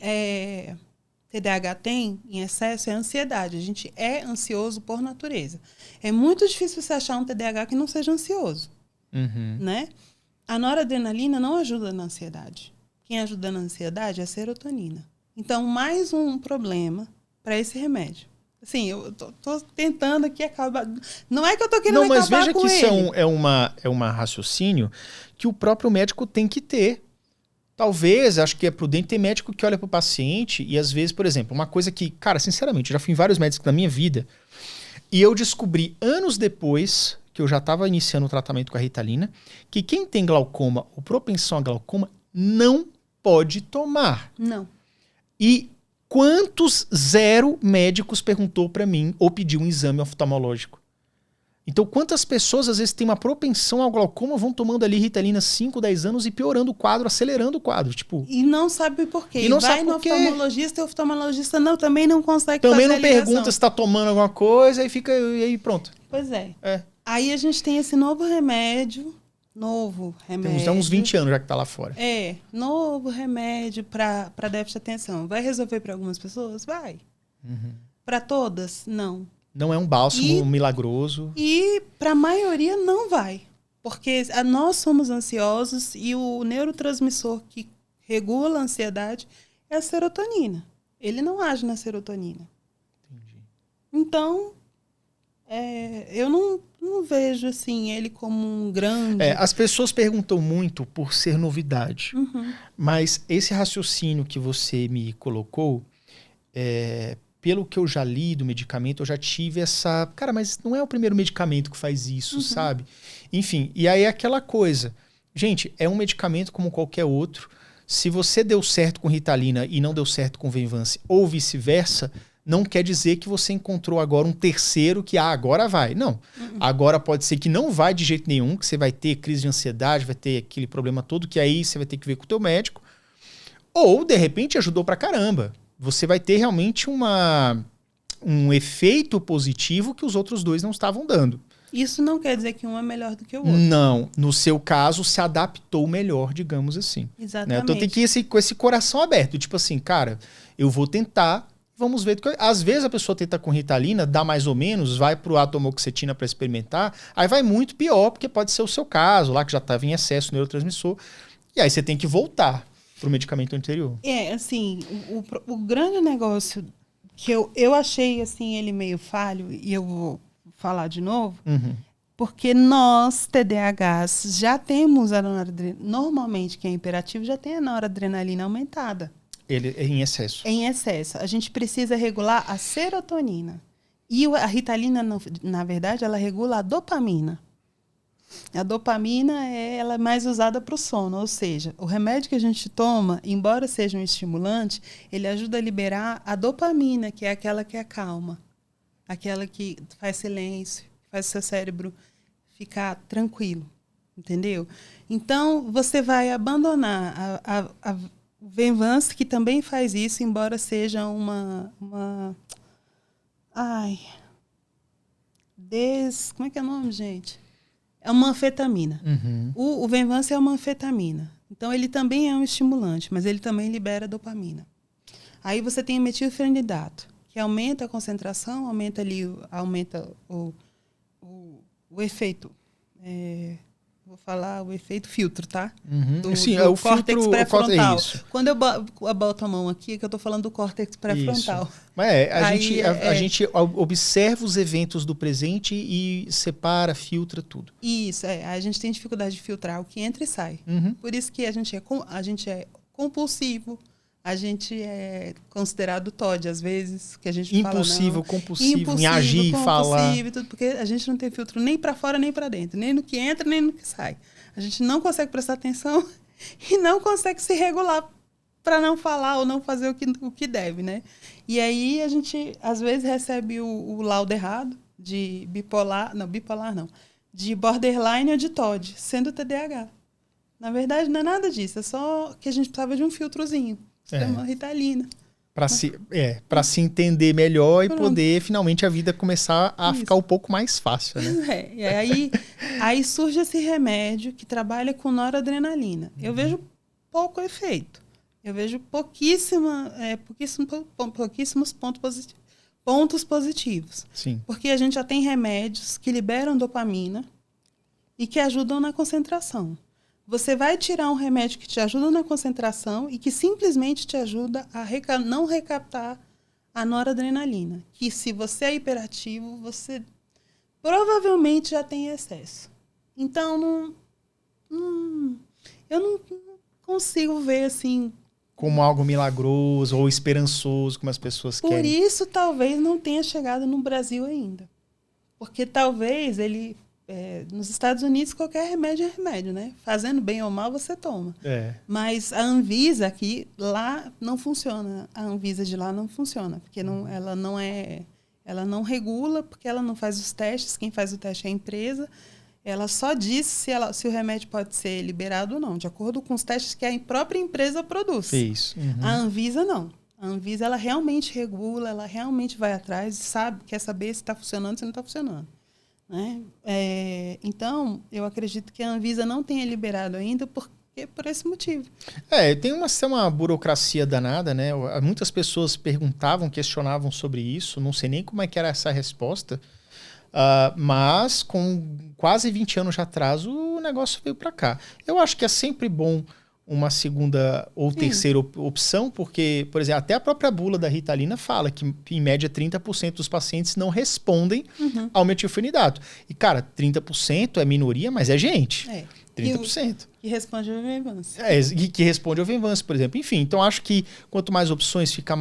TDAH tem em excesso é a ansiedade. A gente é ansioso por natureza. É muito difícil você achar um TDAH que não seja ansioso. Né? A noradrenalina não ajuda na ansiedade. Quem ajuda na ansiedade é a serotonina. Então, mais um problema para esse remédio. Assim, eu tô tentando aqui acabar... Não é que eu tô querendo acabar com ele. Não, mas veja que isso é uma raciocínio que o próprio médico tem que ter. Talvez, acho que é prudente ter médico que olha para o paciente e às vezes, por exemplo, uma coisa que, cara, sinceramente, eu já fui em vários médicos na minha vida e eu descobri anos depois que eu já estava iniciando o tratamento com a Ritalina, que quem tem glaucoma ou propensão a glaucoma não pode tomar. Não. E Quantos 0 médicos perguntou para mim ou pediu um exame oftalmológico? Então, quantas pessoas às vezes têm uma propensão ao glaucoma, vão tomando ali Ritalina 5, 10 anos e piorando o quadro, acelerando o quadro, tipo... E não sabe por quê. E não vai sabe no por quê. oftalmologista e o oftalmologista também não consegue Também fazer não pergunta se tá tomando alguma coisa e fica... E aí pronto. Pois é. Aí a gente tem esse novo remédio. Temos já uns 20 anos já que tá lá fora. Novo remédio para déficit de atenção. Vai resolver para algumas pessoas? Vai. Para todas? Não. Não é um bálsamo milagroso. E para a maioria não vai. Porque nós somos ansiosos e o neurotransmissor que regula a ansiedade é a serotonina. Ele não age na serotonina. Entendi. Então, eu não vejo assim, ele como um grande... As pessoas perguntam muito por ser novidade. Mas esse raciocínio que você me colocou... pelo que eu já li do medicamento, eu já tive essa... Cara, mas não é o primeiro medicamento que faz isso, sabe? Enfim, e aí é aquela coisa. Gente, é um medicamento como qualquer outro. Se você deu certo com Ritalina e não deu certo com Venvance, ou vice-versa, não quer dizer que você encontrou agora um terceiro que, agora vai. Não. Agora pode ser que não vai de jeito nenhum, que você vai ter crise de ansiedade, vai ter aquele problema todo, que aí você vai ter que ver com o teu médico. Ou, de repente, ajudou pra caramba. Você vai ter realmente um efeito positivo que os outros dois não estavam dando. Isso não quer dizer que um é melhor do que o outro. Não. No seu caso, se adaptou melhor, digamos assim. Exatamente. Né? Então tem que ir com esse coração aberto. Tipo assim, cara, eu vou tentar, vamos ver. Às vezes a pessoa tenta com Ritalina, dá mais ou menos, vai pro atomoxetina para experimentar, aí vai muito pior, porque pode ser o seu caso, lá que já estava em excesso o neurotransmissor. E aí você tem que voltar pro medicamento anterior. Assim, o grande negócio que eu achei assim ele meio falho, e eu vou falar de novo, porque nós, TDAHs, já temos a noradrenalina, normalmente quem é hiperativo já tem a noradrenalina aumentada. Ele é em excesso. Em excesso. A gente precisa regular a serotonina. E a Ritalina, na verdade, ela regula a dopamina. A dopamina ela é mais usada para o sono, ou seja, o remédio que a gente toma, embora seja um estimulante, ele ajuda a liberar a dopamina, que é aquela que acalma, aquela que faz silêncio, faz o seu cérebro ficar tranquilo, entendeu? Então, você vai abandonar a Venvance, que também faz isso, embora seja como é que é o nome, gente? É uma anfetamina. O Venvance é uma anfetamina. Então, ele também é um estimulante, mas ele também libera dopamina. Aí você tem o metilfenidato, que aumenta a concentração, aumenta o efeito. Vou falar o efeito filtro, tá? Sim, do o córtex filtro pré-frontal. Isso. Quando eu boto a mão aqui, é que eu estou falando do córtex pré-frontal. Mas a gente observa os eventos do presente e separa, filtra tudo. Isso, a gente tem dificuldade de filtrar o que entra e sai. Por isso que a gente é compulsivo, a gente é considerado TOD, às vezes, que a gente impulsivo, compulsivo, em agir, falar. Tudo, porque a gente não tem filtro nem para fora nem para dentro, nem no que entra, nem no que sai. A gente não consegue prestar atenção e não consegue se regular para não falar ou não fazer o que deve, né? E aí a gente, às vezes, recebe o laudo errado de bipolar não, de borderline ou de TOD, sendo TDAH. Na verdade, não é nada disso, é só que a gente precisava de um filtrozinho. Uma Ritalina. Para se entender melhor e poder, finalmente, a vida começar a ficar um pouco mais fácil, né? E aí surge esse remédio que trabalha com noradrenalina. Eu vejo pouco efeito. Eu vejo pouquíssimos pontos positivos. Sim. Porque a gente já tem remédios que liberam dopamina e que ajudam na concentração. Você vai tirar um remédio que te ajuda na concentração e que simplesmente te ajuda a não recaptar a noradrenalina. Que se você é hiperativo, você provavelmente já tem excesso. Então, eu não consigo ver assim... como algo milagroso ou esperançoso, como as pessoas querem. Por isso, talvez não tenha chegado no Brasil ainda. Porque talvez ele nos Estados Unidos, qualquer remédio é remédio, né? Fazendo bem ou mal, você toma. Mas a Anvisa aqui, lá, não funciona. A Anvisa de lá não funciona, porque ela não regula, porque ela não faz os testes. Quem faz o teste é a empresa. Ela só diz se o remédio pode ser liberado ou não, de acordo com os testes que a própria empresa produz. Isso. A Anvisa, não. A Anvisa, ela realmente regula, ela realmente vai atrás e quer saber se está funcionando, se não está funcionando. Né? Então, eu acredito que a Anvisa não tenha liberado ainda por esse motivo. Tem uma burocracia danada, né? Muitas pessoas perguntavam, questionavam sobre isso, não sei nem como é que era essa resposta, mas com quase 20 anos de atraso, o negócio veio para cá. Eu acho que é sempre bom uma segunda ou terceira opção, porque, por exemplo, até a própria bula da Ritalina fala que, em média, 30% dos pacientes não respondem ao metilfenidato. E, cara, 30% é minoria, mas é gente. 30%. Que responde ao Venvanse. Que responde ao Venvanse, por exemplo. Enfim, então acho que quanto mais opções, fica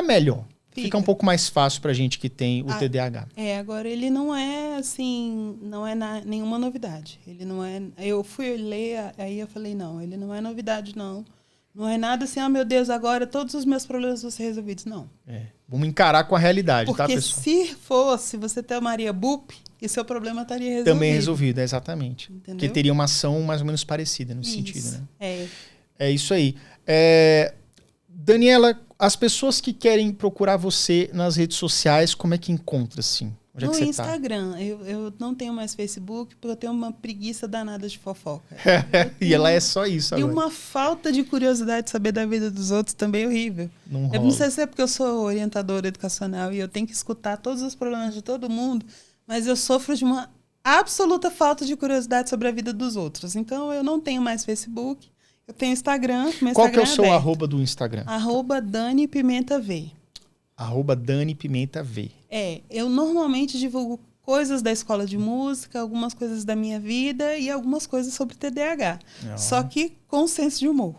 melhor. Fica um pouco mais fácil pra gente que tem o TDAH. Agora ele não é assim, nenhuma novidade. Ele não é. Eu fui ler, aí eu falei, não, ele não é novidade, não. Não é nada assim, meu Deus, agora todos os meus problemas vão ser resolvidos. Não. Vamos encarar com a realidade, porque tá, pessoal? Se fosse, você tomaria BUP e seu problema estaria resolvido. Também resolvido, exatamente. Entendeu? Porque teria uma ação mais ou menos parecida nesse sentido, né? É isso aí. Daniela, as pessoas que querem procurar você nas redes sociais, como é que encontra, assim? Onde no é que você Instagram. Tá? Eu não tenho mais Facebook, porque eu tenho uma preguiça danada de fofoca. E ela é só isso agora. E uma falta de curiosidade de saber da vida dos outros também horrível. Eu não sei se é porque eu sou orientadora educacional e eu tenho que escutar todos os problemas de todo mundo, mas eu sofro de uma absoluta falta de curiosidade sobre a vida dos outros. Então, eu não tenho mais Facebook. Eu tenho Instagram. Qual que é o seu arroba do Instagram? @DaniPimentaV. @DaniPimentaV. Eu normalmente divulgo coisas da escola de música, algumas coisas da minha vida e algumas coisas sobre TDAH. Só que com senso de humor.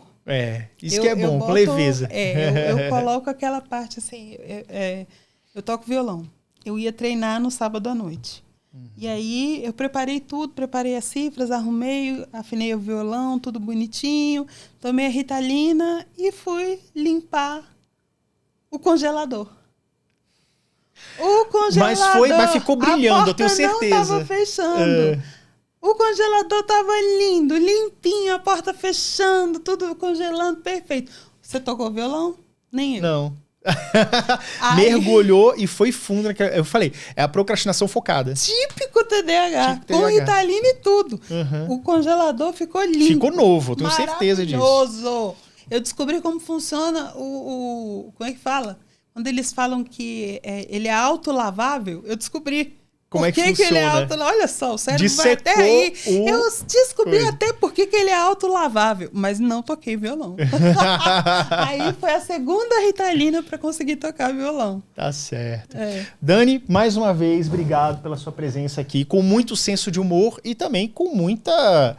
Isso que é bom, com leveza. Eu coloco aquela parte assim, eu toco violão. Eu ia treinar no sábado à noite. E aí eu preparei tudo, preparei as cifras, arrumei, afinei o violão, tudo bonitinho, tomei a Ritalina e fui limpar o congelador. Mas ficou brilhando, eu tenho certeza. A porta não estava fechando. O congelador estava lindo, limpinho, a porta fechando, tudo congelando, perfeito. Você tocou violão? Nem eu. Não. Mergulhou e foi fundo naquela... Eu falei, é a procrastinação focada. Típico TDAH. Com Ritalina e tudo. O congelador ficou lindo. Ficou novo, eu tenho certeza disso. Maravilhoso. Eu descobri como funciona como é que fala? Quando eles falam que ele é autolavável, eu descobri. Como é que funciona? Ele é autolavável? Olha só, o cérebro vai até aí. Eu descobri até por que ele é autolavável, mas não toquei violão. Aí foi a segunda Ritalina para conseguir tocar violão. Tá certo. Dani, mais uma vez, obrigado pela sua presença aqui, com muito senso de humor e também com muita...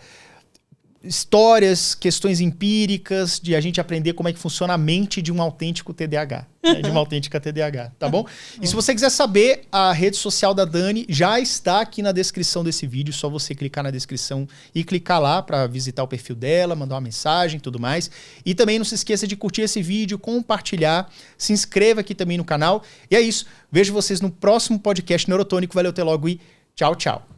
histórias, questões empíricas, de a gente aprender como é que funciona a mente de um autêntico TDAH, né? De uma autêntica TDAH, tá bom? E se você quiser saber, a rede social da Dani já está aqui na descrição desse vídeo, só você clicar na descrição e clicar lá para visitar o perfil dela, mandar uma mensagem e tudo mais. E também não se esqueça de curtir esse vídeo, compartilhar, se inscreva aqui também no canal. E é isso, vejo vocês no próximo podcast Neurotônico. Valeu, até logo e tchau, tchau.